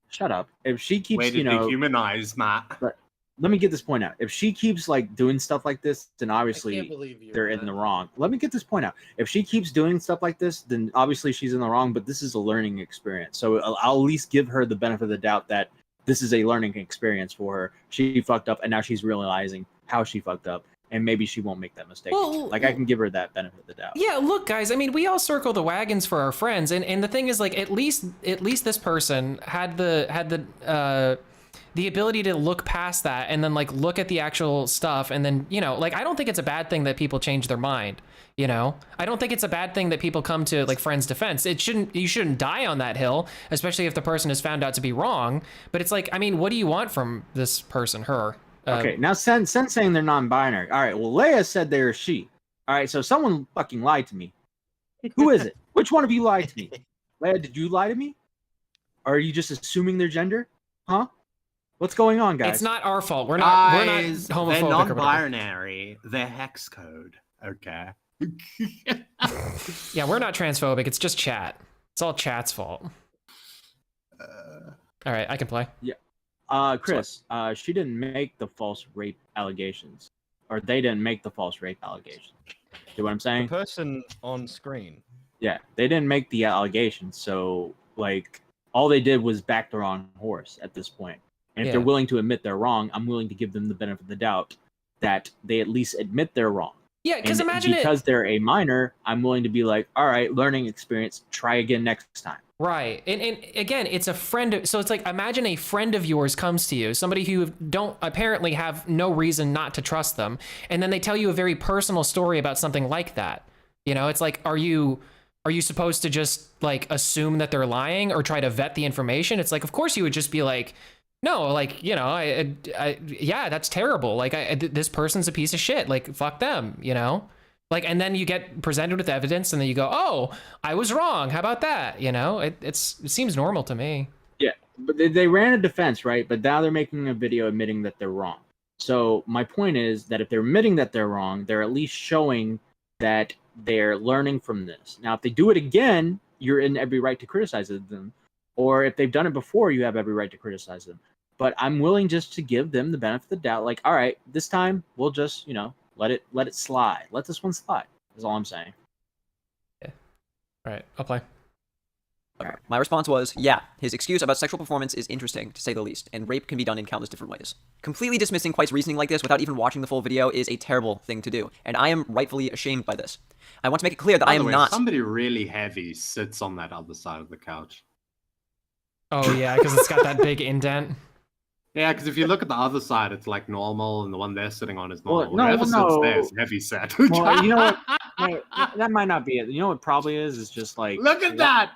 [SPEAKER 12] shut up. If she keeps,
[SPEAKER 8] way to dehumanize Matt.
[SPEAKER 12] But let me get this point out. If she keeps like doing stuff like this, then obviously they're in the wrong. Let me get this point out. If she keeps doing stuff like this, then obviously she's in the wrong, but this is a learning experience. So I'll at least give her the benefit of the doubt that this is a learning experience for her. She fucked up, and now she's realizing how she fucked up, and maybe she won't make that mistake.
[SPEAKER 6] Well,
[SPEAKER 12] I can give her that benefit of the doubt.
[SPEAKER 6] Yeah, look, guys, I mean, we all circle the wagons for our friends, and the thing is, like, at least this person had the ability to look past that and then like look at the actual stuff, and then, you know, like, I don't think it's a bad thing that people change their mind. You know, I don't think it's a bad thing that people come to like friends' defense. You shouldn't die on that hill, especially if the person is found out to be wrong. But it's like, I mean, what do you want from this person, her?
[SPEAKER 12] Okay, now Sen saying they're non-binary. All right, well, Leia said they're she. All right, so someone fucking lied to me. Who is it? Which one of you lied to me? Leia, did you lie to me? Or are you just assuming their gender? Huh? What's going on, guys?
[SPEAKER 6] It's not our fault. We're not homophobic.
[SPEAKER 8] They're
[SPEAKER 6] or whatever.
[SPEAKER 8] non-binary. They're hex code. Okay.
[SPEAKER 6] Yeah, we're not transphobic. It's just chat. It's all chat's fault. All right, I can play.
[SPEAKER 12] Yeah. Chris, she didn't make the false rape allegations. Or they didn't make the false rape allegations. See what I'm saying?
[SPEAKER 9] The person on screen.
[SPEAKER 12] Yeah, they didn't make the allegations. So, like, all they did was back the wrong horse at this point. And if they're willing to admit they're wrong, I'm willing to give them the benefit of the doubt that they at least admit they're wrong.
[SPEAKER 6] Yeah, because imagine
[SPEAKER 12] because they're a minor, I'm willing to be like, all right, learning experience, try again next time.
[SPEAKER 6] Right. And again, it's a friend. So it's like, imagine a friend of yours comes to you, somebody who don't apparently have no reason not to trust them. And then they tell you a very personal story about something like that. You know, it's like, are you supposed to just like assume that they're lying or try to vet the information? It's like, of course you would just be like, no, like, you know, yeah, that's terrible. Like, this person's a piece of shit. Like, fuck them, you know? Like, and then you get presented with evidence, and then you go, oh, I was wrong. How about that? You know, it seems normal to me.
[SPEAKER 12] Yeah, but they ran a defense, right? But now they're making a video admitting that they're wrong. So my point is that if they're admitting that they're wrong, they're at least showing that they're learning from this. Now, if they do it again, you're in every right to criticize them. Or if they've done it before, you have every right to criticize them. But I'm willing just to give them the benefit of the doubt. Like, all right, this time we'll just, let it slide. Let this one slide. Is all I'm saying.
[SPEAKER 6] Yeah. All right, I'll play.
[SPEAKER 16] My response was, yeah, his excuse about sexual performance is interesting, to say the least, and rape can be done in countless different ways. Completely dismissing Quite's reasoning like this without even watching the full video is a terrible thing to do, and I am rightfully ashamed by this. I want to make it clear that I am not...
[SPEAKER 8] Somebody really heavy sits on that other side of the couch.
[SPEAKER 6] Oh yeah, because it's got that big indent.
[SPEAKER 8] Yeah, because if you look at the other side, it's like normal, and the one they're sitting on is normal.
[SPEAKER 12] Well,
[SPEAKER 8] Whoever sits there is heavy set.
[SPEAKER 12] Well, you know what? Hey, that might not be it. You know what probably is just like...
[SPEAKER 8] Look at that!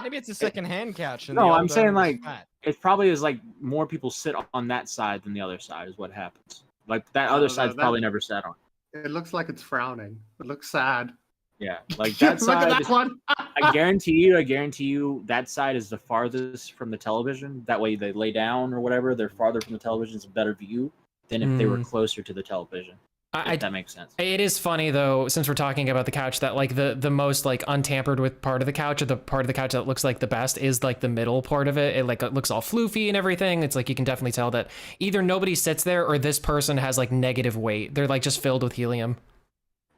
[SPEAKER 9] Maybe it's a second-hand couch.
[SPEAKER 12] No, I'm saying like, it probably is like more people sit on that side than the other side is what happens. Like that other side's probably never sat on.
[SPEAKER 8] It looks like it's frowning. It looks sad.
[SPEAKER 12] Yeah, like that side.
[SPEAKER 8] Look at that one.
[SPEAKER 12] I guarantee you, that side is the farthest from the television. That way, they lay down or whatever. They're farther from the television. It's a better view than if they were closer to the television. If that makes sense.
[SPEAKER 6] It is funny though, since we're talking about the couch, that like the most like untampered with part of the couch, or the part of the couch that looks like the best, is like the middle part of it. It looks all floofy and everything. It's like you can definitely tell that either nobody sits there or this person has like negative weight. They're like just filled with helium.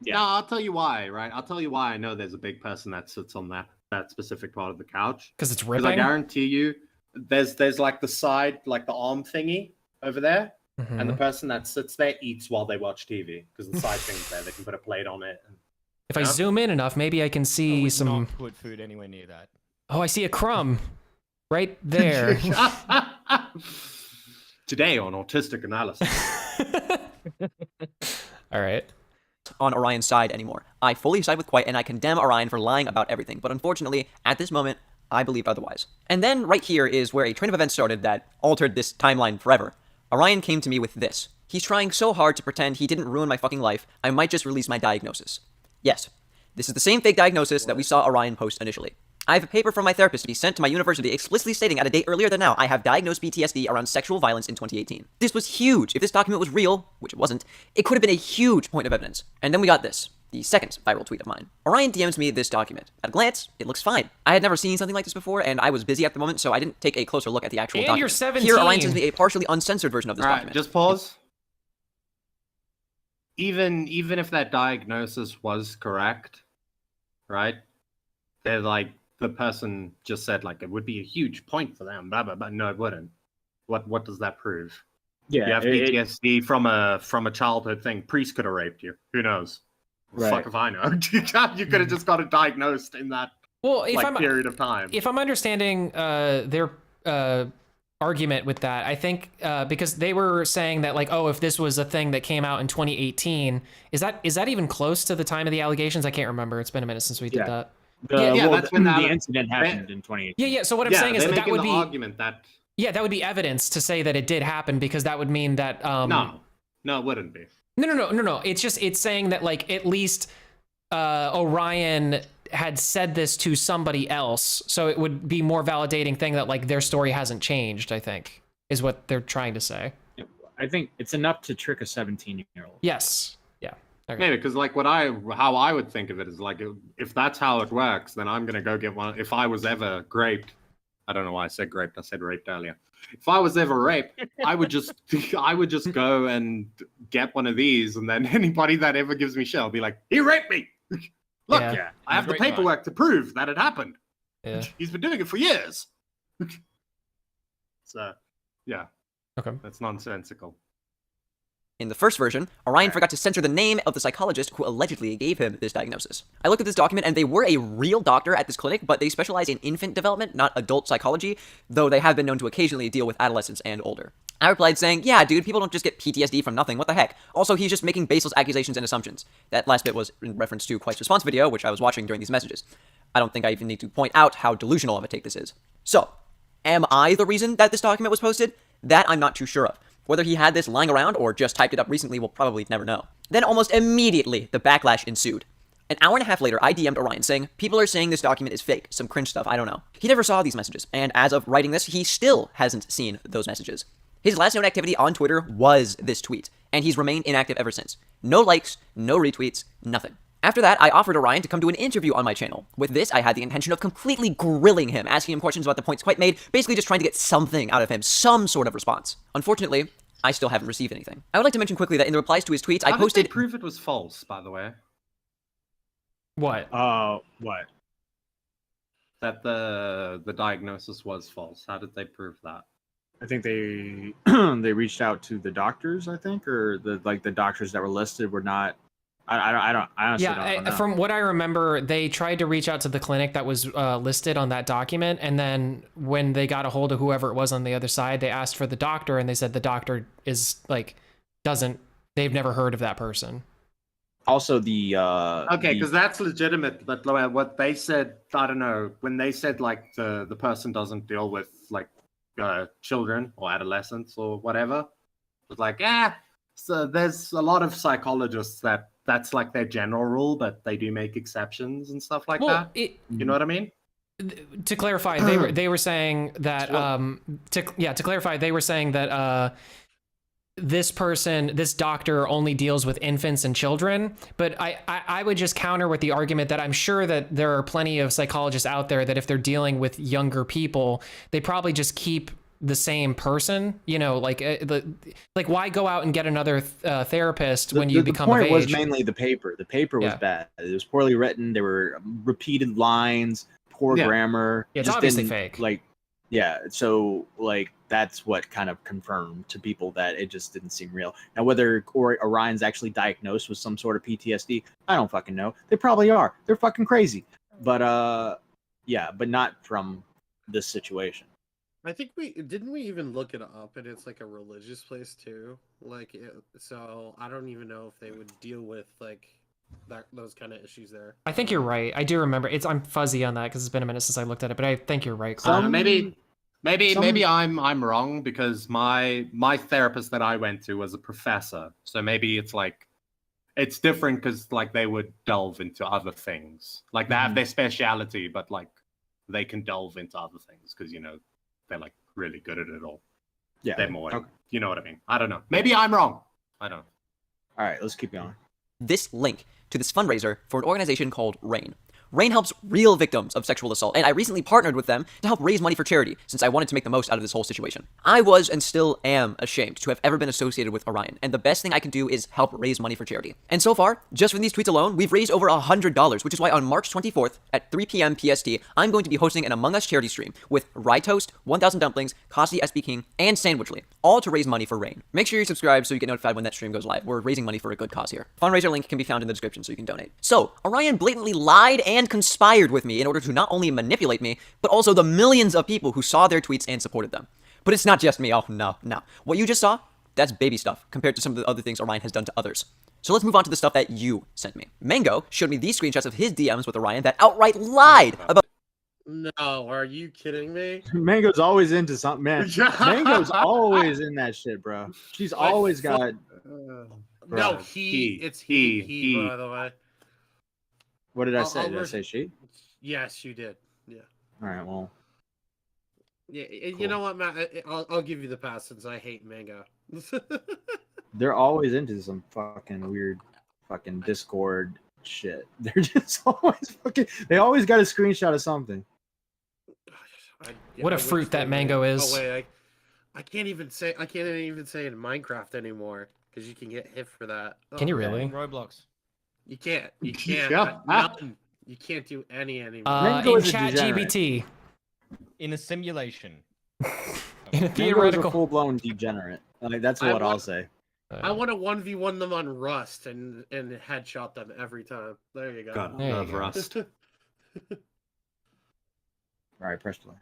[SPEAKER 8] Yeah. No, I'll tell you why, right? I'll tell you why I know there's a big person that sits on that specific part of the couch.
[SPEAKER 6] Because it's ripping?
[SPEAKER 8] Because I guarantee you, there's like the side, like the arm thingy over there, and the person that sits there eats while they watch TV, because the side thing's there. They can put a plate on it. And,
[SPEAKER 6] if I zoom in enough, maybe I can see some...
[SPEAKER 9] Not put food anywhere near that.
[SPEAKER 6] Oh, I see a crumb. Right there.
[SPEAKER 8] Today on Autistic Analysis.
[SPEAKER 6] All right.
[SPEAKER 16] On Orion's side anymore. I fully side with Quite, and I condemn Orion for lying about everything, but unfortunately, at this moment, I believe otherwise. And then right here is where a train of events started that altered this timeline forever. Orion came to me with this. He's trying so hard to pretend he didn't ruin my fucking life, I might just release my diagnosis. Yes, this is the same fake diagnosis that we saw Orion post initially. I have a paper from my therapist to be sent to my university explicitly stating at a date earlier than now I have diagnosed PTSD around sexual violence in 2018. This was huge. If this document was real, which it wasn't, it could have been a huge point of evidence. And then we got this, the second viral tweet of mine. Orion DMs me this document. At a glance, it looks fine. I had never seen something like this before, and I was busy at the moment, so I didn't take a closer look at the actual document.
[SPEAKER 6] You're 17.
[SPEAKER 16] Here, Orion sends me a partially uncensored version of this document.
[SPEAKER 8] Just pause. Even if that diagnosis was correct, right? They're like, the person just said like it would be a huge point for them, blah blah blah. No, it wouldn't. What does that prove?
[SPEAKER 12] Yeah,
[SPEAKER 8] you have PTSD from a childhood thing. Priest could have raped you. Who knows?
[SPEAKER 12] Right.
[SPEAKER 8] Fuck if I know. You could have just got it diagnosed in that period of time.
[SPEAKER 6] If I'm understanding their argument with that, I think because they were saying that like, oh, if this was a thing that came out in 2018, is that even close to the time of the allegations? I can't remember. It's been a minute since we did that.
[SPEAKER 12] That's when the incident happened in 2018.
[SPEAKER 6] Yeah. So what I'm saying is that would be
[SPEAKER 8] argument that
[SPEAKER 6] that would be evidence to say that it did happen, because that would mean that
[SPEAKER 8] no, it wouldn't be.
[SPEAKER 6] No. It's saying that like at least Orion had said this to somebody else, so it would be more validating thing that like their story hasn't changed. I think is what they're trying to say.
[SPEAKER 12] I think it's enough to trick a 17-year-old.
[SPEAKER 6] Yes. Yeah. Okay.
[SPEAKER 8] Maybe because like how I would think of it is like if that's how it works, then I'm gonna go get one. If I was ever raped, I don't know why I said raped. I said raped earlier. If I was ever raped, I would just go and get one of these, and then anybody that ever gives me shit, I'll be like, he raped me. Look, I have the paperwork to prove that it happened.
[SPEAKER 6] Yeah.
[SPEAKER 8] He's been doing it for years. So, yeah.
[SPEAKER 6] Okay.
[SPEAKER 8] That's nonsensical.
[SPEAKER 16] In the first version, Orion forgot to censor the name of the psychologist who allegedly gave him this diagnosis. I looked at this document, and they were a real doctor at this clinic, but they specialize in infant development, not adult psychology, though they have been known to occasionally deal with adolescents and older. I replied saying, yeah, dude, people don't just get PTSD from nothing, what the heck? Also, he's just making baseless accusations and assumptions. That last bit was in reference to Quite's response video, which I was watching during these messages. I don't think I even need to point out how delusional of a take this is. So, am I the reason that this document was posted? That I'm not too sure of. Whether he had this lying around or just typed it up recently, we'll probably never know. Then almost immediately, the backlash ensued. An hour and a half later, I DM'd Orion saying, people are saying this document is fake, some cringe stuff, I don't know. He never saw these messages, and as of writing this, he still hasn't seen those messages. His last known activity on Twitter was this tweet, and he's remained inactive ever since. No likes, no retweets, nothing. After that, I offered Orion to come do an interview on my channel. With this, I had the intention of completely grilling him, asking him questions about the points quite made, basically just trying to get something out of him, some sort of response. Unfortunately, I still haven't received anything. I would like to mention quickly that in the replies to his tweets, I posted...
[SPEAKER 8] How did they prove it was false, by the way?
[SPEAKER 6] What?
[SPEAKER 7] What?
[SPEAKER 8] That the diagnosis was false. How did they prove that?
[SPEAKER 7] I think they they reached out to the doctors, I think, or the doctors that were listed were not. I honestly don't know.
[SPEAKER 6] From what I remember, they tried to reach out to the clinic that was listed on that document, and then when they got a hold of whoever it was on the other side, they asked for the doctor, and they said the doctor is they've never heard of that person.
[SPEAKER 7] Also, the
[SPEAKER 8] okay, because that's legitimate. But what they said, I don't know, when they said like the person doesn't deal with like children or adolescents or whatever, it was like, so there's a lot of psychologists that's like their general rule, but they do make exceptions and stuff like that. You know what I mean?
[SPEAKER 6] To clarify, they were saying that to clarify, they were saying that this doctor only deals with infants and children, but I would just counter with the argument that I'm sure that there are plenty of psychologists out there that if they're dealing with younger people, they probably just keep the same person, like why go out and get another therapist when you become of age?
[SPEAKER 7] The point was mainly the paper. The paper was bad. It was poorly written. There were repeated lines, poor grammar.
[SPEAKER 6] Yeah, it's obviously fake.
[SPEAKER 7] So that's what kind of confirmed to people that it just didn't seem real. Now, whether Orion's actually diagnosed with some sort of PTSD, I don't fucking know. They probably are. They're fucking crazy. But but not from this situation.
[SPEAKER 11] I think didn't we even look it up, and it's like a religious place too. So I don't even know if they would deal with those kind of issues there.
[SPEAKER 6] I think you're right. I do remember. I'm fuzzy on that because it's been a minute since I looked at it, but I think you're right.
[SPEAKER 8] Maybe I'm wrong because my therapist that I went to was a professor, so maybe it's different because they would delve into other things. They have their speciality, but they can delve into other things because they're really good at it all. Yeah, they're more. Okay. You know what I mean? I don't know. Maybe I'm wrong. I don't know.
[SPEAKER 7] All right, let's keep going.
[SPEAKER 16] This link to this fundraiser for an organization called RAIN. RAIN helps real victims of sexual assault, and I recently partnered with them to help raise money for charity since I wanted to make the most out of this whole situation. I was and still am ashamed to have ever been associated with Orion, and the best thing I can do is help raise money for charity. And so far, just from these tweets alone, we've raised over $100, which is why on March 24th at 3 p.m. PST, I'm going to be hosting an Among Us charity stream with Rye Toast, 1000 Dumplings, Costi SB King, and Sandwichly, all to raise money for RAIN. Make sure you subscribe so you get notified when that stream goes live. We're raising money for a good cause here. Fundraiser link can be found in the description so you can donate. So, Orion blatantly lied and conspired with me in order to not only manipulate me, but also the millions of people who saw their tweets and supported them. But it's not just me. Oh, no. What you just saw, that's baby stuff compared to some of the other things Orion has done to others. So let's move on to the stuff that you sent me. Mango showed me these screenshots of his DMs with Orion that outright lied about...
[SPEAKER 11] No, are you kidding me?
[SPEAKER 7] Mango's always into something, man. Mango's always in that shit, bro. She's always got...
[SPEAKER 11] No, it's he, by the way.
[SPEAKER 7] What did I say? Did I say she?
[SPEAKER 11] Yes, you did. Yeah.
[SPEAKER 7] All right, well.
[SPEAKER 11] Yeah, cool. You know what, Matt? I'll give you the pass since I hate Mango.
[SPEAKER 7] They're always into some fucking weird fucking Discord shit. They're just always fucking... They always got a screenshot of something.
[SPEAKER 6] What a fruit that Mango is.
[SPEAKER 11] Oh, wait, I can't even say it in Minecraft anymore because you can get hit for that.
[SPEAKER 6] Can you really?
[SPEAKER 9] Roblox.
[SPEAKER 11] You can't. You can't. You can't do any anymore.
[SPEAKER 6] In ChatGPT.
[SPEAKER 9] In a simulation.
[SPEAKER 6] In a theoretical.
[SPEAKER 7] Full-blown degenerate. That's what I'll say.
[SPEAKER 11] I want to 1v1 them on Rust and headshot them every time. There you go.
[SPEAKER 8] God, I love Rust.
[SPEAKER 7] All right, press play.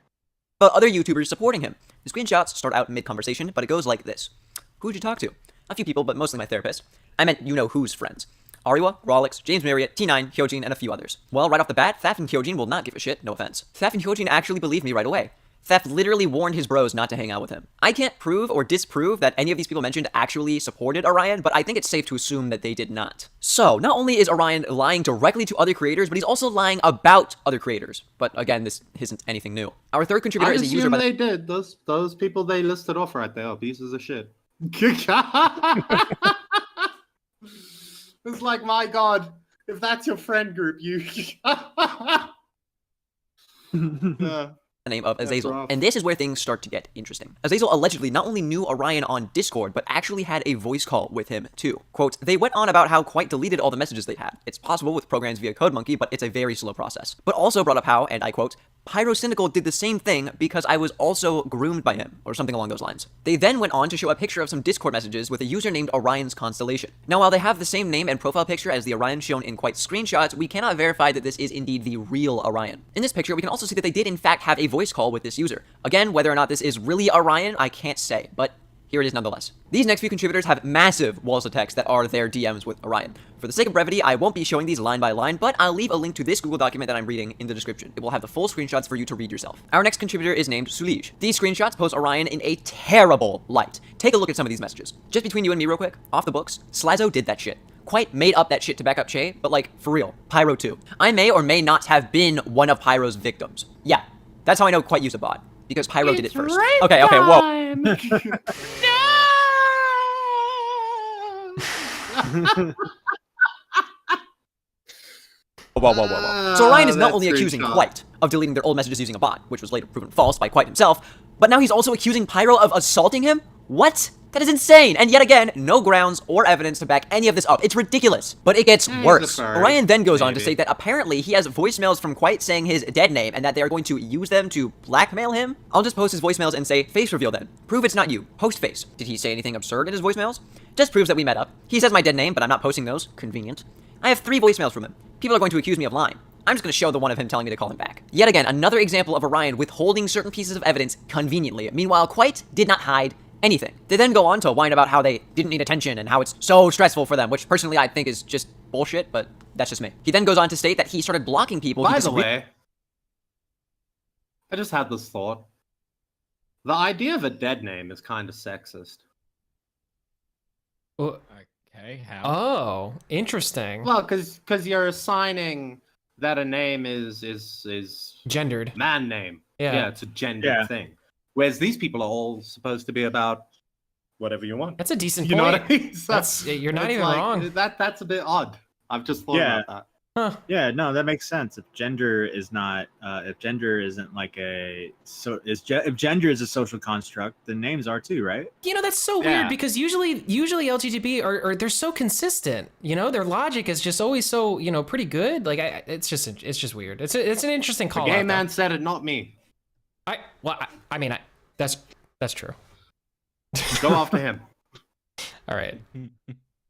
[SPEAKER 16] But other YouTubers supporting him. The screenshots start out mid-conversation, but it goes like this. Who'd you talk to? A few people, but mostly my therapist. I meant you-know-who's friends. Ariwa, Rolex, James Marriott, T9, Hyojin, and a few others. Well, right off the bat, Thaf and Hyojin will not give a shit, no offense. Thaf and Hyojin actually believed me right away. Thaf literally warned his bros not to hang out with him. I can't prove or disprove that any of these people mentioned actually supported Orion, but I think it's safe to assume that they did not. So, not only is Orion lying directly to other creators, but he's also lying about other creators. But again, this isn't anything new. Our third contributor is a user by
[SPEAKER 8] they did. Those people they listed off right there are pieces of shit. It's like, my God, if that's your friend group, you.
[SPEAKER 16] The name of
[SPEAKER 8] That's
[SPEAKER 16] Azazel.
[SPEAKER 8] rough.
[SPEAKER 16] And this is where things start to get interesting. Azazel allegedly not only knew Orion on Discord, but actually had a voice call with him too. Quote, they went on about how Quite deleted all the messages they had. It's possible with programs via CodeMonkey, but it's a very slow process. But also brought up how, and I quote, Pyrocynical did the same thing because I was also groomed by him, or something along those lines. They then went on to show a picture of some Discord messages with a user named Orion's Constellation. Now, while they have the same name and profile picture as the Orion shown in Quite's screenshots, we cannot verify that this is indeed the real Orion. In this picture, we can also see that they did in fact have a voice call with this user. Again, whether or not this is really Orion, I can't say, but here it is nonetheless. These next few contributors have massive walls of text that are their DMs with Orion. For the sake of brevity, I won't be showing these line by line, but I'll leave a link to this Google document that I'm reading in the description. It will have the full screenshots for you to read yourself. Our next contributor is named Sulij. These screenshots post Orion in a terrible light. Take a look at some of these messages. Just between you and me real quick, off the books, Slazo did that shit. Quite made up that shit to back up Che, but like, for real, Pyro too. I may or may not have been one of Pyro's victims. Yeah, that's how I know Quite used a bot. Because Pyro did it first. Okay, whoa. Whoa. So Orion is not only accusing Quite of deleting their old messages using a bot, which was later proven false by Quite himself, but now he's also accusing Pyro of assaulting him? What? That is insane! And yet again, no grounds or evidence to back any of this up. It's ridiculous. But it gets worse. Orion then goes on to say that apparently he has voicemails from Quite saying his dead name and that they are going to use them to blackmail him. I'll just post his voicemails and say, face reveal then. Prove it's not you. Post face. Did he say anything absurd in his voicemails? Just proves that we met up. He says my dead name, but I'm not posting those. Convenient. I have 3 voicemails from him. People are going to accuse me of lying. I'm just going to show the one of him telling me to call him back. Yet again, another example of Orion withholding certain pieces of evidence conveniently. Meanwhile, Quite did not hide anything. They then go on to whine about how they didn't need attention and how it's so stressful for them, which personally I think is just bullshit, but that's just me. He then goes on to state that he started blocking people.
[SPEAKER 8] By the way, I just had this thought. The idea of a dead name is kind of sexist.
[SPEAKER 9] Okay, how?
[SPEAKER 6] Oh, interesting.
[SPEAKER 8] Well, because you're assigning that a name is
[SPEAKER 6] gendered.
[SPEAKER 8] Man name.
[SPEAKER 6] Yeah.
[SPEAKER 8] It's a gendered thing. Whereas these people are all supposed to be about whatever you want.
[SPEAKER 6] That's a decent
[SPEAKER 8] You
[SPEAKER 6] point.
[SPEAKER 8] know what I mean? So
[SPEAKER 6] You're not
[SPEAKER 8] it's
[SPEAKER 6] even
[SPEAKER 8] like,
[SPEAKER 6] wrong.
[SPEAKER 8] That's a bit odd. I've just thought about that.
[SPEAKER 7] Yeah, no, that makes sense. If gender is not, if gender isn't like if gender is a social construct, then names are too, right?
[SPEAKER 6] You know, that's so weird because usually LGBT are they're so consistent. You know, their logic is just always so pretty good. Like it's just weird. It's an interesting call.
[SPEAKER 8] The gay man said it, not me.
[SPEAKER 6] That's true.
[SPEAKER 8] Go after him.
[SPEAKER 6] All right.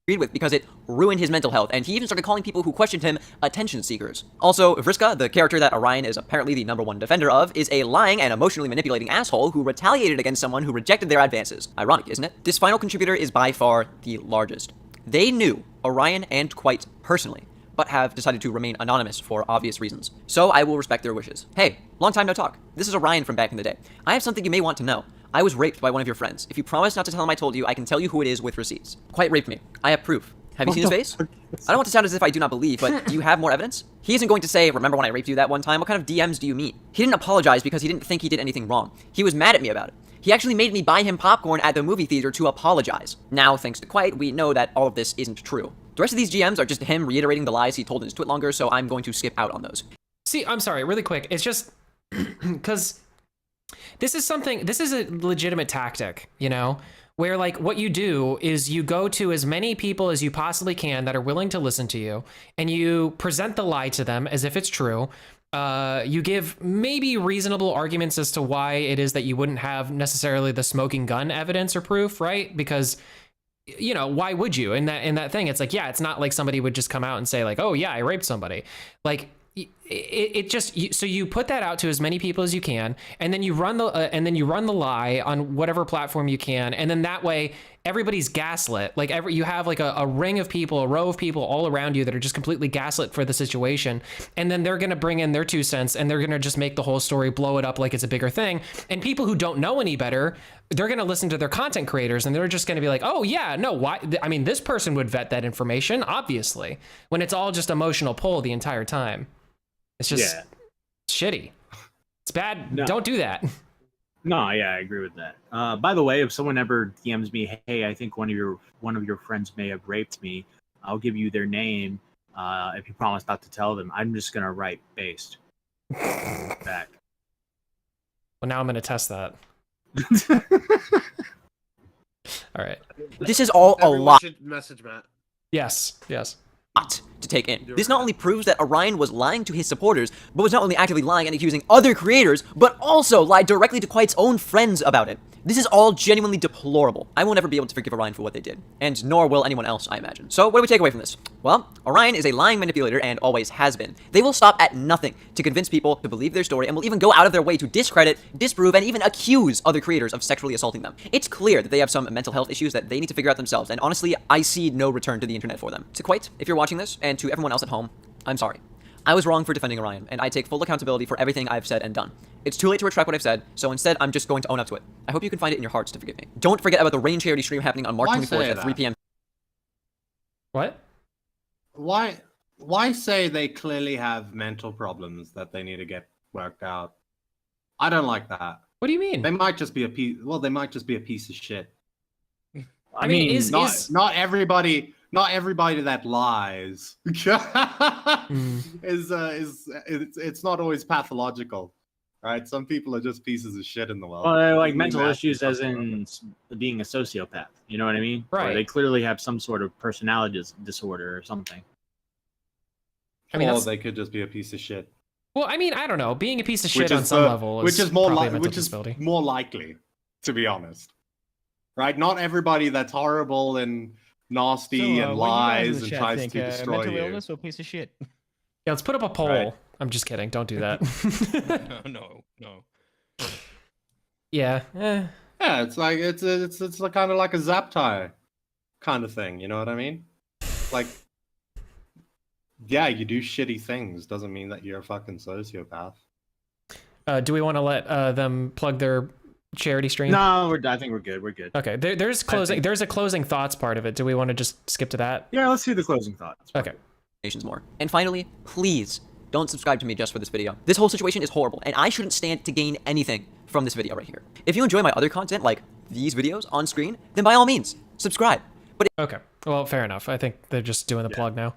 [SPEAKER 16] Agreed with because it ruined his mental health, and he even started calling people who questioned him attention seekers. Also, Vriska, the character that Orion is apparently the #1 defender of, is a lying and emotionally manipulating asshole who retaliated against someone who rejected their advances. Ironic, isn't it? This final contributor is by far the largest. They knew Orion and Quite personally, but have decided to remain anonymous for obvious reasons. So I will respect their wishes. Hey, long time no talk. This is Orion from back in the day. I have something you may want to know. I was raped by one of your friends. If you promise not to tell him I told you, I can tell you who it is with receipts. Quite raped me. I have proof. Have you seen his face? I don't want to sound as if I do not believe, but do you have more evidence? He isn't going to say, remember when I raped you that one time? What kind of DMs do you mean? He didn't apologize because he didn't think he did anything wrong. He was mad at me about it. He actually made me buy him popcorn at the movie theater to apologize. Now, thanks to Quite, we know that all of this isn't true. The rest of these GMs are just him reiterating the lies he told in his Twitlonger, so I'm going to skip out on those.
[SPEAKER 6] See, I'm sorry, really quick. It's just because this is a legitimate tactic, where like what you do is you go to as many people as you possibly can that are willing to listen to you, and you present the lie to them as if it's true. You give maybe reasonable arguments as to why it is that you wouldn't have necessarily the smoking gun evidence or proof, right? Because why would you? In that thing, it's like, yeah, it's not like somebody would just come out and say like, oh yeah, I raped somebody. Like so you put that out to as many people as you can, and then you run the lie on whatever platform you can, and then that way everybody's gaslit. Like you have like a ring of people, a row of people all around you that are just completely gaslit for the situation, and then they're gonna bring in their 2 cents, and they're gonna just make the whole story blow it up like it's a bigger thing. And people who don't know any better, they're gonna listen to their content creators, and they're just gonna be like, oh yeah, no, why? I mean, this person would vet that information, obviously, when it's all just emotional pull the entire time. It's just shitty. It's bad.
[SPEAKER 7] No.
[SPEAKER 6] Don't do that.
[SPEAKER 7] No, yeah, I agree with that. By the way, if someone ever DMs me, hey, I think one of your friends may have raped me, I'll give you their name. if you promise not to tell them, I'm just gonna write based back.
[SPEAKER 6] Well, now I'm gonna test that. All right.
[SPEAKER 16] This is all a
[SPEAKER 11] Everyone
[SPEAKER 16] lot
[SPEAKER 11] should message Matt.
[SPEAKER 6] Yes.
[SPEAKER 16] to take in. This not only proves that Orion was lying to his supporters, but was not only actively lying and accusing other creators, but also lied directly to Quiet's own friends about it. This is all genuinely deplorable. I will never be able to forgive Orion for what they did, and nor will anyone else, I imagine. So what do we take away from this? Well, Orion is a lying manipulator and always has been. They will stop at nothing to convince people to believe their story and will even go out of their way to discredit, disprove, and even accuse other creators of sexually assaulting them. It's clear that they have some mental health issues that they need to figure out themselves, and honestly, I see no return to the internet for them. To Quiet, if you're watching this, and to everyone else at home, I'm sorry. I was wrong for defending Orion, and I take full accountability for everything I've said and done. It's too late to retract what I've said, so instead I'm just going to own up to it. I hope you can find it in your hearts to forgive me. Don't forget about the Rain charity stream happening on March 24th at 3 p.m.
[SPEAKER 6] What?
[SPEAKER 8] Why say they clearly have mental problems that they need to get worked out? I don't like that.
[SPEAKER 6] What do you mean?
[SPEAKER 8] They might just be a piece. Well, they might just be a piece of shit.
[SPEAKER 6] I mean,
[SPEAKER 8] not everybody that lies it's not always pathological, right? Some people are just pieces of shit in the world.
[SPEAKER 7] Well, like mental issues, as in being a sociopath. You know what I mean?
[SPEAKER 6] Right.
[SPEAKER 7] Or they clearly have some sort of personality disorder or something.
[SPEAKER 6] I mean,
[SPEAKER 8] or they could just be a piece of shit.
[SPEAKER 6] Well, I mean, I don't know. Being a piece of shit on some level is
[SPEAKER 8] more
[SPEAKER 6] probably a mental disability.
[SPEAKER 8] more likely, to be honest. Right? Not everybody that's horrible and nasty and lies and tries to destroy
[SPEAKER 9] mental
[SPEAKER 8] you.
[SPEAKER 9] illness or piece of shit?
[SPEAKER 6] Yeah, let's put up a poll.
[SPEAKER 8] Right.
[SPEAKER 6] I'm just kidding. Don't do that.
[SPEAKER 9] No.
[SPEAKER 6] Yeah.
[SPEAKER 8] Yeah, it's like it's kind of like a zaptire kind of thing. You know what I mean? Like, yeah, you do shitty things doesn't mean that you're a fucking sociopath.
[SPEAKER 6] Do we want to let them plug their charity stream?
[SPEAKER 7] No, I think we're good. We're good.
[SPEAKER 6] Okay. There's closing. There's a closing thoughts part of it. Do we want to just skip to that?
[SPEAKER 7] Yeah, let's see the closing thoughts.
[SPEAKER 6] Okay.
[SPEAKER 16] More. And finally, please don't subscribe to me just for this video. This whole situation is horrible, and I shouldn't stand to gain anything from this video right here. If you enjoy my other content, like these videos on screen, then by all means, subscribe. But
[SPEAKER 6] okay. Well, fair enough. I think they're just doing the plug now.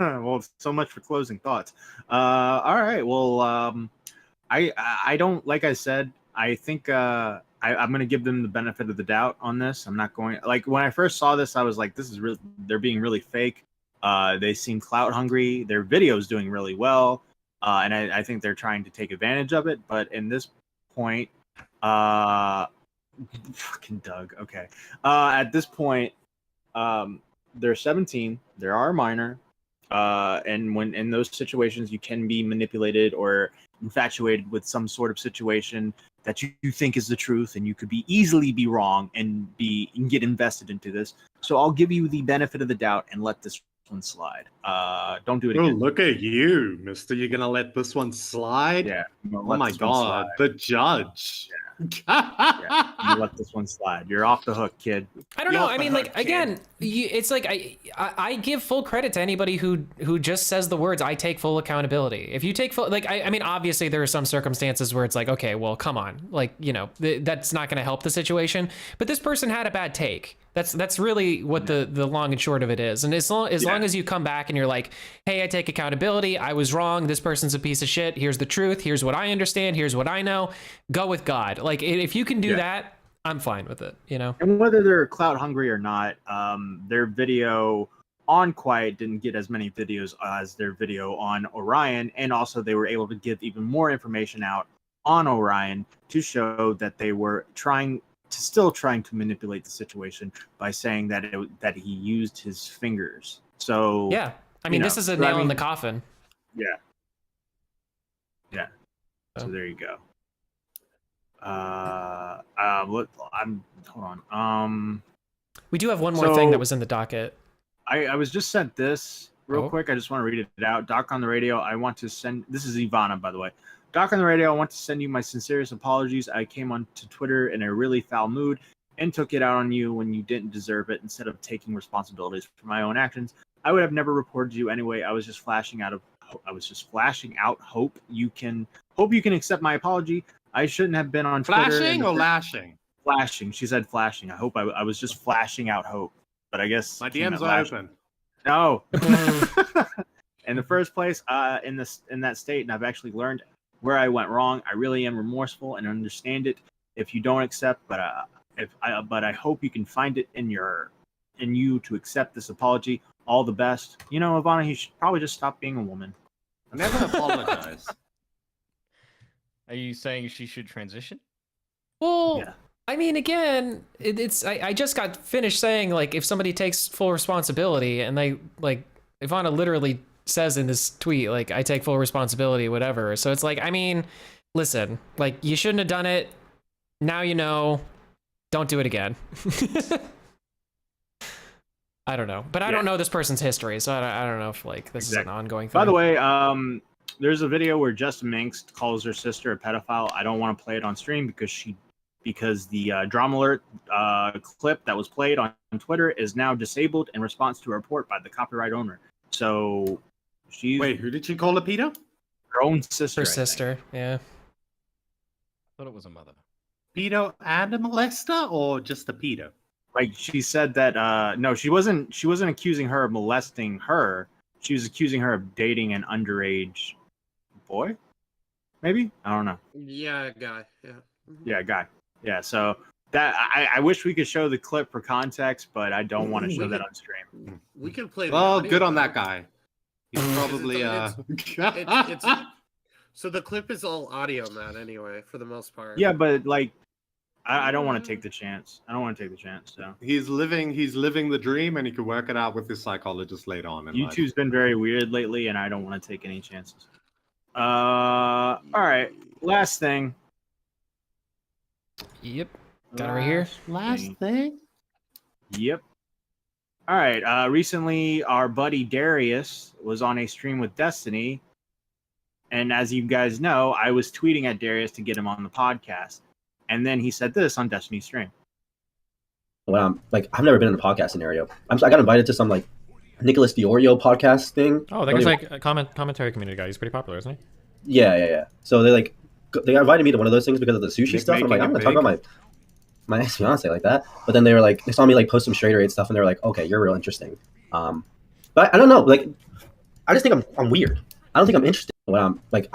[SPEAKER 7] Well, so much for closing thoughts. All right. Well, I don't, like I said, I think I'm going to give them the benefit of the doubt on this. I'm not going, like, when I first saw this, I was like, this is really, they're being really fake. They seem clout hungry. Their video's doing really well. And I think they're trying to take advantage of it. But in this point, fucking Doug. Okay. At this point, they're 17. They are minor. And when in those situations, you can be manipulated or infatuated with some sort of situation that you think is the truth, and you could easily be wrong and get invested into this. So I'll give you the benefit of the doubt and let this one slide. Don't do it again.
[SPEAKER 8] Oh, look at you, mister. You're gonna let this one slide?
[SPEAKER 7] Yeah.
[SPEAKER 8] Oh my god, the judge.
[SPEAKER 7] Yeah, you let this one slide. You're off the hook, kid.
[SPEAKER 6] I don't know. I mean, like, again, it's like I give full credit to anybody who just says the words, I take full accountability. If you take full, like, I mean, obviously there are some circumstances where it's like, okay, well, come on. Like, you know, that's not going to help the situation. But this person had a bad take. That's really what the long and short of it is. And as long as you come back and you're like, hey, I take accountability. I was wrong. This person's a piece of shit. Here's the truth. Here's what I understand. Here's what I know. Go with God. Like, if you can do that, I'm fine with it, you know?
[SPEAKER 7] And whether they're clout hungry or not, their video on Quiet didn't get as many videos as their video on Orion. And also they were able to give even more information out on Orion to show that they were still trying to manipulate the situation by saying that he used his fingers. So
[SPEAKER 6] yeah, I mean, this is a nail in the coffin.
[SPEAKER 7] Yeah. So there you go. Hold on. We
[SPEAKER 6] do have one more thing that was in the docket.
[SPEAKER 7] I was just sent this real quick. I just want to read it out. Doc on the radio. I want to send. This is Ivana, by the way. Doc on the radio. I want to send you my sincerest apologies. I came onto Twitter in a really foul mood and took it out on you when you didn't deserve it. Instead of taking responsibilities for my own actions, I would have never reported you anyway. I was just flashing out hope you can accept my apology. I shouldn't have been on Twitter.
[SPEAKER 8] Flashing or lashing?
[SPEAKER 7] Flashing. She said flashing. I hope I was just flashing out hope. But I guess
[SPEAKER 8] my DMs are open.
[SPEAKER 7] No. In the first place, in that state, and I've actually learned where I went wrong. I really am remorseful and understand it. If you don't accept, but I hope you can find it in you to accept this apology. All the best. You know, Ivana, you should probably just stop being a woman.
[SPEAKER 8] I never apologize.
[SPEAKER 9] Are you saying she should transition?
[SPEAKER 6] Well,
[SPEAKER 7] Yeah.
[SPEAKER 6] I mean, again, I just got finished saying, like, if somebody takes full responsibility, and they, like, Ivana literally says in this tweet, like, I take full responsibility, whatever. So it's like, I mean, listen, like, you shouldn't have done it. Now you know. Don't do it again. I don't know, but I don't know this person's history, so I don't know if, like, this is an ongoing thing.
[SPEAKER 7] By the way, there's a video where Justin Minks calls her sister a pedophile. I don't want to play it on stream because the drama alert clip that was played on Twitter is now disabled in response to a report by the copyright owner. So she's
[SPEAKER 8] who did she call a pedo?
[SPEAKER 7] Her own sister.
[SPEAKER 6] Her sister, yeah.
[SPEAKER 9] I thought it was a mother.
[SPEAKER 8] Pedo and a molester, or just a pedo?
[SPEAKER 7] Like she said that no, she wasn't accusing her of molesting her. She was accusing her of dating an underage boy. Maybe? I don't know.
[SPEAKER 11] Yeah, guy. Yeah.
[SPEAKER 7] Yeah, guy. Yeah, so that I wish we could show the clip for context, but I don't want to show that on stream.
[SPEAKER 11] We can play.
[SPEAKER 8] Oh, good on that guy. He's probably
[SPEAKER 11] it's so the clip is all audio, man. Anyway, for the most part.
[SPEAKER 7] Yeah, but like, I don't want to take the chance. I don't want to take the chance. So
[SPEAKER 8] he's living the dream, and he can work it out with his psychologist later on.
[SPEAKER 7] YouTube's been very weird lately, and I don't want to take any chances. All right, last thing.
[SPEAKER 6] Yep, got it right here.
[SPEAKER 8] Last thing.
[SPEAKER 7] Yep. All right. Recently, our buddy Darius was on a stream with Destiny, and as you guys know, I was tweeting at Darius to get him on the podcast, and then he said this on Destiny's stream.
[SPEAKER 17] Well, like I've never been in a podcast scenario. I got invited to some like Nicholas Diorio podcast thing.
[SPEAKER 18] Oh, that guy's like a commentary community guy. He's pretty popular, isn't he?
[SPEAKER 17] Yeah. So they invited me to one of those things because of the sushi stuff. I'm like, I'm gonna talk about my ex fiance like that. But then they saw me like post some straight rate stuff, and they were like, okay, you're real interesting. But I don't know, like, I just think I'm weird. I don't think I'm interested. When I'm like.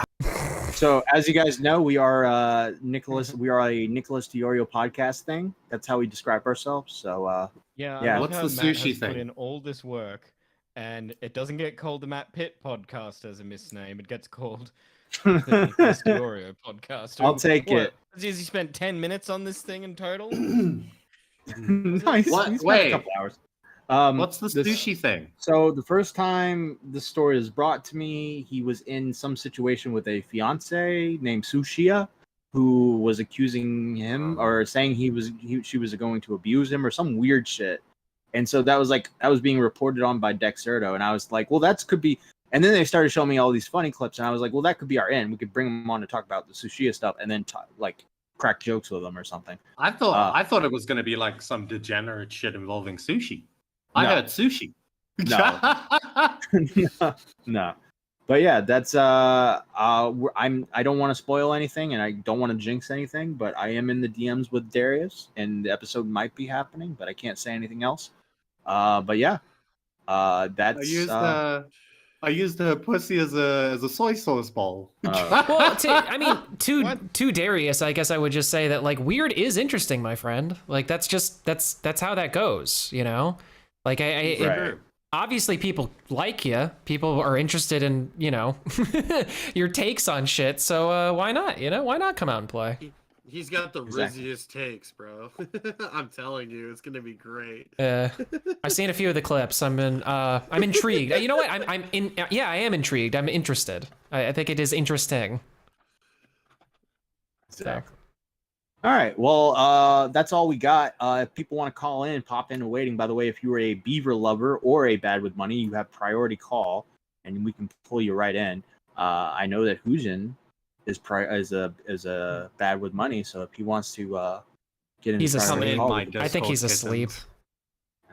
[SPEAKER 7] So as you guys know, we are Nicholas. We are a Nicholas Diorio podcast thing. That's how we describe ourselves. So
[SPEAKER 9] yeah.
[SPEAKER 8] What's the
[SPEAKER 9] Matt
[SPEAKER 8] sushi
[SPEAKER 9] has
[SPEAKER 8] thing?
[SPEAKER 9] Put in all this work, and it doesn't get called the Matt Pitt podcast as a misname. It gets called the Nicholas Diorio podcast.
[SPEAKER 7] I'll take it.
[SPEAKER 9] Has he spent 10 minutes on this thing in total?
[SPEAKER 7] Nice. He spent a couple hours.
[SPEAKER 8] What's the sushi thing?
[SPEAKER 7] So the first time the story is brought to me, he was in some situation with a fiance named Sushia, who was accusing him or saying she was going to abuse him or some weird shit. And so that was being reported on by Dexerto, and I was like, well, that could be. And then they started showing me all these funny clips, and I was like, well, that could be our end. We could bring him on to talk about the Sushia stuff, and then crack jokes with him or something.
[SPEAKER 8] I thought it was going to be like some degenerate shit involving sushi. I heard sushi.
[SPEAKER 7] No. But yeah, that's I don't want to spoil anything, and I don't want to jinx anything, but I am in the DMs with Darius, and the episode might be happening, but I can't say anything else. But yeah, that's.
[SPEAKER 8] I used her pussy as a soy sauce ball.
[SPEAKER 6] Well, to Darius, I guess I would just say that like weird is interesting, my friend. Like that's how that goes, you know. Like obviously people like you. People are interested in, you know, your takes on shit. So why not? You know, why not come out and play?
[SPEAKER 11] He's got the rizziest takes, bro. I'm telling you, it's gonna be great.
[SPEAKER 6] I've seen a few of the clips. I'm intrigued. You know what? I am intrigued. I'm interested. I think it is interesting.
[SPEAKER 7] Exactly. All right. Well, that's all we got. If people want to call in, pop into waiting. By the way, if you are a Beaver lover or a Bad with Money, you have priority call, and we can pull you right in. I know that Hujin is a Bad with Money, so if he wants to get in,
[SPEAKER 6] he's asleep. I think he's asleep.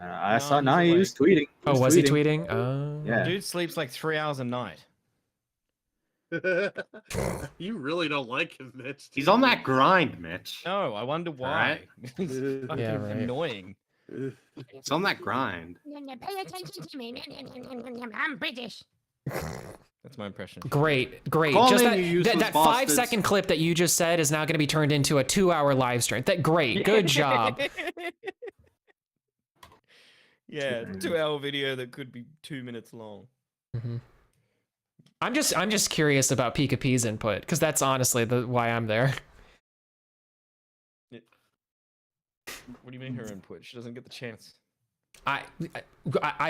[SPEAKER 7] I saw. No, he was tweeting.
[SPEAKER 6] Was he tweeting?
[SPEAKER 7] Yeah.
[SPEAKER 9] Dude sleeps like 3 hours a night.
[SPEAKER 11] You really don't like him, Mitch.
[SPEAKER 8] He's on that grind, Mitch.
[SPEAKER 9] No, I wonder why.
[SPEAKER 8] Right?
[SPEAKER 9] It's fucking annoying.
[SPEAKER 8] It's on that grind.
[SPEAKER 19] Pay attention to me. I'm British.
[SPEAKER 9] That's my impression.
[SPEAKER 6] Great.
[SPEAKER 8] Call
[SPEAKER 6] Just
[SPEAKER 8] in, you useless
[SPEAKER 6] that
[SPEAKER 8] bastards.
[SPEAKER 6] 5-second clip that you just said is now going to be turned into a 2-hour live stream. Great. Good job.
[SPEAKER 9] Yeah, 2-hour video that could be 2 minutes long.
[SPEAKER 6] I'm just curious about Pika P's input because that's honestly why I'm there.
[SPEAKER 9] What do you mean her input? She doesn't get the chance.
[SPEAKER 6] I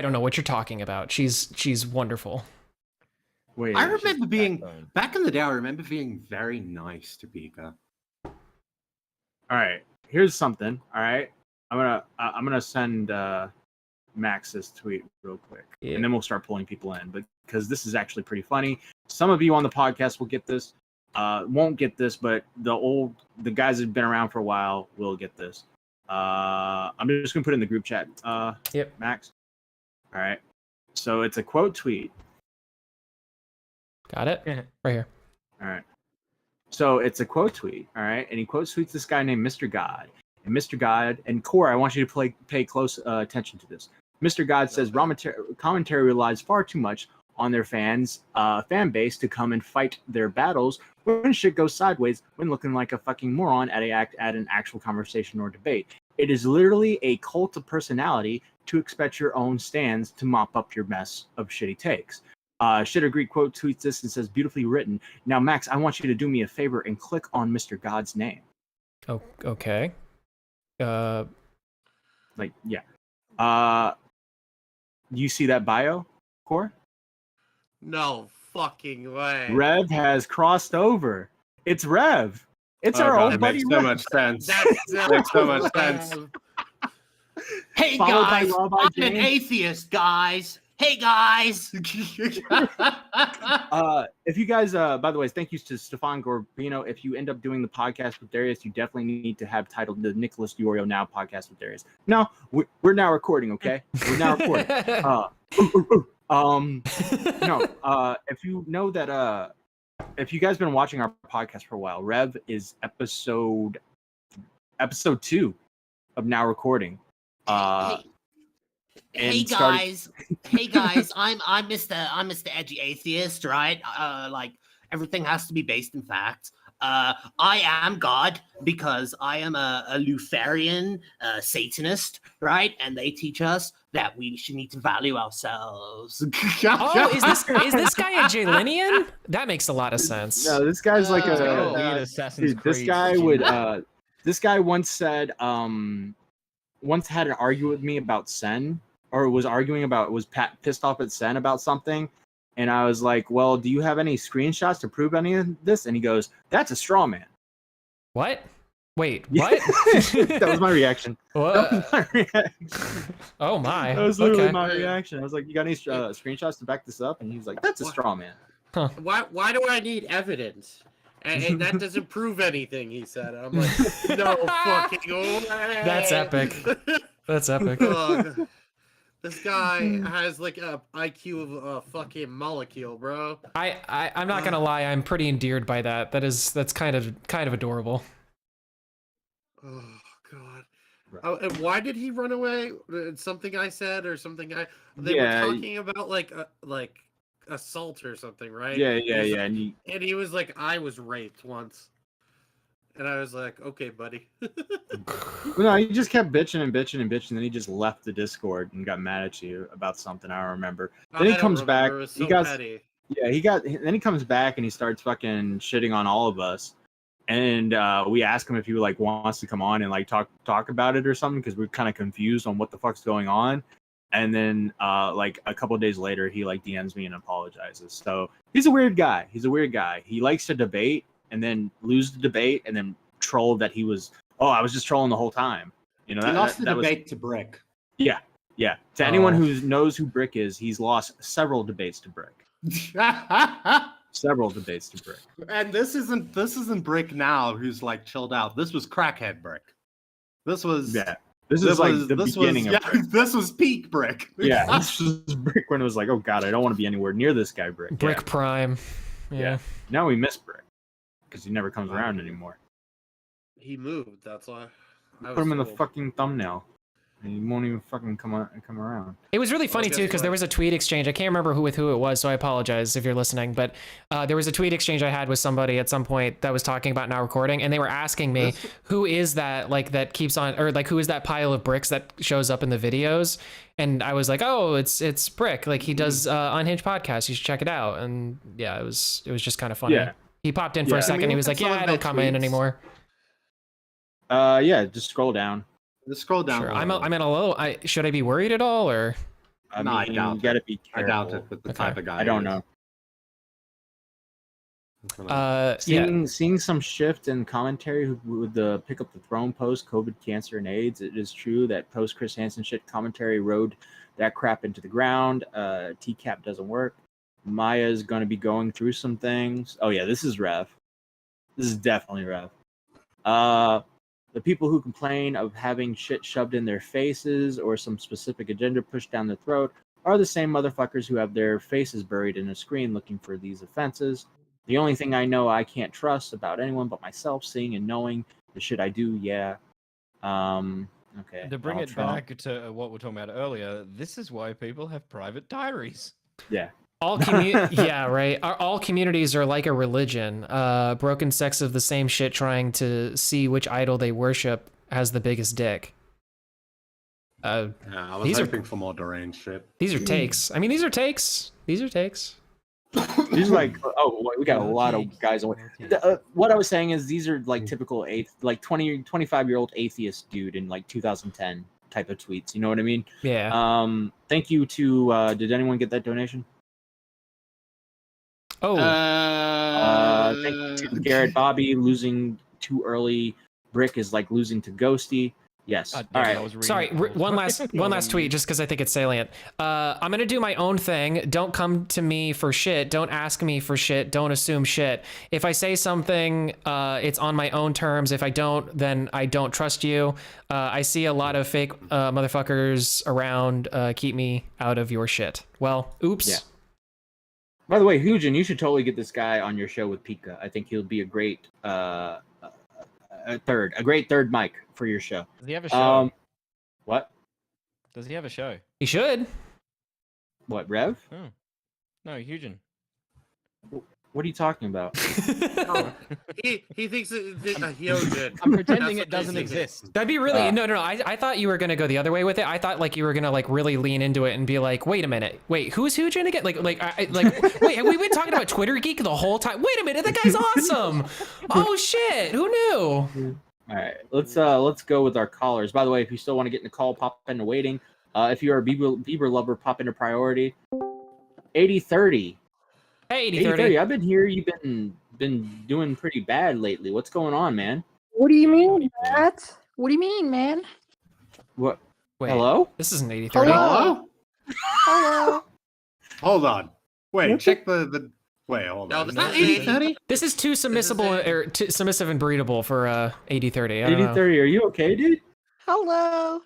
[SPEAKER 6] don't know what you're talking about. She's wonderful.
[SPEAKER 7] Wait,
[SPEAKER 8] I remember being back in the day. I remember being very nice to Pika.
[SPEAKER 7] All right, here's something. All right, I'm gonna send Max this tweet real quick, and then we'll start pulling people in. But because this is actually pretty funny, some of you on the podcast will get this, won't get this, but the guys that have been around for a while will get this. I'm just gonna put it in the group chat.
[SPEAKER 6] Yep,
[SPEAKER 7] Max. All right, so it's a quote tweet.
[SPEAKER 6] Got it? Right here.
[SPEAKER 7] All right. So it's a quote tweet, all right? And he quote tweets this guy named Mr. God. And Mr. God, and Core, I want you to pay close attention to this. Mr. God says, commentary relies far too much on their fan base to come and fight their battles when shit goes sideways when looking like a fucking moron at an actual conversation or debate. It is literally a cult of personality to expect your own stands to mop up your mess of shitty takes. Shitter Greek quote tweets this and says, beautifully written. Now, Max, I want you to do me a favor and click on Mr. God's name.
[SPEAKER 6] Oh, okay.
[SPEAKER 7] Yeah. You see that bio, Core?
[SPEAKER 11] No fucking way.
[SPEAKER 7] Rev has crossed over. It's Rev. It's our old buddy.
[SPEAKER 8] Makes so much sense. Makes so much sense.
[SPEAKER 14] Hey
[SPEAKER 7] Followed by
[SPEAKER 14] guys,
[SPEAKER 7] Rabbi
[SPEAKER 14] I'm an
[SPEAKER 7] James.
[SPEAKER 14] atheist, guys. Hey guys.
[SPEAKER 7] If you guys, by the way, thank you to Stefan Gorbino. If you end up doing the podcast with Darius, you definitely need to have titled the Nicholas Diorio Now podcast with Darius. No, we're now recording, okay? We're now recording. If you know that, if you guys been watching our podcast for a while, Rev is episode 2 of Now Recording.
[SPEAKER 14] Hey guys, I'm Mr. Edgy Atheist, right? Like everything has to be based in fact. I am God because I am a Lutheran Satanist, right? And they teach us that we should need to value ourselves.
[SPEAKER 6] Oh, is this guy a Jalinian? That makes a lot of sense.
[SPEAKER 7] No, this guy's like
[SPEAKER 9] Assassin's
[SPEAKER 7] dude, this
[SPEAKER 9] Creed
[SPEAKER 7] guy
[SPEAKER 9] shit.
[SPEAKER 7] would this guy once said once had an argument with me about Sen, or was pissed off at Sen about something, and I was like, well, do you have any screenshots to prove any of this? And he goes, that's a straw man.
[SPEAKER 6] What? Wait, what?
[SPEAKER 7] That was my reaction.
[SPEAKER 6] What?
[SPEAKER 7] That was my reaction.
[SPEAKER 6] Oh my.
[SPEAKER 7] That was literally
[SPEAKER 6] Okay.
[SPEAKER 7] my reaction. I was like, you got any screenshots to back this up? And he's like, that's a straw man.
[SPEAKER 11] Why do I need evidence? And that doesn't prove anything, he said. I'm like, no fucking way.
[SPEAKER 6] That's epic. That's epic.
[SPEAKER 11] Ugh. This guy has like a IQ of a fucking molecule, bro.
[SPEAKER 6] I'm not gonna lie, I'm pretty endeared by that. That's kind of adorable.
[SPEAKER 11] Oh god. Oh, and why did he run away? Something I said or something they
[SPEAKER 7] Yeah,
[SPEAKER 11] were talking about like assault or something, right?
[SPEAKER 7] Yeah.
[SPEAKER 11] And he was like, I was raped once. And I was like, okay, buddy.
[SPEAKER 7] No, he just kept bitching and then he just left the Discord and got mad at you about something. I don't remember. Then he comes back.
[SPEAKER 11] It was
[SPEAKER 7] He
[SPEAKER 11] so
[SPEAKER 7] got
[SPEAKER 11] petty.
[SPEAKER 7] then he comes back and he starts fucking shitting on all of us. And we ask him if he wants to come on and like talk about it or something, because we're kind of confused on what the fuck's going on. And then like a couple of days later, he like DMs me and apologizes. So he's a weird guy. He likes to debate and then lose the debate and then troll that I was just trolling the whole time. You know,
[SPEAKER 14] He lost the
[SPEAKER 7] that
[SPEAKER 14] debate to Brick.
[SPEAKER 7] Yeah. To anyone who knows who Brick is, he's lost several debates to Brick. Several debates to Brick.
[SPEAKER 8] And this isn't Brick now who's like chilled out. This was crackhead Brick. This was
[SPEAKER 7] This is like the beginning of Brick.
[SPEAKER 8] This was peak Brick.
[SPEAKER 7] Yeah, this was Brick when it was like, oh god, I don't want to be anywhere near this guy, Brick.
[SPEAKER 6] Brick Prime. Yeah.
[SPEAKER 7] Now we miss Brick because he never comes around anymore.
[SPEAKER 11] He moved, that's why.
[SPEAKER 7] Put him in the fucking thumbnail. And he won't even fucking come around.
[SPEAKER 6] It was really funny too because there was a tweet exchange. I can't remember who it was, so I apologize if you're listening. But there was a tweet exchange I had with somebody at some point that was talking about not recording, and they were asking me who is that that keeps on, or who is that pile of bricks that shows up in the videos? And I was like, oh, it's Brick. He does Unhinged podcast. You should check it out. And yeah, it was just kind of funny.
[SPEAKER 7] Yeah.
[SPEAKER 6] He popped in for a second. He was like, yeah, I don't come in anymore.
[SPEAKER 7] Yeah, just scroll down.
[SPEAKER 8] Just scroll down.
[SPEAKER 6] Sure. I'm in a low. Should I be worried at all, or?
[SPEAKER 8] No, I doubt
[SPEAKER 7] you gotta be careful.
[SPEAKER 8] I doubt it with the type of guy.
[SPEAKER 7] I don't know. Seeing some shift in commentary with the pick up the throne post COVID, cancer, and AIDS. It is true that post Chris Hansen shit commentary rode that crap into the ground. TCAP doesn't work. Maya's going to be going through some things. Oh yeah, this is Rev. This is definitely Rev. The people who complain of having shit shoved in their faces or some specific agenda pushed down their throat are the same motherfuckers who have their faces buried in a screen looking for these offenses. The only thing I know I can't trust about anyone but myself, seeing and knowing the shit I do, yeah. Okay.
[SPEAKER 9] To bring it back to what we were talking about earlier, this is why people have private diaries.
[SPEAKER 7] Yeah.
[SPEAKER 6] Yeah, right. All communities are like a religion. Broken sects of the same shit trying to see which idol they worship has the biggest dick.
[SPEAKER 8] I was hoping for more deranged shit.
[SPEAKER 6] These are takes. I mean, these are takes. These are takes.
[SPEAKER 7] These are we got a lot of guys. What I was saying is these are typical 25-year-old atheist dude in 2010 type of tweets. You know what I mean?
[SPEAKER 6] Yeah.
[SPEAKER 7] Thank you to. Did anyone get that donation?
[SPEAKER 6] Oh.
[SPEAKER 7] Thank you to Garrett Bobby. Losing too early. Brick is like losing to Ghosty. Yes. All right.
[SPEAKER 6] Sorry. One last tweet, just because I think it's salient. I'm gonna do my own thing. Don't come to me for shit. Don't ask me for shit. Don't assume shit. If I say something, it's on my own terms. If I don't, then I don't trust you. I see a lot of fake motherfuckers around. Keep me out of your shit. Well, oops.
[SPEAKER 7] Yeah. By the way, Hujin, you should totally get this guy on your show with Pika. I think he'll be a great great third mic for your show.
[SPEAKER 9] Does he have a show?
[SPEAKER 7] What?
[SPEAKER 9] Does he have a show?
[SPEAKER 6] He should.
[SPEAKER 7] What, Rev?
[SPEAKER 9] Oh. No, Hugin.
[SPEAKER 7] What are you talking about?
[SPEAKER 11] He thinks he owns it.
[SPEAKER 9] I'm pretending it doesn't exist.
[SPEAKER 6] That'd be really no. I thought you were gonna go the other way with it. I thought you were gonna really lean into it and be like, wait a minute, wait, who's Hujin again? Wait, have we been talking about Twitter Geek the whole time? Wait a minute, that guy's awesome. Oh shit, who knew?
[SPEAKER 7] All right, let's go with our callers. By the way, if you still want to get in the call, pop into waiting. If you're a Bieber lover, pop into priority. 8030.
[SPEAKER 6] Hey, 8030.
[SPEAKER 7] I've been here. You've been doing pretty bad lately. What's going on, man?
[SPEAKER 20] What do you mean, Matt? What do you mean, man?
[SPEAKER 7] What?
[SPEAKER 6] Wait,
[SPEAKER 7] hello?
[SPEAKER 6] This isn't 8030.
[SPEAKER 8] Hello?
[SPEAKER 20] Hello?
[SPEAKER 8] Hold on. Wait, check the. Wait, hold on.
[SPEAKER 11] Is that 8030?
[SPEAKER 6] This is too submissive and breedable for 8030.
[SPEAKER 7] 8030, are you okay, dude?
[SPEAKER 20] Hello?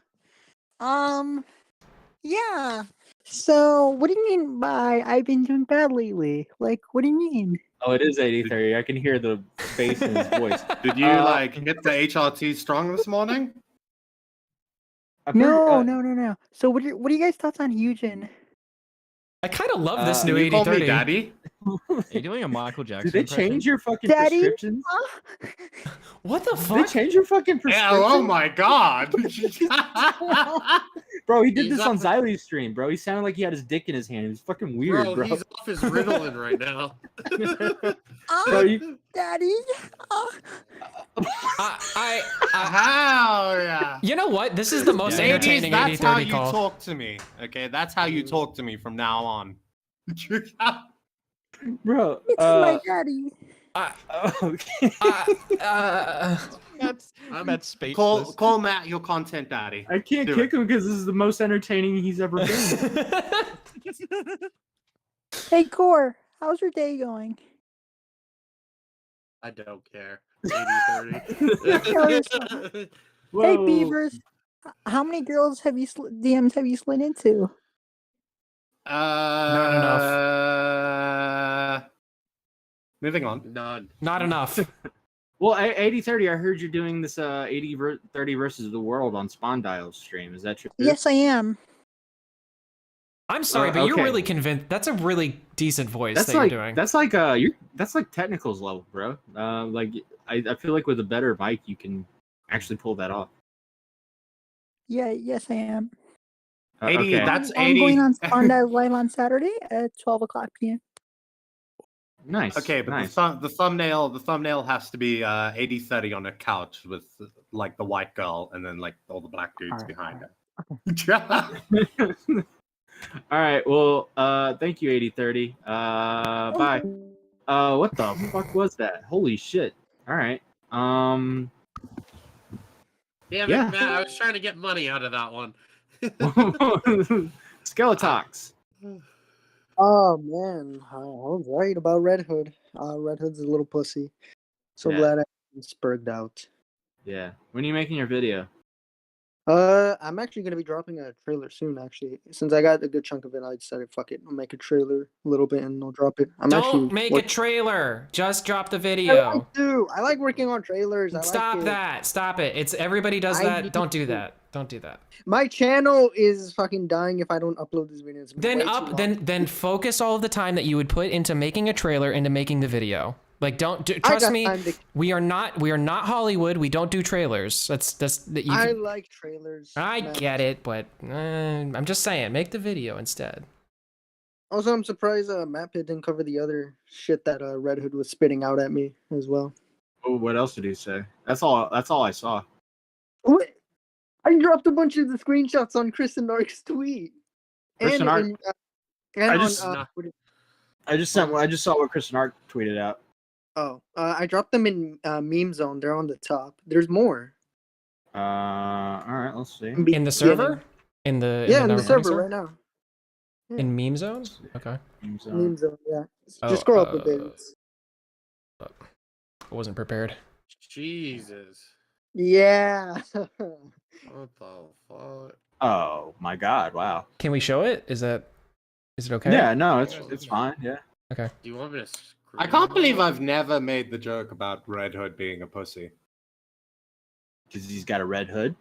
[SPEAKER 20] Yeah. So, what do you mean by I've been doing bad lately? What do you mean?
[SPEAKER 7] Oh, it is 8030. I can hear the bass in his voice.
[SPEAKER 8] Did you hit the HRT strong this morning?
[SPEAKER 20] No. So, what are you guys' thoughts on Hugin?
[SPEAKER 6] I kind of love this new
[SPEAKER 8] you call
[SPEAKER 6] 8030.
[SPEAKER 8] me Daddy?
[SPEAKER 9] Are you doing a Michael Jackson?
[SPEAKER 7] Did they change your fucking
[SPEAKER 20] Daddy?
[SPEAKER 7] prescriptions?
[SPEAKER 6] What the fuck?
[SPEAKER 7] Did they change your fucking prescription?
[SPEAKER 8] Oh my god!
[SPEAKER 7] Bro, he did this on Xylee's stream, bro. He sounded like he had his dick in his hand. It was fucking weird, bro.
[SPEAKER 11] He's off his Ritalin right now.
[SPEAKER 20] Daddy?
[SPEAKER 8] How? Yeah.
[SPEAKER 6] You know what? This is the most entertaining
[SPEAKER 8] Ladies, that's how
[SPEAKER 6] 8030
[SPEAKER 8] you
[SPEAKER 6] call.
[SPEAKER 8] talk to me. Okay, that's how you talk to me from now on.
[SPEAKER 7] Bro,
[SPEAKER 20] It's my daddy.
[SPEAKER 9] That's speechless.
[SPEAKER 8] Call Matt your content daddy.
[SPEAKER 7] I can't kick him because this is the most entertaining he's ever been.
[SPEAKER 20] Hey, Core, how's your day going?
[SPEAKER 11] I don't care. 8030.
[SPEAKER 20] Hey, Beavers, how many girls have you DMs have you slid into?
[SPEAKER 6] Not enough.
[SPEAKER 8] Moving on.
[SPEAKER 11] None.
[SPEAKER 6] Not enough.
[SPEAKER 7] Well, 80/30, I heard you're doing this 80/30 versus the world on Spondile's stream. Is that true?
[SPEAKER 20] Yes, I am.
[SPEAKER 6] I'm sorry, but you're
[SPEAKER 7] okay.
[SPEAKER 6] really convinced. That's a really decent voice
[SPEAKER 7] That's
[SPEAKER 6] that
[SPEAKER 7] like
[SPEAKER 6] you're doing.
[SPEAKER 7] that's like technicals level, bro. Like I feel like with a better mic you can actually pull that off.
[SPEAKER 20] Yeah, yes, I am.
[SPEAKER 11] 80.
[SPEAKER 7] Okay.
[SPEAKER 11] That's
[SPEAKER 20] I'm
[SPEAKER 11] 80.
[SPEAKER 20] going on Sponda live on Saturday at 12:00 p.m.
[SPEAKER 7] Nice.
[SPEAKER 11] Okay, but
[SPEAKER 7] nice.
[SPEAKER 11] the thumbnail has to be 80/30 on a couch with like the white girl and then like all the black dudes behind her.
[SPEAKER 7] All right. Well, thank you, 80/30. Bye. What the fuck was that? Holy shit. All right.
[SPEAKER 11] Damn
[SPEAKER 7] Yeah.
[SPEAKER 11] it, Matt! I was trying to get money out of that one.
[SPEAKER 7] Skeletox.
[SPEAKER 21] Oh man, I was right about Red Hood. Red Hood's a little pussy. So
[SPEAKER 7] Yeah.
[SPEAKER 21] glad I spurged out.
[SPEAKER 7] Yeah. When are you making your video?
[SPEAKER 21] I'm actually gonna be dropping a trailer soon. Actually, since I got a good chunk of it, I decided fuck it, I'll make a trailer a little bit and I'll drop it.
[SPEAKER 6] Don't make a trailer. Just drop the
[SPEAKER 21] I
[SPEAKER 6] video.
[SPEAKER 21] like working on trailers.
[SPEAKER 6] Stop that. Stop it. It's everybody does that. Don't do that. Don't do that.
[SPEAKER 21] My channel is fucking dying if I don't upload this video.
[SPEAKER 6] Then focus all of the time that you would put into making a trailer into making the video. Like trust me, we are not Hollywood. We don't do trailers.
[SPEAKER 21] I like trailers.
[SPEAKER 6] I get it, but I'm just saying, make the video instead.
[SPEAKER 21] Also, I'm surprised Matt Pitt didn't cover the other shit that Red Hood was spitting out at me as well.
[SPEAKER 7] Oh, what else did he say? That's all I saw.
[SPEAKER 21] What? I dropped a bunch of the screenshots on Chris and Nark's tweet.
[SPEAKER 7] Chris and Nark. I just saw what Chris and Nark tweeted out.
[SPEAKER 21] Oh, I dropped them in meme zone. They're on the top. There's more.
[SPEAKER 7] All right, let's see.
[SPEAKER 6] In the server? In the
[SPEAKER 21] server right now.
[SPEAKER 6] In meme zones? Okay.
[SPEAKER 21] Meme zone, yeah. Just scroll up a bit.
[SPEAKER 6] I wasn't prepared.
[SPEAKER 11] Jesus.
[SPEAKER 21] Yeah.
[SPEAKER 11] What the fuck?
[SPEAKER 7] Oh my god! Wow.
[SPEAKER 6] Can we show it? Is it okay?
[SPEAKER 7] Yeah. No, it's fine. Yeah.
[SPEAKER 6] Okay.
[SPEAKER 11] Do you want me to? I can't believe I've never made the joke about Red Hood being a pussy.
[SPEAKER 7] Because he's got a red hood.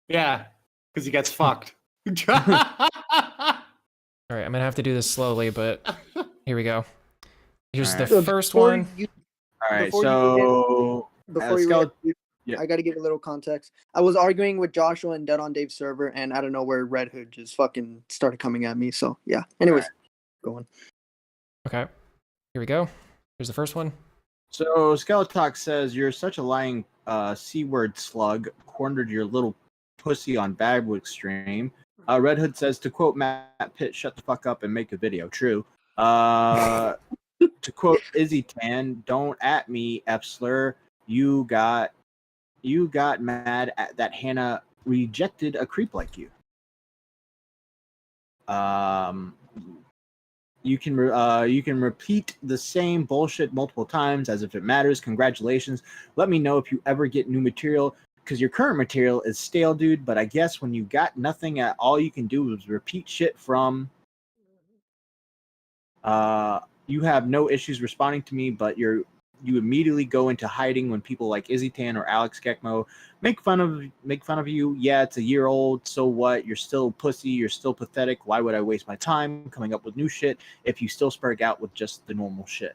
[SPEAKER 11] Yeah, because he gets fucked.
[SPEAKER 6] All right, I'm gonna have to do this slowly, but here we go. Here's the first one.
[SPEAKER 7] All right, so
[SPEAKER 21] I got to give a little context. I was arguing with Joshua and Dead on Dave's server, and I don't know where Red Hood just fucking started coming at me. So yeah. Anyways, go on.
[SPEAKER 6] Okay, here we go. Here's the first one.
[SPEAKER 7] So Skeletox says you're such a lying C-word slug. Cornered your little pussy on Bagwood stream. Red Hood says, to quote Matt Pitt, shut the fuck up and make a video. True. To quote Izzy Tan, don't at me, Epsler. You got mad at that Hannah rejected a creep like you. You can repeat the same bullshit multiple times as if it matters. Congratulations. Let me know if you ever get new material, because your current material is stale, dude. But I guess when you got nothing at all you can do is repeat shit from. You have no issues responding to me, but you immediately go into hiding when people like Izzy Tan or Alex Gekmo make fun of you. Yeah, it's a year old. So what? You're still pussy. You're still pathetic. Why would I waste my time coming up with new shit if you still spurg out with just the normal shit?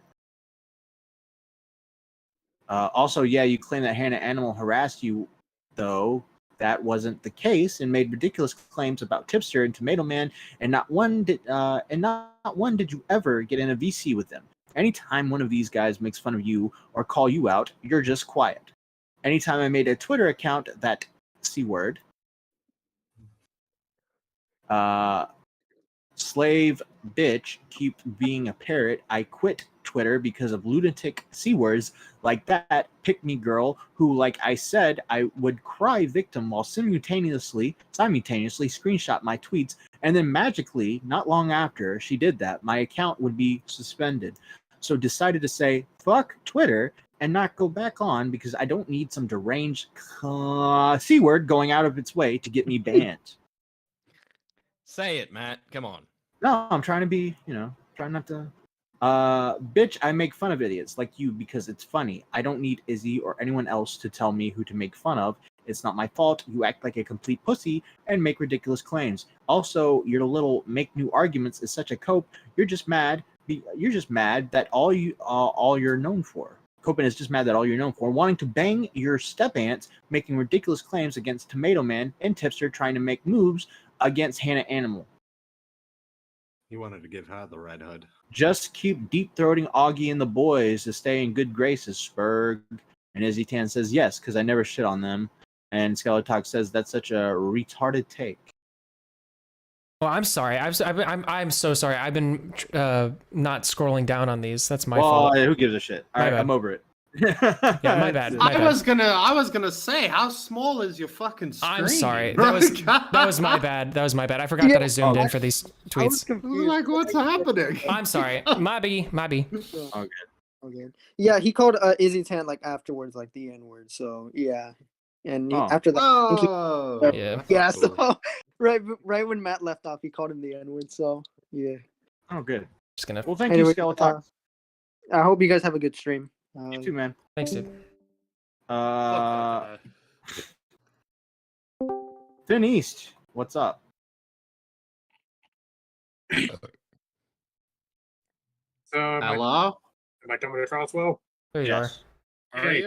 [SPEAKER 7] Also, yeah, you claim that Hannah Animal harassed you, though that wasn't the case, and made ridiculous claims about Tipster and Tomato Man, and not one did you ever get in a VC with them. Anytime one of these guys makes fun of you or call you out, you're just quiet. Anytime I made a Twitter account that C-word, slave bitch, keep being a parrot, I quit Twitter because of lunatic C-words like that pick-me girl who, like I said, I would cry victim while simultaneously screenshot my tweets, and then magically, not long after she did that, my account would be suspended. So decided to say, fuck Twitter, and not go back on because I don't need some deranged C-word going out of its way to get me banned.
[SPEAKER 9] Say it, Matt. Come on.
[SPEAKER 7] No, I'm trying to be, trying not to
[SPEAKER 12] Bitch, I make fun of idiots like you because it's funny. I don't need Izzy or anyone else to tell me who to make fun of. It's not my fault. You act like a complete pussy and make ridiculous claims. Also, your little make new arguments is such a cope. You're just mad. You're just mad that all you're known for. Copen is just mad that all you're known for, wanting to bang your step aunt, making ridiculous claims against Tomato Man, and Tipster trying to make moves against Hannah Animal.
[SPEAKER 8] He wanted to give her the red hood.
[SPEAKER 12] Just keep deep throating Augie and the boys to stay in good graces, Spurg. And Izzy Tan says yes, because I never shit on them. And Skeletalk says that's such a retarded take.
[SPEAKER 6] Oh, I'm sorry. I'm so sorry. I've been not scrolling down on these. That's my
[SPEAKER 12] well,
[SPEAKER 6] fault.
[SPEAKER 12] Who gives a shit? All right, I'm over it.
[SPEAKER 6] Yeah, my bad.
[SPEAKER 11] I was gonna say, how small is your fucking screen?
[SPEAKER 6] I'm sorry. That was my bad. That was my bad. I forgot that I zoomed in for these tweets.
[SPEAKER 11] I was like, what's happening?
[SPEAKER 6] I'm sorry. Mabby.
[SPEAKER 12] Okay.
[SPEAKER 21] Yeah, he called Izzy Tan like afterwards, like the N word. So yeah, and after that, yeah. So right when Matt left off, he called him the N word. So yeah.
[SPEAKER 12] Oh, good.
[SPEAKER 6] Just gonna.
[SPEAKER 12] Well, thank you, Skeletalk.
[SPEAKER 21] I hope you guys have a good stream.
[SPEAKER 12] You too, man.
[SPEAKER 6] Thanks, dude.
[SPEAKER 12] Finn East, what's up?
[SPEAKER 8] Hello?
[SPEAKER 1] Am I coming across well?
[SPEAKER 6] There you are.
[SPEAKER 1] Hey,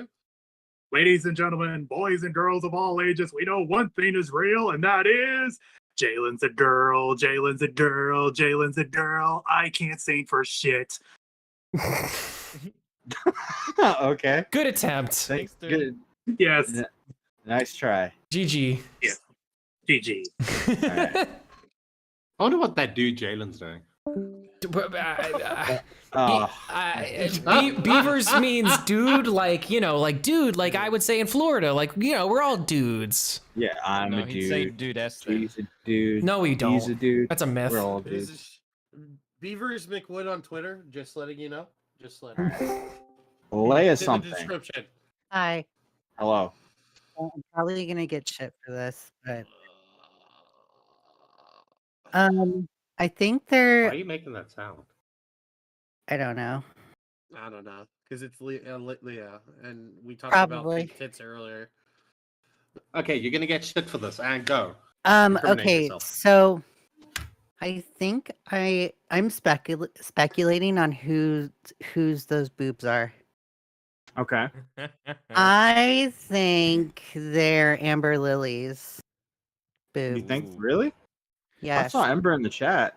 [SPEAKER 1] ladies and gentlemen, boys and girls of all ages, we know one thing is real, and that is Jalen's a girl, Jalen's a girl, Jalen's a girl. I can't sing for shit.
[SPEAKER 12] Okay.
[SPEAKER 6] Good attempt.
[SPEAKER 12] Thanks, good.
[SPEAKER 1] Yes.
[SPEAKER 12] Nice try.
[SPEAKER 6] GG.
[SPEAKER 1] Yeah. GG.
[SPEAKER 12] Right.
[SPEAKER 8] I wonder what that dude Jalen's doing.
[SPEAKER 6] Beavers means dude, like, dude, like I would say in Florida, like, we're all dudes.
[SPEAKER 12] Yeah, I'm a
[SPEAKER 9] he'd
[SPEAKER 12] dude.
[SPEAKER 9] say dude-esque then.
[SPEAKER 12] He's a dude.
[SPEAKER 6] No, we don't.
[SPEAKER 12] He's a dude.
[SPEAKER 6] That's a myth.
[SPEAKER 12] We're all dudes.
[SPEAKER 11] Beavers McWood on Twitter, just letting you know. Just letting you know.
[SPEAKER 12] Lay us
[SPEAKER 11] It's in the
[SPEAKER 12] something.
[SPEAKER 11] description.
[SPEAKER 22] Hi.
[SPEAKER 12] Hello.
[SPEAKER 22] Well, I'm probably gonna get shit for this, but I think
[SPEAKER 8] Why
[SPEAKER 22] they're.
[SPEAKER 8] are you making that sound?
[SPEAKER 22] I don't know.
[SPEAKER 11] I don't know, because it's Leah, and we talked
[SPEAKER 22] Probably.
[SPEAKER 11] about big tits earlier.
[SPEAKER 8] Okay, you're gonna get shit for this, and go. Incriminate
[SPEAKER 22] Okay,
[SPEAKER 8] yourself.
[SPEAKER 22] so I think I'm speculating on whose those boobs are.
[SPEAKER 12] Okay.
[SPEAKER 22] I think they're Amber Lily's boobs.
[SPEAKER 12] You think really? I
[SPEAKER 22] Yes.
[SPEAKER 12] saw Ember in the chat.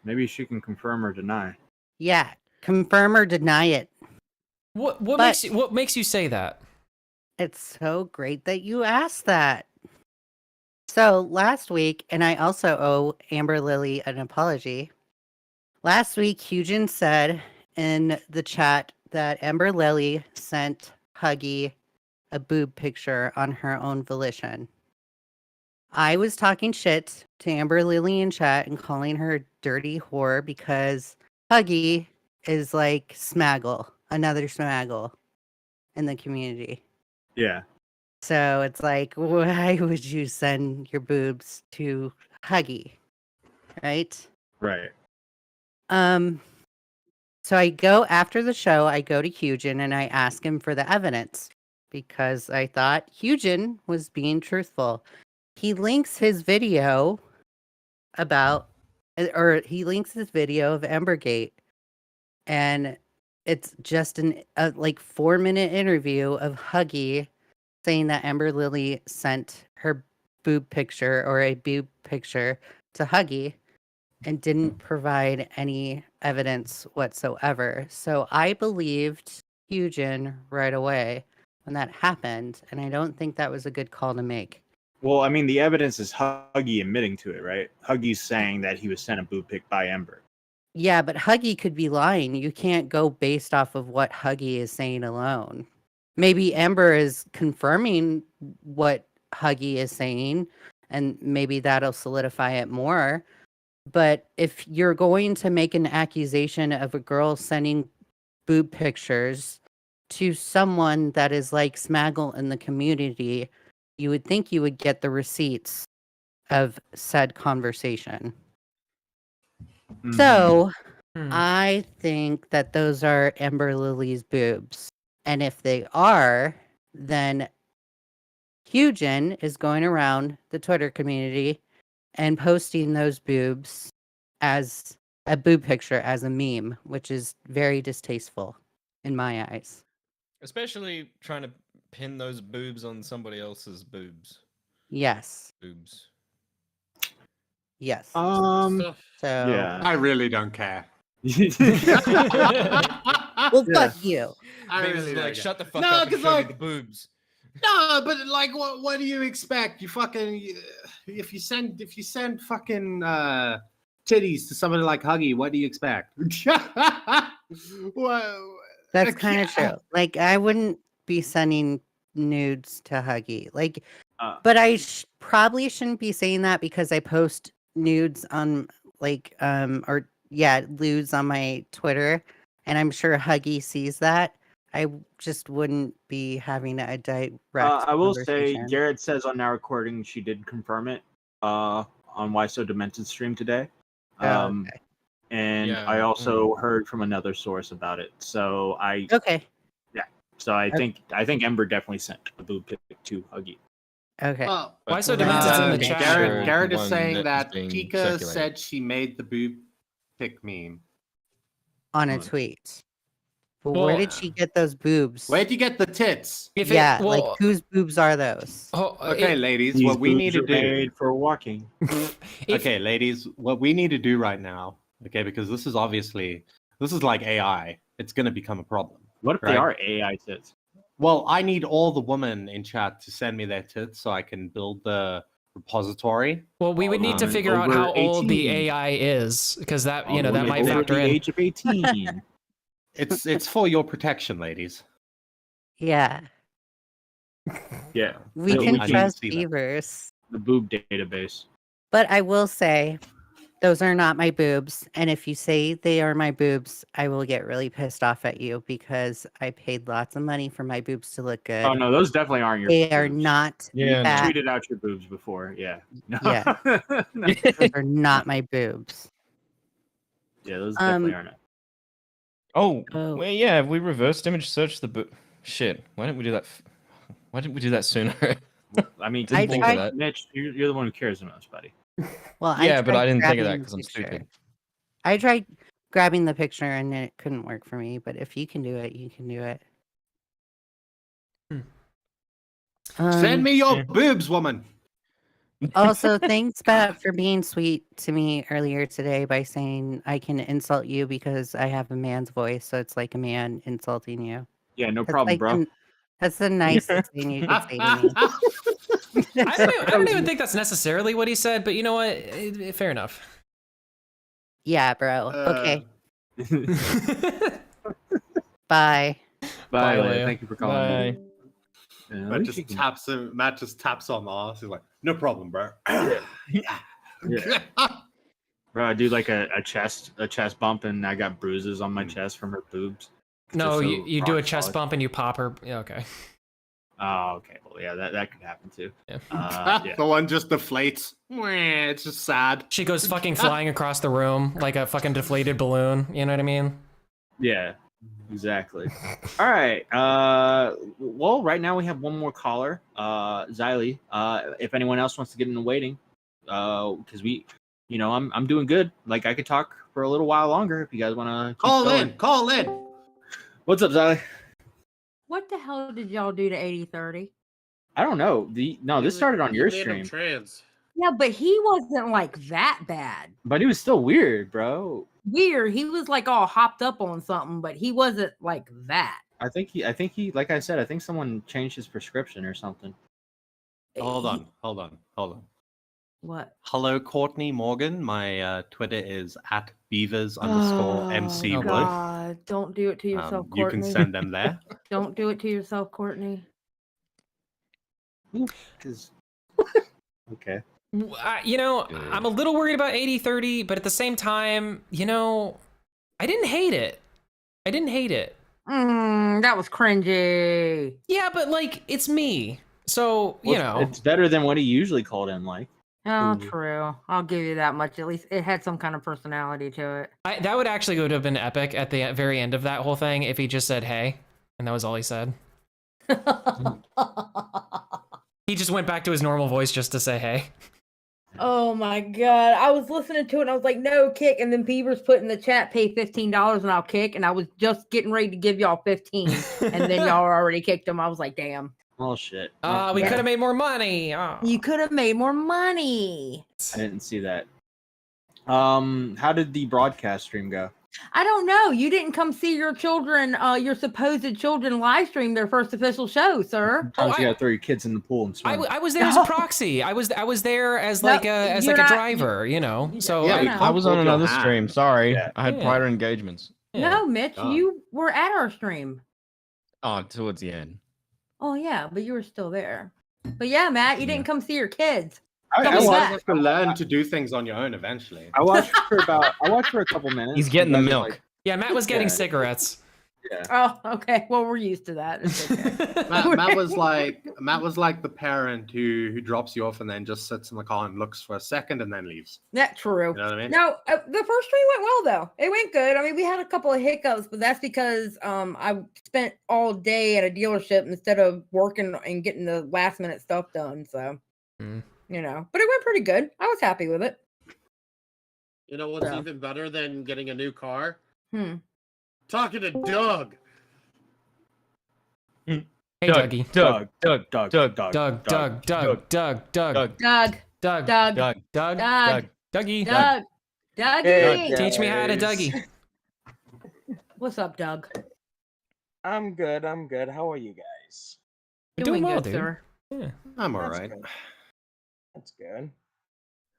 [SPEAKER 12] Maybe she can confirm or deny.
[SPEAKER 22] Yeah. Confirm or deny it.
[SPEAKER 6] What
[SPEAKER 22] But-
[SPEAKER 6] makes you say that?
[SPEAKER 22] It's so great that you asked that. So last week, and I also owe Amber Lily an apology. Last week, Hugin said in the chat that Amber Lily sent Huggy a boob picture on her own volition. I was talking shit to Amber Lily in chat and calling her a dirty whore because Huggy is like Smaggle, another Smaggle in the community.
[SPEAKER 12] Yeah.
[SPEAKER 22] So it's like, why would you send your boobs to Huggy? Right?
[SPEAKER 12] Right.
[SPEAKER 22] So I go after the show, I go to Hugin and I ask him for the evidence because I thought Hugin was being truthful. He links his video of Embergate, and it's just a 4-minute interview of Huggy saying that Amber Lily sent her boob picture or a boob picture to Huggy and didn't provide any evidence whatsoever. So I believed Hugin right away when that happened, and I don't think that was a good call to make.
[SPEAKER 12] Well, I mean, the evidence is Huggy admitting to it, right? Huggy's saying that he was sent a boob pic by Ember.
[SPEAKER 22] Yeah, but Huggy could be lying. You can't go based off of what Huggy is saying alone. Maybe Ember is confirming what Huggy is saying, and maybe that'll solidify it more. But if you're going to make an accusation of a girl sending boob pictures to someone that is like Smaggle in the community, you would think you would get the receipts of said conversation.
[SPEAKER 12] Mhm.
[SPEAKER 22] So I think that those are Ember Lily's boobs. And if they are, then Hugin is going around the Twitter community and posting those boobs as a boob picture as a meme, which is very distasteful in my eyes.
[SPEAKER 9] Especially trying to pin those boobs on somebody else's boobs.
[SPEAKER 22] Yes.
[SPEAKER 9] Boobs.
[SPEAKER 22] Yes.
[SPEAKER 8] So
[SPEAKER 22] yeah.
[SPEAKER 8] I really don't care.
[SPEAKER 22] Well, fuck you.
[SPEAKER 8] I
[SPEAKER 9] Venus
[SPEAKER 8] really
[SPEAKER 9] is
[SPEAKER 8] don't
[SPEAKER 9] like,
[SPEAKER 8] care.
[SPEAKER 9] shut the fuck
[SPEAKER 8] No,
[SPEAKER 9] up and
[SPEAKER 8] 'cause,
[SPEAKER 9] show me
[SPEAKER 8] like-
[SPEAKER 9] the boobs.
[SPEAKER 8] No, but like, what do you expect? You fucking if you send fucking titties to somebody like Huggy, what do you expect? Well,
[SPEAKER 22] That's kind of true. Like, I wouldn't be sending nudes to Huggy. Like, but I probably shouldn't be saying that because I post nudes on nudes on my Twitter, and I'm sure Huggy sees that. I just wouldn't be having a direct
[SPEAKER 7] I will say,
[SPEAKER 22] conversation.
[SPEAKER 7] Garrett says on our recording she did confirm it on Why So Demented stream today.
[SPEAKER 22] Okay.
[SPEAKER 7] And
[SPEAKER 9] Yeah.
[SPEAKER 7] I also heard from another source about it. So
[SPEAKER 22] Okay.
[SPEAKER 7] Yeah. So I think Ember definitely sent a boob pic to Huggy.
[SPEAKER 22] Okay.
[SPEAKER 8] Well,
[SPEAKER 6] Why So Demented's in the chat.
[SPEAKER 8] Garrett is
[SPEAKER 9] One
[SPEAKER 8] saying
[SPEAKER 9] that
[SPEAKER 8] that
[SPEAKER 9] is being
[SPEAKER 8] Tika
[SPEAKER 9] circulated.
[SPEAKER 8] said she made the boob pic meme.
[SPEAKER 22] On a tweet. But
[SPEAKER 6] Well,
[SPEAKER 22] where did she get those boobs?
[SPEAKER 8] Where'd you get the tits?
[SPEAKER 22] Like whose boobs are those?
[SPEAKER 8] Okay, ladies,
[SPEAKER 7] These
[SPEAKER 8] what we need
[SPEAKER 7] boobs
[SPEAKER 8] to
[SPEAKER 7] are
[SPEAKER 8] do.
[SPEAKER 7] made for walking.
[SPEAKER 8] Okay, ladies, what we need to do right now, okay, because this is like AI. It's going to become a problem.
[SPEAKER 7] What if
[SPEAKER 8] right?
[SPEAKER 7] they are AI tits?
[SPEAKER 8] Well, I need all the women in chat to send me their tits so I can build the repository.
[SPEAKER 6] Well, we would need to figure out how old the AI is, because that that might factor in.
[SPEAKER 7] Age of 18.
[SPEAKER 8] It's for your protection, ladies.
[SPEAKER 22] Yeah.
[SPEAKER 7] Yeah.
[SPEAKER 22] We
[SPEAKER 7] So
[SPEAKER 22] can
[SPEAKER 7] need to
[SPEAKER 22] trust
[SPEAKER 7] see that.
[SPEAKER 22] beavers.
[SPEAKER 7] The boob database.
[SPEAKER 22] But I will say, those are not my boobs. And if you say they are my boobs, I will get really pissed off at you because I paid lots of money for my boobs to look good.
[SPEAKER 7] Oh no, those definitely aren't your
[SPEAKER 22] They
[SPEAKER 7] boobs.
[SPEAKER 22] are not
[SPEAKER 7] You
[SPEAKER 22] fat.
[SPEAKER 7] tweeted out your boobs before, yeah.
[SPEAKER 22] Yeah. Those are not my boobs.
[SPEAKER 7] Yeah, those definitely aren't.
[SPEAKER 9] Oh, well, yeah. If we reversed image search the book, shit. Why didn't we do that? Why didn't we do that sooner?
[SPEAKER 7] I mean,
[SPEAKER 22] I
[SPEAKER 7] think
[SPEAKER 22] tried-
[SPEAKER 7] of that. Mitch, you're the one who cares the most, buddy.
[SPEAKER 22] Well,
[SPEAKER 9] Yeah, but
[SPEAKER 22] tried
[SPEAKER 9] I didn't think of that
[SPEAKER 22] grabbing
[SPEAKER 9] because
[SPEAKER 22] the
[SPEAKER 9] I'm
[SPEAKER 22] picture.
[SPEAKER 9] stupid.
[SPEAKER 22] I tried grabbing the picture and it couldn't work for me. But if you can do it, you can do it.
[SPEAKER 8] Send me your boobs, woman.
[SPEAKER 22] Also, thanks, Beth, for being sweet to me earlier today by saying I can insult you because I have a man's voice, so it's like a man insulting you.
[SPEAKER 7] Yeah, no
[SPEAKER 22] That's
[SPEAKER 7] problem,
[SPEAKER 22] like
[SPEAKER 7] bro.
[SPEAKER 22] that's the nicest thing you could say to me.
[SPEAKER 6] I don't even think that's necessarily what he said, but you know what? Fair enough.
[SPEAKER 22] Yeah, bro. Okay. Bye.
[SPEAKER 7] Bye,
[SPEAKER 6] Leia.
[SPEAKER 7] Leia. Thank you for calling.
[SPEAKER 9] Bye.
[SPEAKER 7] Yeah, at
[SPEAKER 8] Matt
[SPEAKER 7] least
[SPEAKER 8] just
[SPEAKER 7] you can-
[SPEAKER 8] taps him. Matt just taps on the ass. He's like, "No problem, bro."
[SPEAKER 7] Yeah. Bro, I do like a chest bump, and I got bruises on my chest from her boobs.
[SPEAKER 6] No,
[SPEAKER 7] They're
[SPEAKER 6] you,
[SPEAKER 7] so
[SPEAKER 6] you do a
[SPEAKER 7] rock
[SPEAKER 6] chest
[SPEAKER 7] solid.
[SPEAKER 6] bump and you pop her. Yeah, okay.
[SPEAKER 7] Oh, okay. Well, yeah, that could happen too.
[SPEAKER 6] Yeah.
[SPEAKER 7] Yeah.
[SPEAKER 8] The one just deflates. Mwah, it's just sad.
[SPEAKER 6] She goes fucking flying across the room like a fucking deflated balloon. You know what I mean?
[SPEAKER 7] Yeah, exactly. All right. Well, right now we have one more caller, Xylee. If anyone else wants to get in the waiting, because I'm doing good. Like I could talk for a little while longer if you guys want to
[SPEAKER 8] Call in.
[SPEAKER 7] What's up, Xylee?
[SPEAKER 2] What the hell did y'all do to 8030?
[SPEAKER 7] I don't know. This started on your stream,
[SPEAKER 8] Trans.
[SPEAKER 2] Yeah, but he wasn't like that bad.
[SPEAKER 7] but it was still weird, bro.
[SPEAKER 2] Weird. He was like all hopped up on something, but he wasn't like that.
[SPEAKER 7] I think he, like I said, I think someone changed his prescription or something.
[SPEAKER 8] Hold on.
[SPEAKER 2] What?
[SPEAKER 8] Hello, Courtney Morgan. My Twitter is @beavers_MC Wood.
[SPEAKER 2] God, don't do it to yourself,
[SPEAKER 8] You
[SPEAKER 2] Courtney.
[SPEAKER 8] can send them there.
[SPEAKER 2] Don't do it to yourself, Courtney.
[SPEAKER 7] Okay.
[SPEAKER 6] I'm a little worried about 8030, but at the same time, I didn't hate it.
[SPEAKER 2] That was cringy.
[SPEAKER 6] Yeah, but like, it's me. So,
[SPEAKER 7] It's better than what he usually called in, like.
[SPEAKER 2] Oh, true. I'll give you that much. At least it had some kind of personality to it.
[SPEAKER 6] That would actually would have been epic at the very end of that whole thing if he just said hey, and that was all he said. He just went back to his normal voice just to say hey.
[SPEAKER 2] Oh my god. I was listening to it and I was like, no, kick. And then Beaver's put in the chat, pay $15 and I'll kick. And I was just getting ready to give y'all 15. And then y'all already kicked him. I was like, damn.
[SPEAKER 7] Oh shit.
[SPEAKER 6] We could have made more money. Oh.
[SPEAKER 2] You could have made more money.
[SPEAKER 7] I didn't see that. How did the broadcast stream go?
[SPEAKER 2] I don't know. You didn't come see your children, your supposed children live stream their first official show, sir.
[SPEAKER 7] Sometimes you gotta throw your kids in the pool and swim.
[SPEAKER 6] I was there as a proxy. I was there as like a driver, you know. So
[SPEAKER 9] I was on another stream. Sorry, I had prior engagements.
[SPEAKER 2] No, Mitch, you were at our stream.
[SPEAKER 9] Oh, towards the end.
[SPEAKER 2] Oh yeah, but you were still there. But yeah, Matt, you didn't come see your kids.
[SPEAKER 8] I have to learn to do things on your own eventually.
[SPEAKER 7] I watched for a couple minutes.
[SPEAKER 9] He's getting the milk.
[SPEAKER 6] Yeah, Matt was getting cigarettes.
[SPEAKER 2] Yeah. Oh, okay. Well, we're used to that. It's okay.
[SPEAKER 8] Matt was like the parent who drops you off and then just sits in the car and looks for a second and then leaves.
[SPEAKER 2] That's true.
[SPEAKER 8] You know what I mean?
[SPEAKER 2] No, the first stream went well though. It went good. I mean, we had a couple of hiccups, but that's because I spent all day at a dealership instead of working and getting the last minute stuff done. So, you know, but it went pretty good. I was happy with it.
[SPEAKER 11] You know what's even better than getting a new car?
[SPEAKER 2] Talking
[SPEAKER 11] to Doug.
[SPEAKER 6] Hey, Dougie.
[SPEAKER 9] Doug.
[SPEAKER 2] Dougie.
[SPEAKER 6] Teach me how to Dougie.
[SPEAKER 2] What's up, Doug?
[SPEAKER 3] I'm good. How are you guys?
[SPEAKER 2] Doing
[SPEAKER 6] well,
[SPEAKER 2] good,
[SPEAKER 6] dude.
[SPEAKER 2] sir.
[SPEAKER 6] Yeah.
[SPEAKER 8] I'm all right.
[SPEAKER 3] That's good.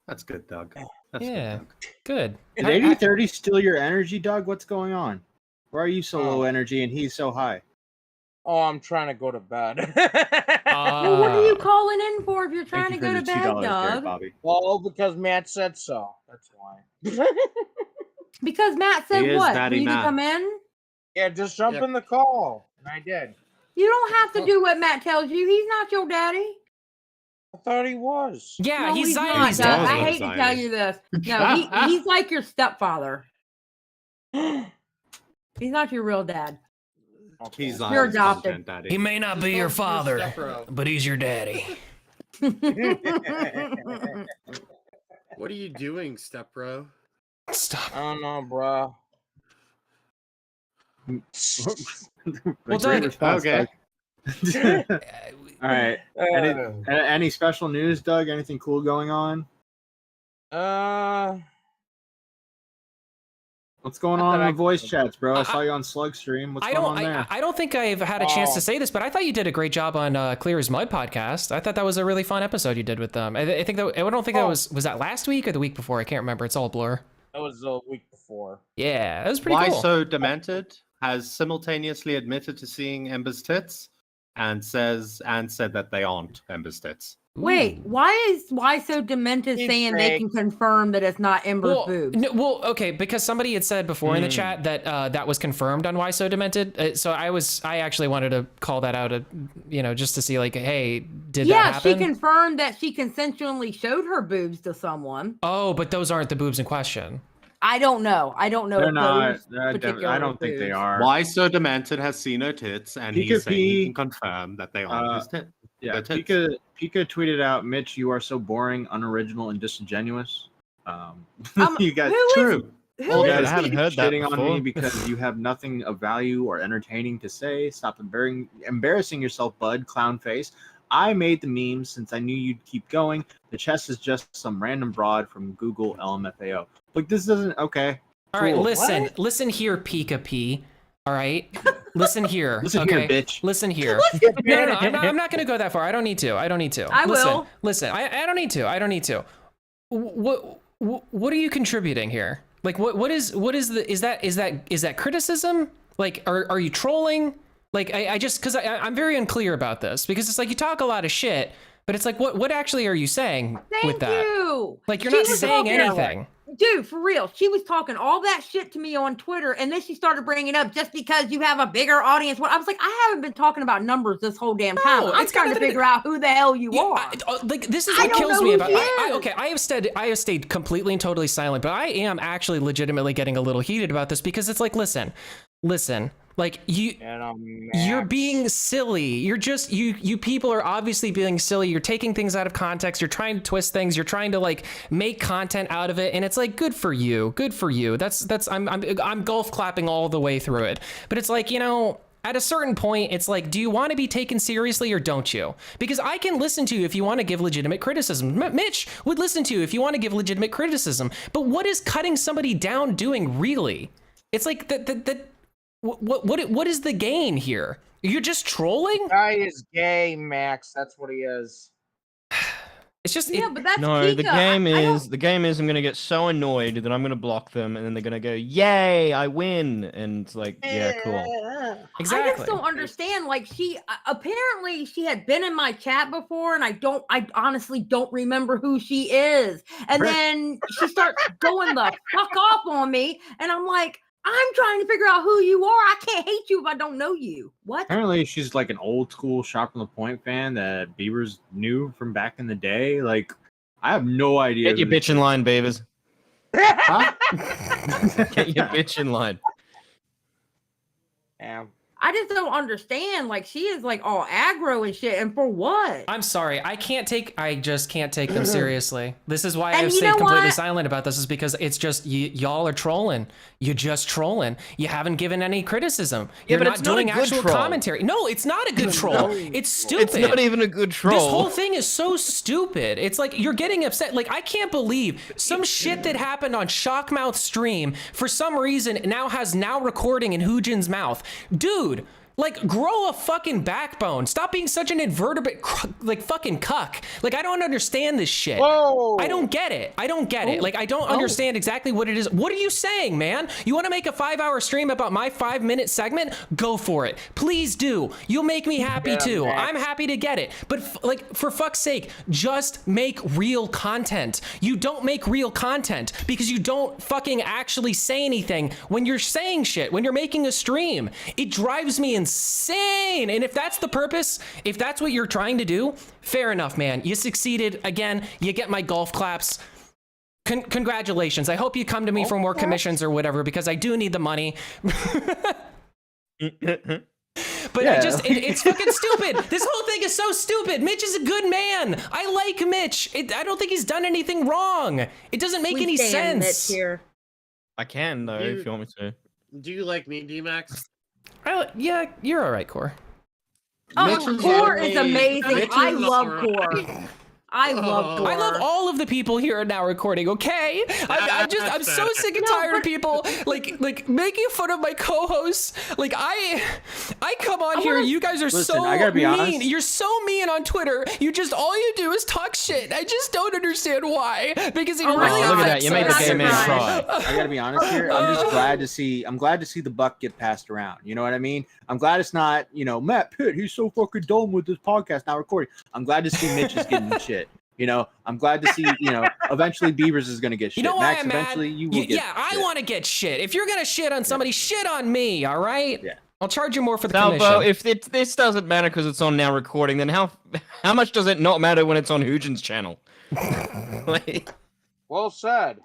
[SPEAKER 8] That's good, Doug. That's
[SPEAKER 6] Yeah, good.
[SPEAKER 7] Is 80-30 still your energy, Doug? What's going on? Why are you so low energy and he's so high?
[SPEAKER 3] Oh, I'm trying to go to bed.
[SPEAKER 2] Well, what are you calling in for if you're trying to go to bed, Doug?
[SPEAKER 3] Well, because Matt said so. That's why.
[SPEAKER 2] Because Matt said what? For you to come in?
[SPEAKER 3] Yeah, just jump in the call. And I did.
[SPEAKER 2] You don't have to do what Matt tells you. He's not your daddy.
[SPEAKER 3] I thought he was.
[SPEAKER 6] Yeah,
[SPEAKER 2] No,
[SPEAKER 6] he's
[SPEAKER 2] not,
[SPEAKER 6] Zionist.
[SPEAKER 2] Doug. I hate to tell you this. No, he's like your stepfather. He's not your real dad.
[SPEAKER 8] He's
[SPEAKER 2] You're adopted.
[SPEAKER 6] He may not be your father, but he's your daddy.
[SPEAKER 11] What are you doing, step bro?
[SPEAKER 6] Stop.
[SPEAKER 3] I don't know, bro.
[SPEAKER 6] Well, Doug,
[SPEAKER 7] okay. All right. Any special news, Doug? Anything cool going on? What's going on in the voice chats, bro? I saw you on Slug Stream. What's going on there?
[SPEAKER 6] I don't think I've had a chance to say this, but I thought you did a great job on Clear as Mud podcast. I thought that was a really fun episode you did with them. I think that I don't think that was that last week or the week before. I can't remember. It's all a blur.
[SPEAKER 3] That was the week before.
[SPEAKER 6] Yeah, that was pretty
[SPEAKER 8] Why
[SPEAKER 6] cool.
[SPEAKER 8] So Demented has simultaneously admitted to seeing Ember's tits and said that they aren't Ember's tits.
[SPEAKER 2] Wait, why so Demented saying they can confirm that it's not Ember's boobs?
[SPEAKER 6] Okay, because somebody had said before in the chat that that was confirmed on Why So Demented. So I actually wanted to call that out, just to see like, hey, did that happen?
[SPEAKER 2] Yeah, she confirmed that she consensually showed her boobs to someone.
[SPEAKER 6] Oh, but those aren't the boobs in question.
[SPEAKER 2] I don't know.
[SPEAKER 7] They're not. I don't think they are.
[SPEAKER 8] Why So Demented has seen her tits, and he's saying he can confirm that they aren't his tits.
[SPEAKER 7] Yeah, Pika tweeted out, Mitch, you are so boring, unoriginal, and disingenuous. You guys,
[SPEAKER 8] true.
[SPEAKER 7] You guys haven't heard that shitting on me because you have nothing of value or entertaining to say. Stop embarrassing yourself, bud, clown face. I made the memes since I knew you'd keep going. The chest is just some random broad from Google LMFAO. Like, this doesn't, okay.
[SPEAKER 6] All right, listen here, Pika P. All right, listen here.
[SPEAKER 7] Listen
[SPEAKER 6] okay?
[SPEAKER 7] here, bitch.
[SPEAKER 6] Listen here. No, I'm not going to go that far. I don't need to. I
[SPEAKER 2] will.
[SPEAKER 6] Listen. I don't need to. What are you contributing here? Like, what is that criticism? Like, are you trolling? Like, I just, because I'm very unclear about this, because it's like you talk a lot of shit, But it's like, what actually are you saying
[SPEAKER 2] Thank
[SPEAKER 6] with that?
[SPEAKER 2] you.
[SPEAKER 6] Like, you're
[SPEAKER 2] She
[SPEAKER 6] not
[SPEAKER 2] was
[SPEAKER 6] saying
[SPEAKER 2] talking-
[SPEAKER 6] anything.
[SPEAKER 2] Dude, for real. She was talking all that shit to me on Twitter, and then she started bringing up just because you have a bigger audience. I was like, I haven't been talking about numbers this whole damn time. I'm trying to figure out who the hell you are.
[SPEAKER 6] Like, this is what kills me about. Okay, I have stayed completely and totally silent, but I am actually legitimately getting a little heated about this because it's like, listen. Like you're being silly. You're just you people are obviously being silly. You're taking things out of context. You're trying to twist things. You're trying to like make content out of it, and it's like good for you. Good for you. That's I'm golf clapping all the way through it. But it's like, you know, at a certain point, it's like, do you want to be taken seriously or don't you? Because I can listen to you if you want to give legitimate criticism. Mitch would listen to you if you want to give legitimate criticism. But what is cutting somebody down doing really? It's like that. What is the gain here? You're just trolling?
[SPEAKER 3] Guy is gay, Max. That's what he is.
[SPEAKER 6] It's just
[SPEAKER 2] but that's
[SPEAKER 9] No, the
[SPEAKER 2] Kika.
[SPEAKER 9] game is I'm gonna get so annoyed that I'm gonna block them, and then they're gonna go, "Yay, I win!" And it's like, yeah, cool.
[SPEAKER 2] Exactly. I just don't understand. Like, she apparently she had been in my chat before, and I honestly don't remember who she is. And then she starts going the fuck off on me, and I'm like, I'm trying to figure out who you are. I can't hate you if I don't know you. What?
[SPEAKER 7] Apparently, she's like an old school Shop from the Point fan that Beavers knew from back in the day. Like, I have no idea.
[SPEAKER 9] Get your bitch in line, Beavers.
[SPEAKER 7] Huh?
[SPEAKER 9] Get your bitch in line.
[SPEAKER 3] Yeah.
[SPEAKER 2] I just don't understand. Like, she is like all aggro and shit, and for what?
[SPEAKER 6] I'm sorry, I just can't take them seriously. This is why
[SPEAKER 2] And
[SPEAKER 6] I've
[SPEAKER 2] you
[SPEAKER 6] stayed
[SPEAKER 2] know
[SPEAKER 6] completely
[SPEAKER 2] what?
[SPEAKER 6] silent about this, is because it's just y'all are trolling. You're just trolling. You haven't given any criticism.
[SPEAKER 9] Yeah,
[SPEAKER 6] You're
[SPEAKER 9] but
[SPEAKER 6] not
[SPEAKER 9] it's not
[SPEAKER 6] doing
[SPEAKER 9] a good
[SPEAKER 6] actual
[SPEAKER 9] troll.
[SPEAKER 6] commentary. No, it's not a good troll. It's stupid.
[SPEAKER 9] It's not even a good troll.
[SPEAKER 6] This whole thing is so stupid. It's like you're getting upset. Like, I can't believe some shit that happened on Shockmouth's stream for some reason now has recording in Hoojin's mouth. Dude, like, grow a fucking backbone. Stop being such an invertebrate, like, fucking cuck. Like, I don't understand this shit.
[SPEAKER 3] Whoa.
[SPEAKER 6] I don't get it. Like, I don't understand exactly what it is. What are you saying, man? You want to make a 5-hour stream about my 5-minute segment? Go for it. Please do. You'll make me happy too.
[SPEAKER 3] Max.
[SPEAKER 6] I'm happy to get it. But like, for fuck's sake, just make real content. You don't make real content because you don't fucking actually say anything when you're saying shit, when you're making a stream. It drives me insane. And if that's the purpose, if that's what you're trying to do, fair enough, man. You succeeded. Again, you get my golf claps. Congratulations. I hope you come to me for more commissions or whatever, because I do need the money. But
[SPEAKER 12] Yeah.
[SPEAKER 6] it's fucking stupid. This whole thing is so stupid. Mitch is a good man. I like Mitch. I don't think he's done anything wrong. It doesn't make any sense.
[SPEAKER 2] Mitch here.
[SPEAKER 9] I can though, if you want me to.
[SPEAKER 11] Do you like me, D-Max?
[SPEAKER 6] Yeah, you're all right, Core.
[SPEAKER 2] Oh, Core is amazing. I love Core. I love Core.
[SPEAKER 6] I love all of the people here are now recording. Okay, I'm so sick and tired of people like making fun of my co-hosts. Like I come on here. You guys are so
[SPEAKER 12] I gotta be
[SPEAKER 6] mean.
[SPEAKER 12] honest.
[SPEAKER 6] You're so mean on Twitter. All you do is talk shit. I just don't understand why. Because it really
[SPEAKER 9] look at that.
[SPEAKER 6] affects
[SPEAKER 9] You made the
[SPEAKER 6] us.
[SPEAKER 9] gay man cry.
[SPEAKER 12] I gotta be honest here. I'm just glad to see. I'm glad to see the buck get passed around. You know what I mean? I'm glad it's not, Matt Pitt. He's so fucking dumb with this podcast now recording. I'm glad to see Mitch is getting shit. I'm glad to see. Eventually Beavers is gonna get shit.
[SPEAKER 6] You know why
[SPEAKER 12] Max,
[SPEAKER 6] I'm mad?
[SPEAKER 12] eventually you will get.
[SPEAKER 6] Yeah, I want to get shit. If you're gonna shit on somebody, shit on me. All right?
[SPEAKER 12] Yeah.
[SPEAKER 6] I'll charge you more for the
[SPEAKER 9] Salvo,
[SPEAKER 6] commission.
[SPEAKER 9] if this doesn't matter because it's on now recording, then how much does it not matter when it's on Hoojin's channel?
[SPEAKER 3] Well said.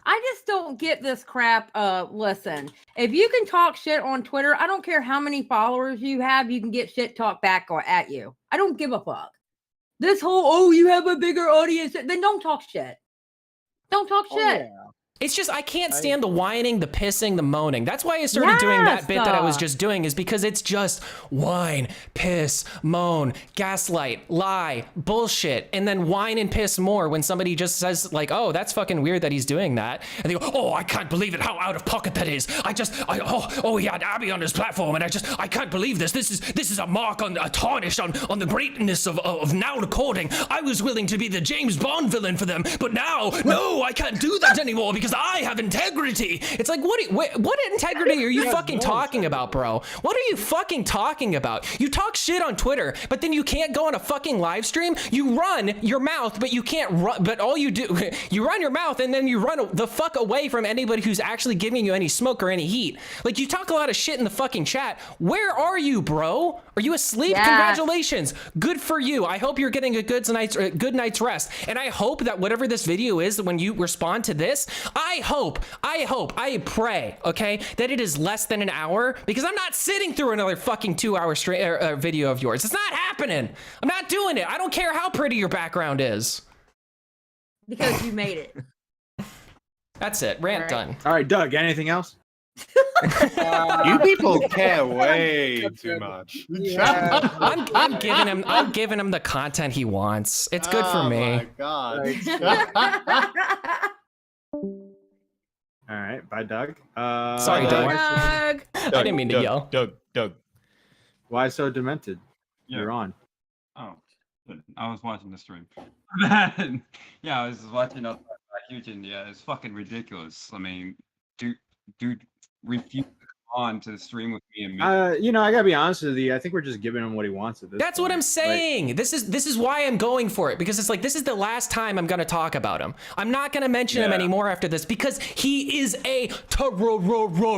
[SPEAKER 2] I just don't get this crap. Listen, if you can talk shit on Twitter, I don't care how many followers you have, you can get shit talked back at you. I don't give a fuck. This whole, you have a bigger audience, then don't talk shit. Don't talk shit.
[SPEAKER 6] It's just, I can't stand the whining, the pissing, the moaning. That's why I started doing that bit that I was just doing, is because it's just whine, piss, moan, gaslight, lie, bullshit, and then whine and piss more when somebody just says like, oh, that's fucking weird that he's doing that. And they go, oh, I can't believe it, how out of pocket that is. He had Abby on his platform, and I can't believe this. This is a mark on, a tarnish on the greatness of now recording. I was willing to be the James Bond villain for them, but now, no, I can't do that anymore because because I have integrity. It's like, what integrity are you fucking talking about, bro? What are you fucking talking about? You talk shit on Twitter, but then you can't go on a fucking live stream. You run your mouth, but you can't run. But all you do, you run your mouth, and then you run the fuck away from anybody who's actually giving you any smoke or any heat. Like, you talk a lot of shit in the fucking chat. Where are you, bro? Are you asleep?
[SPEAKER 2] Yes.
[SPEAKER 6] Congratulations. Good for you. I hope you're getting a good night's rest. And I hope that whatever this video is, when you respond to this, I pray, okay, that it is less than an hour, because I'm not sitting through another fucking 2-hour video of yours. It's not happening. I'm not doing it. I don't care how pretty your background is.
[SPEAKER 2] Because you made it.
[SPEAKER 6] That's it. Rant done.
[SPEAKER 7] All right, Doug, anything else?
[SPEAKER 8] You people care way too much.
[SPEAKER 6] I'm giving him the content he wants. It's good for me.
[SPEAKER 8] Oh my god.
[SPEAKER 7] All right, bye, Doug.
[SPEAKER 6] Sorry, Doug.
[SPEAKER 2] Doug.
[SPEAKER 6] I didn't mean to yell.
[SPEAKER 9] Doug.
[SPEAKER 7] Why so demented? You're on.
[SPEAKER 4] Oh, I was watching the stream. Yeah, I was watching huge, and yeah, it's fucking ridiculous. I mean, dude refused to come on to the stream with me and me.
[SPEAKER 7] You know, I gotta be honest with you. I think we're just giving him what he wants at this
[SPEAKER 6] That's
[SPEAKER 7] point.
[SPEAKER 6] what I'm saying.
[SPEAKER 7] Like,
[SPEAKER 6] this is why I'm going for it, because it's like, this is the last time I'm gonna talk about him. I'm not gonna mention him anymore after this, because he is a troll.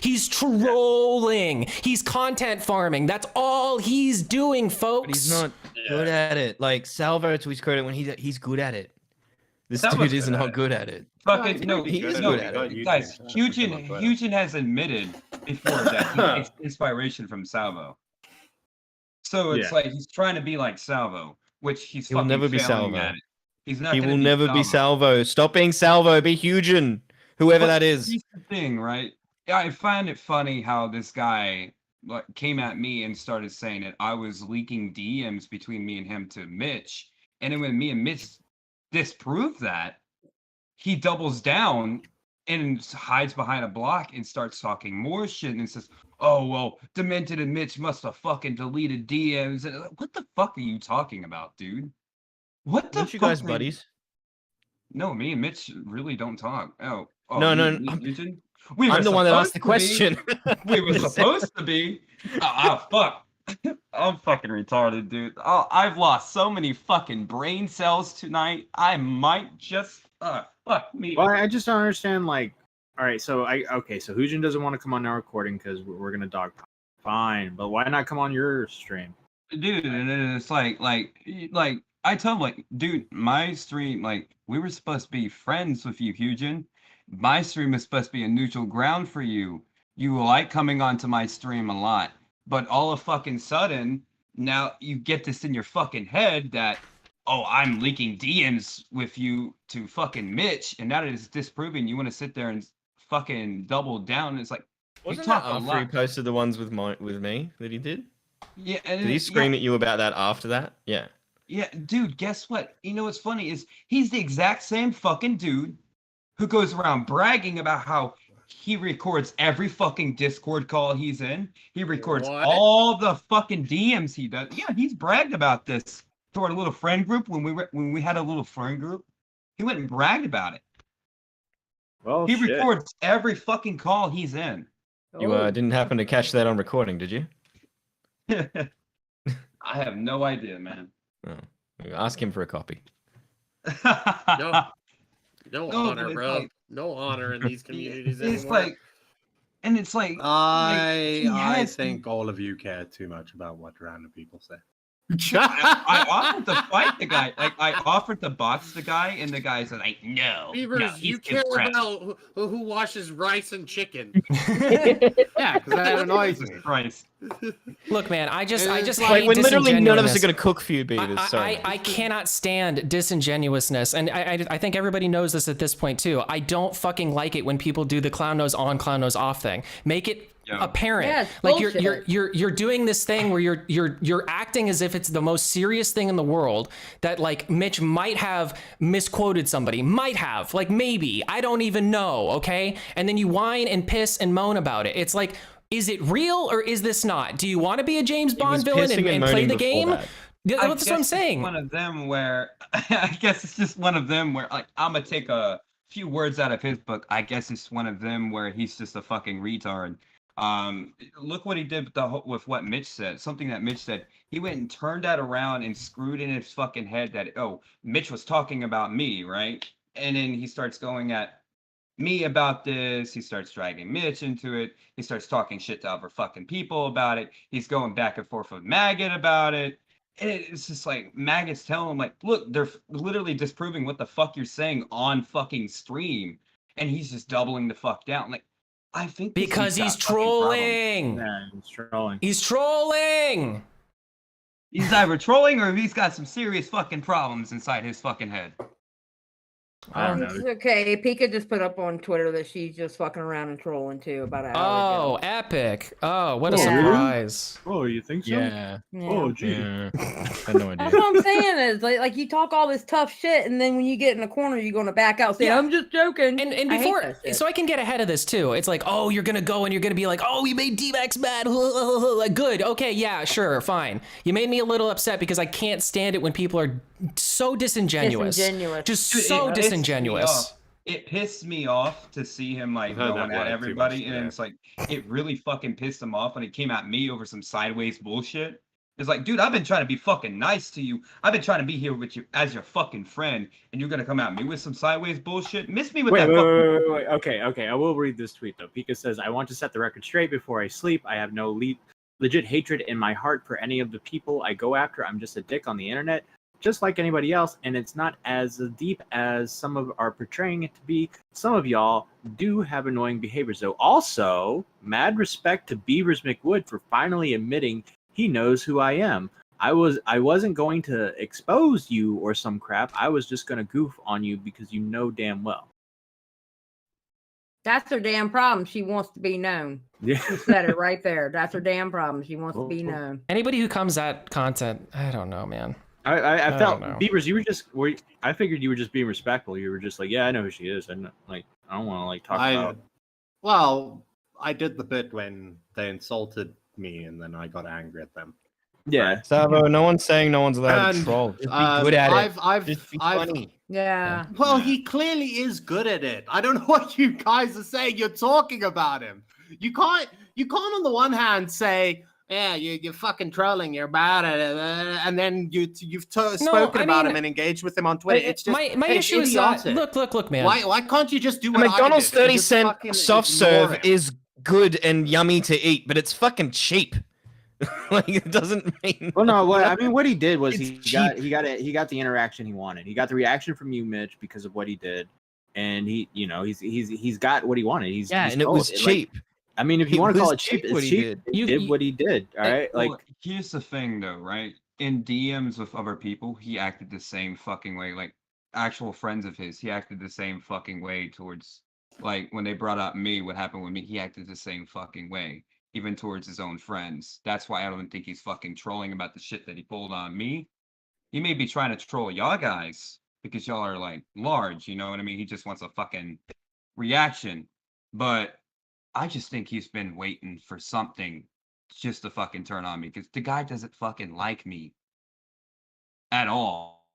[SPEAKER 6] He's trolling. He's content farming. That's all he's doing, folks.
[SPEAKER 9] But he's not good at it. Like, Salvo, to his credit, when he's good at it. This dude is not good at it.
[SPEAKER 4] Fucking no,
[SPEAKER 9] he's
[SPEAKER 4] no,
[SPEAKER 9] good at it.
[SPEAKER 4] guys. Hugin has admitted before that he takes inspiration from Salvo. So it's like he's trying to be like Salvo, which he'll
[SPEAKER 9] never be Salvo.
[SPEAKER 4] At it. He's not.
[SPEAKER 9] He will never be Salvo. Stop being Salvo. Be Hugin, whoever that is.
[SPEAKER 4] Here's the thing, right? I find it funny how this guy came at me and started saying that I was leaking DMs between me and him to Mitch, and then when me and Mitch disprove that, he doubles down and hides behind a block and starts talking more shit and says, oh, well, Demented and Mitch must have fucking deleted DMs. And what the fuck are you talking about, dude? What the fuck?
[SPEAKER 9] You guys buddies?
[SPEAKER 4] No, me and Mitch really don't talk. No.
[SPEAKER 9] I'm the one that asked the question.
[SPEAKER 4] We were supposed to be. Oh, fuck. I'm fucking retarded, dude. Oh, I've lost so many fucking brain cells tonight. I might just fuck me.
[SPEAKER 7] Well, I just don't understand. Like, all right, so so Hujin doesn't want to come on our recording because we're gonna dog. Fine, but why not come on your stream,
[SPEAKER 4] dude? And it's like I tell him, like, dude, my stream, like, we were supposed to be friends with you, Hujin. My stream is supposed to be a neutral ground for you. You like coming onto my stream a lot. But all of fucking sudden, now you get this in your fucking head that, oh, I'm leaking DMs with you to fucking Mitch, and now that it's disproving, you want to sit there and fucking double down. It's like,
[SPEAKER 9] wasn't that after he posted the ones with me that he did?
[SPEAKER 4] Yeah. And
[SPEAKER 9] did he scream at you about that after that? Yeah.
[SPEAKER 4] Yeah, dude, guess what? You know what's funny is he's the exact same fucking dude who goes around bragging about how he records every fucking Discord call he's in. He records all the fucking DMs he does. Yeah, he's bragged about this to our little friend group when we had a little friend group. He went and bragged about it.
[SPEAKER 7] Well,
[SPEAKER 4] he records every fucking call he's in.
[SPEAKER 9] You didn't happen to catch that on recording, did you?
[SPEAKER 4] I have no idea, man.
[SPEAKER 9] Oh. Ask him for a copy.
[SPEAKER 11] No honor, bro.
[SPEAKER 4] Like,
[SPEAKER 11] no honor in these communities anymore.
[SPEAKER 4] It's like,
[SPEAKER 8] I think all of you care too much about what random people say.
[SPEAKER 4] I offered to fight the guy. Like, I offered to box the guy, and the guy said, like, no.
[SPEAKER 11] Beavers, you care about who washes rice and chicken.
[SPEAKER 8] Yeah, because that annoys me.
[SPEAKER 4] Rice.
[SPEAKER 6] Look, man, I just
[SPEAKER 9] like when literally none of us are gonna cook for you, Beavers. Sorry.
[SPEAKER 6] I cannot stand disingenuousness, and I think everybody knows this at this point too. I don't fucking like it when people do the clown nose on, clown nose off thing. Make it apparent.
[SPEAKER 2] Yeah,
[SPEAKER 6] like you're doing this thing where you're acting as if it's the most serious thing in the world, that like Mitch might have misquoted somebody, like maybe, I don't even know, okay? And then you whine and piss and moan about it. It's like, is it real or is this not? Do you want to be a James Bond villain and play the game? That's what I'm saying.
[SPEAKER 4] One of them where I guess it's just one of them where, like, I'm gonna take a few words out of his book. I guess it's one of them where he's just a fucking retard. Look what he did with what Mitch said. Something that Mitch said. He went and turned that around and screwed in his fucking head that, oh, Mitch was talking about me, right? And then he starts going at me about this. He starts dragging Mitch into it. He starts talking shit to other fucking people about it. He's going back and forth with Maggot about it. And it's just like Maggot's telling him, like, look, they're literally disproving what the fuck you're saying on fucking stream. And he's just doubling the fuck down. Like, I think
[SPEAKER 6] because he's trolling.
[SPEAKER 7] Yeah, he's trolling.
[SPEAKER 6] He's trolling.
[SPEAKER 4] He's either trolling or he's got some serious fucking problems inside his fucking head.
[SPEAKER 7] I don't know.
[SPEAKER 2] It's okay. Pika just put up on Twitter that she's just fucking around and trolling too about an hour
[SPEAKER 6] Oh,
[SPEAKER 2] ago.
[SPEAKER 6] epic. Oh, what a
[SPEAKER 2] Yeah.
[SPEAKER 6] surprise.
[SPEAKER 7] Oh, you think so?
[SPEAKER 9] Yeah.
[SPEAKER 7] Oh, gee.
[SPEAKER 9] Yeah. I had no idea.
[SPEAKER 2] That's what I'm saying is like you talk all this tough shit and then when you get in the corner you're going to back out saying I'm just joking.
[SPEAKER 6] And
[SPEAKER 2] I hate
[SPEAKER 6] before,
[SPEAKER 2] that shit.
[SPEAKER 6] so I can get ahead of this too. It's like, oh, you're gonna go and you're gonna be like, oh, we made D-Max mad. Like, good, okay, yeah, sure, fine. You made me a little upset because I can't stand it when people are so disingenuous. Just
[SPEAKER 4] Dude,
[SPEAKER 6] so
[SPEAKER 4] it pissed me
[SPEAKER 6] disingenuous.
[SPEAKER 4] off. It pissed me off to see him like
[SPEAKER 8] I've heard
[SPEAKER 4] going
[SPEAKER 8] that
[SPEAKER 4] at
[SPEAKER 8] word too
[SPEAKER 4] everybody,
[SPEAKER 8] much,
[SPEAKER 4] and
[SPEAKER 8] yeah.
[SPEAKER 4] it's like it really fucking pissed him off when he came at me over some sideways bullshit. It's like, dude, I've been trying to be fucking nice to you. I've been trying to be here with you as your fucking friend, and you're gonna come at me with some sideways bullshit. Miss me with that fucking.
[SPEAKER 7] Wait. Okay. I will read this tweet though. Pika says, "I want to set the record straight before I sleep. I have no legit hatred in my heart for any of the people I go after. I'm just a dick on the internet, just like anybody else, and it's not as deep as some of are portraying it to be. Some of y'all do have annoying behaviors, though. Also, mad respect to Beavers McWood for finally admitting he knows who I am. I wasn't going to expose you or some crap. I was just gonna goof on you because you know damn well."
[SPEAKER 2] That's her damn problem. She wants to be known.
[SPEAKER 7] Yeah.
[SPEAKER 2] She said it right there. That's her damn problem. She wants to be known.
[SPEAKER 6] Anybody who comes at content, I don't know, man.
[SPEAKER 7] I felt
[SPEAKER 6] don't know.
[SPEAKER 7] Beavers, you were I figured you were just being respectful. You were just like, yeah, I know who she is. And like, I don't want to like talk about.
[SPEAKER 8] Well, I did the bit when they insulted me, and then I got angry at them.
[SPEAKER 7] Yeah,
[SPEAKER 9] Savo, no one's saying no one's allowed to
[SPEAKER 8] And,
[SPEAKER 9] troll. Just be good at it.
[SPEAKER 8] I've
[SPEAKER 9] Just be
[SPEAKER 8] I've-
[SPEAKER 9] funny.
[SPEAKER 2] Yeah.
[SPEAKER 8] Well, he clearly is good at it. I don't know what you guys are saying. You're talking about him. You can't on the one hand say, yeah, you're fucking trolling, you're bad at it, and then you've spoken about him and engaged with him on Twitter. It's just
[SPEAKER 6] my
[SPEAKER 8] it's
[SPEAKER 6] issue is that,
[SPEAKER 8] idiotic.
[SPEAKER 6] look, man.
[SPEAKER 8] Why can't you just do
[SPEAKER 9] The
[SPEAKER 8] what
[SPEAKER 9] McDonald's
[SPEAKER 8] I did?
[SPEAKER 9] 30
[SPEAKER 8] Just
[SPEAKER 9] cent
[SPEAKER 8] fucking
[SPEAKER 9] soft
[SPEAKER 8] ignore
[SPEAKER 9] serve
[SPEAKER 8] him.
[SPEAKER 9] is good and yummy to eat, but it's fucking cheap. Like it doesn't mean.
[SPEAKER 12] Well, no. What he did was he got the interaction he wanted. He got the reaction from you, Mitch, because of what he did, and he's got what he wanted. He's
[SPEAKER 9] and it was cheap.
[SPEAKER 12] I mean, if you
[SPEAKER 9] It
[SPEAKER 12] want to call
[SPEAKER 9] was
[SPEAKER 12] it cheap,
[SPEAKER 9] cheap what
[SPEAKER 12] it's
[SPEAKER 9] he
[SPEAKER 12] cheap.
[SPEAKER 9] did.
[SPEAKER 12] He did what he did. All right,
[SPEAKER 4] Well,
[SPEAKER 12] like
[SPEAKER 4] here's the thing though, right? In DMs with other people, he acted the same fucking way. Like actual friends of his, he acted the same fucking way towards. Like when they brought up me, what happened with me, he acted the same fucking way, even towards his own friends. That's why I don't think he's fucking trolling about the shit that he pulled on me. He may be trying to troll y'all guys because y'all are like large, you know what I mean? He just wants a fucking reaction. But I just think he's been waiting for something just to fucking turn on me because the guy doesn't fucking like me at all.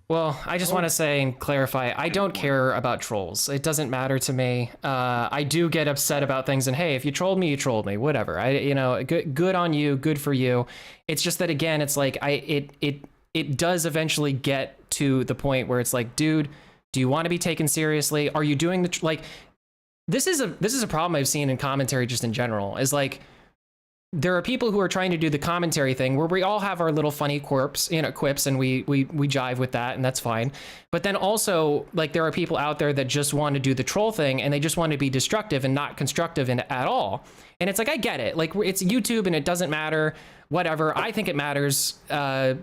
[SPEAKER 6] Well, I just want to say and clarify, I don't care about trolls. It doesn't matter to me. I do get upset about things, and hey, if you trolled me, you trolled me. Whatever. Good on you. Good for you. It's just that again, it's like it does eventually get to the point where it's like, dude, do you want to be taken seriously? Are you doing this is a problem I've seen in commentary just in general. Is like there are people who are trying to do the commentary thing where we all have our little funny quips and we jive with that, and that's fine. But then also, like, there are people out there that just want to do the troll thing and they just want to be destructive and not constructive at all. And it's like, I get it. Like, it's YouTube and it doesn't matter, whatever. I think it matters to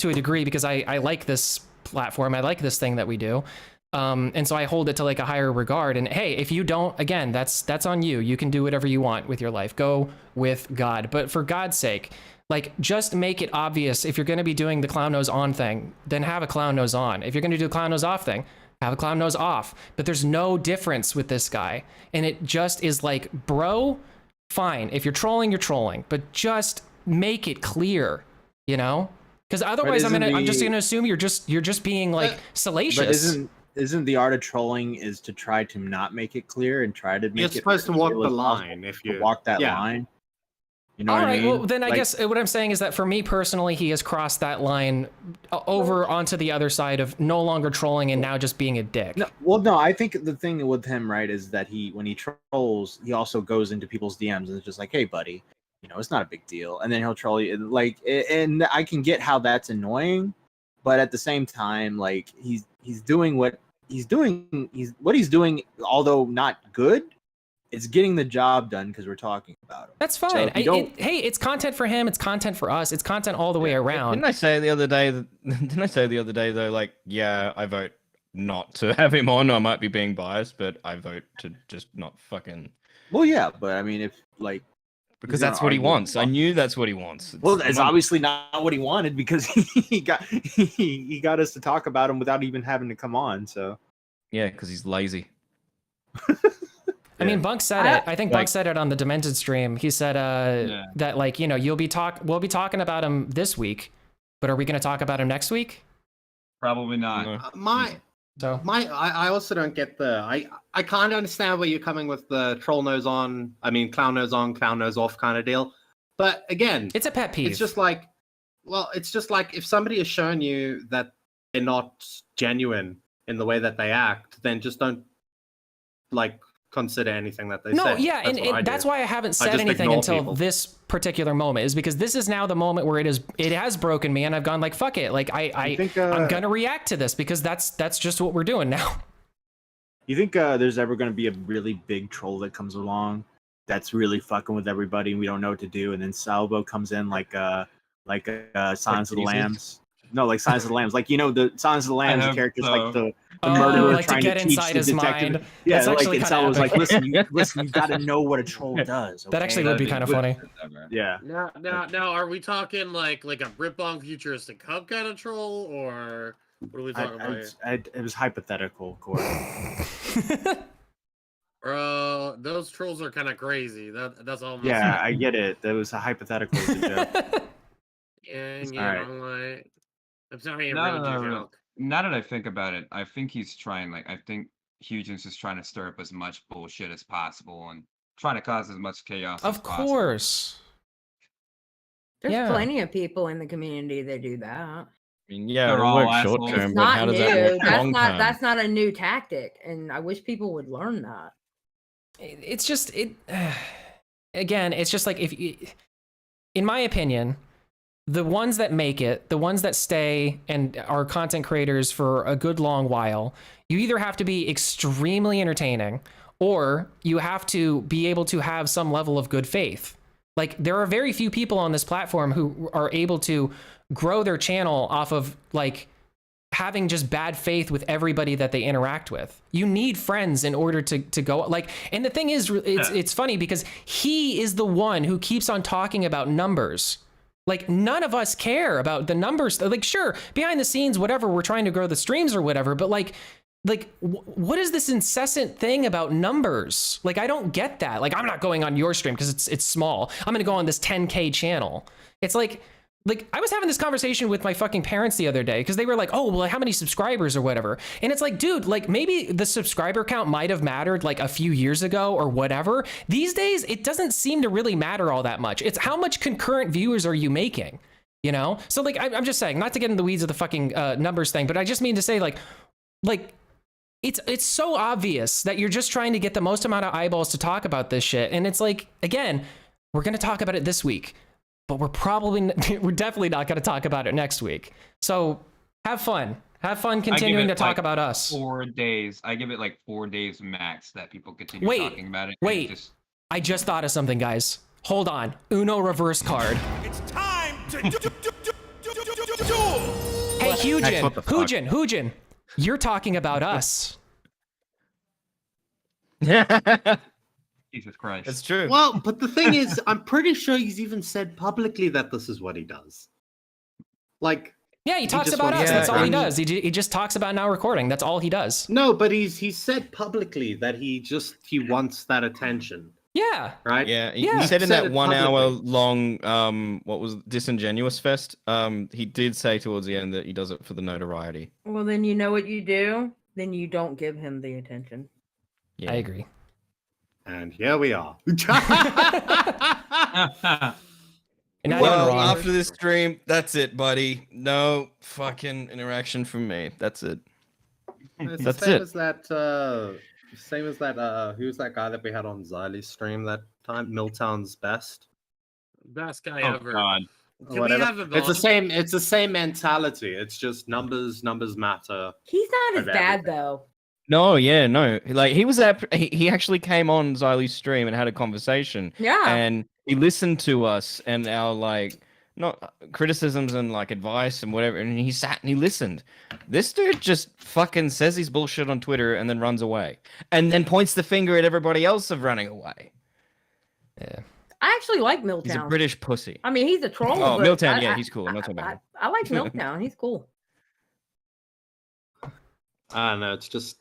[SPEAKER 6] a degree because I like this platform. I like this thing that we do. And so I hold it to like a higher regard. And hey, if you don't, again, that's on you. You can do whatever you want with your life. Go with God. But for God's sake, like, just make it obvious. If you're going to be doing the clown nose on thing, then have a clown nose on. If you're going to do the clown nose off thing, have a clown nose off. But there's no difference with this guy. And it just is like, bro, fine. If you're trolling, you're trolling. But just make it clear, you know? Because otherwise, I'm just gonna assume you're just being like salacious.
[SPEAKER 12] But isn't the art of trolling is to try to not make it clear and try to make
[SPEAKER 8] You're
[SPEAKER 12] it
[SPEAKER 8] supposed to walk the
[SPEAKER 12] as possible
[SPEAKER 8] line if
[SPEAKER 12] to
[SPEAKER 8] you
[SPEAKER 12] walk that line. You know
[SPEAKER 6] All
[SPEAKER 12] what
[SPEAKER 6] right,
[SPEAKER 12] I mean?
[SPEAKER 6] well then I
[SPEAKER 12] Like-
[SPEAKER 6] guess what I'm saying is that for me personally, he has crossed that line over onto the other side of no longer trolling and now just being a dick.
[SPEAKER 12] No, I think the thing with him, right, is that when he trolls, he also goes into people's DMs and it's just like, hey, buddy, you know, it's not a big deal. And then he'll troll you. And I can get how that's annoying, but at the same time, like, he's doing what he's doing, although not good, it's getting the job done because we're talking about him.
[SPEAKER 6] That's
[SPEAKER 12] So
[SPEAKER 6] fine.
[SPEAKER 12] if you
[SPEAKER 6] Hey, it's content for him. It's content for us. It's content all the way around.
[SPEAKER 9] Didn't I say the other day? Though, like, yeah, I vote not to have him on. I might be being biased, but I vote to just not fucking.
[SPEAKER 12] Well, yeah, but I mean, if like.
[SPEAKER 9] Because that's what he wants. I knew that's what he wants.
[SPEAKER 12] Well, that's obviously not what he wanted because he got us to talk about him without even having to come on. So
[SPEAKER 9] yeah, because he's lazy.
[SPEAKER 6] I mean, Bunk said it. I think Bunk said it on the Demented stream. He said that, like, you know, we'll be talking about him this week, but are we going to talk about him next week?
[SPEAKER 4] Probably not.
[SPEAKER 8] I also don't get I kind of understand where you're coming with the troll nose on, clown nose on, clown nose off kind of deal. But again,
[SPEAKER 6] it's a pet peeve.
[SPEAKER 8] It's just like if somebody has shown you that they're not genuine in the way that they act, then just don't consider anything that they say.
[SPEAKER 6] No, yeah, and that's why I haven't said anything until this particular moment, is because this is now the moment where it has broken me, and I've gone like, fuck it, like I'm gonna react to this because that's just what we're doing now.
[SPEAKER 12] You think there's ever going to be a really big troll that comes along that's really fucking with everybody and we don't know what to do, and then Salvo comes in like Silence of the Lambs? No, like Silence of the Lambs, like, you know, the Silence of the Lambs characters, like the murderer
[SPEAKER 6] like
[SPEAKER 12] trying
[SPEAKER 6] to get
[SPEAKER 12] teach
[SPEAKER 6] inside
[SPEAKER 12] the
[SPEAKER 6] his
[SPEAKER 12] detective.
[SPEAKER 6] mind.
[SPEAKER 12] Yeah,
[SPEAKER 6] That's
[SPEAKER 12] like
[SPEAKER 6] actually
[SPEAKER 12] and
[SPEAKER 6] kinda
[SPEAKER 12] Salvo's like,
[SPEAKER 6] epic.
[SPEAKER 12] listen, you got to know what a troll does.
[SPEAKER 6] That actually would be kind of funny.
[SPEAKER 12] Yeah.
[SPEAKER 11] Now, are we talking like a rip-on futuristic hub kind of troll, or what are we talking about?
[SPEAKER 12] It was hypothetical, Corey.
[SPEAKER 11] Bro, those trolls are kind of crazy. That's all.
[SPEAKER 12] Yeah, I get it. That was a hypothetical.
[SPEAKER 11] Yeah,
[SPEAKER 12] Alright.
[SPEAKER 11] I'm like, I'm sorry,
[SPEAKER 4] No. Now that I think about it, I think he's trying. Like, I think Hugin's just trying to stir up as much bullshit as possible and trying to cause as much chaos.
[SPEAKER 6] Of course.
[SPEAKER 2] There's plenty of people in the community that do that.
[SPEAKER 9] I mean, yeah,
[SPEAKER 4] They're
[SPEAKER 9] it'll
[SPEAKER 4] all
[SPEAKER 9] work short
[SPEAKER 4] assholes.
[SPEAKER 9] term,
[SPEAKER 2] It's
[SPEAKER 9] but how
[SPEAKER 2] not
[SPEAKER 9] does that work
[SPEAKER 2] new.
[SPEAKER 9] long term?
[SPEAKER 2] That's not a new tactic, and I wish people would learn that.
[SPEAKER 6] It's just again, it's just like, in my opinion, the ones that make it, the ones that stay and are content creators for a good long while, you either have to be extremely entertaining or you have to be able to have some level of good faith. Like, there are very few people on this platform who are able to grow their channel off of like having just bad faith with everybody that they interact with. You need friends in order to go, like, and the thing is, it's funny because he is the one who keeps on talking about numbers. Like, none of us care about the numbers. Like, sure, behind the scenes, whatever, we're trying to grow the streams or whatever, but like what is this incessant thing about numbers? Like, I don't get that. Like, I'm not going on your stream because it's small. I'm gonna go on this 10K channel. It's like I was having this conversation with my fucking parents the other day because they were like, oh, well, how many subscribers or whatever. And it's like, dude, like, maybe the subscriber count might have mattered like a few years ago or whatever. These days, it doesn't seem to really matter all that much. It's how much concurrent viewers are you making, you know? So like, I'm just saying, not to get in the weeds of the fucking numbers thing, but I just mean to say like it's so obvious that you're just trying to get the most amount of eyeballs to talk about this shit. And it's like, again, we're going to talk about it this week, but we're definitely not going to talk about it next week. So have fun continuing to talk about us.
[SPEAKER 4] 4 days. I give it like 4 days max that people continue talking about it.
[SPEAKER 6] I just thought of something, guys. Hold on. Uno reverse card.
[SPEAKER 5] It's time to do.
[SPEAKER 6] Hey, Hugin, you're talking about us.
[SPEAKER 4] Jesus Christ.
[SPEAKER 9] It's true.
[SPEAKER 8] Well, but the thing is, I'm pretty sure he's even said publicly that this is what he does. Like,
[SPEAKER 6] yeah, he talks about us. That's all he does. He just talks about now recording. That's all he does.
[SPEAKER 8] No, but he's said publicly that he wants that attention.
[SPEAKER 6] Yeah.
[SPEAKER 8] Right?
[SPEAKER 9] Yeah,
[SPEAKER 6] Yeah.
[SPEAKER 9] he said in
[SPEAKER 8] Said
[SPEAKER 9] that
[SPEAKER 8] it
[SPEAKER 9] 1 hour
[SPEAKER 8] publicly.
[SPEAKER 9] long what was Disingenuous Fest, he did say towards the end that he does it for the notoriety.
[SPEAKER 2] Well, then you know what you do. Then you don't give him the attention.
[SPEAKER 9] Yeah.
[SPEAKER 6] I agree.
[SPEAKER 8] And here we are.
[SPEAKER 6] You're not even
[SPEAKER 9] Well,
[SPEAKER 6] wrong.
[SPEAKER 9] after this stream, that's it, buddy. No fucking interaction from me. That's it.
[SPEAKER 8] It's
[SPEAKER 9] That's
[SPEAKER 8] the same
[SPEAKER 9] it.
[SPEAKER 8] as that who's that guy that we had on Xylee's stream that time? Milltown's Best.
[SPEAKER 11] Best guy
[SPEAKER 15] Oh
[SPEAKER 11] ever.
[SPEAKER 15] God.
[SPEAKER 11] Can
[SPEAKER 8] Whatever.
[SPEAKER 11] we have him
[SPEAKER 8] It's the
[SPEAKER 11] on?
[SPEAKER 8] same mentality. It's just numbers matter.
[SPEAKER 2] He's not as
[SPEAKER 8] of
[SPEAKER 2] bad
[SPEAKER 8] everything.
[SPEAKER 2] though.
[SPEAKER 9] No, yeah, no. Like he was at, he actually came on Xylee's stream and had a conversation.
[SPEAKER 2] Yeah.
[SPEAKER 9] And he listened to us and our like not criticisms and like advice and whatever. And he sat and he listened. This dude just fucking says he's bullshit on Twitter and then runs away, and then points the finger at everybody else of running away. Yeah,
[SPEAKER 2] I actually like Milltown.
[SPEAKER 9] he's a British pussy.
[SPEAKER 2] I mean, he's a troll.
[SPEAKER 9] Oh,
[SPEAKER 2] but
[SPEAKER 9] Milltown,
[SPEAKER 2] I-
[SPEAKER 9] yeah,
[SPEAKER 2] I-
[SPEAKER 9] he's cool. I'm not talking about him.
[SPEAKER 2] I like Milltown. He's cool.
[SPEAKER 8] I don't know. It's just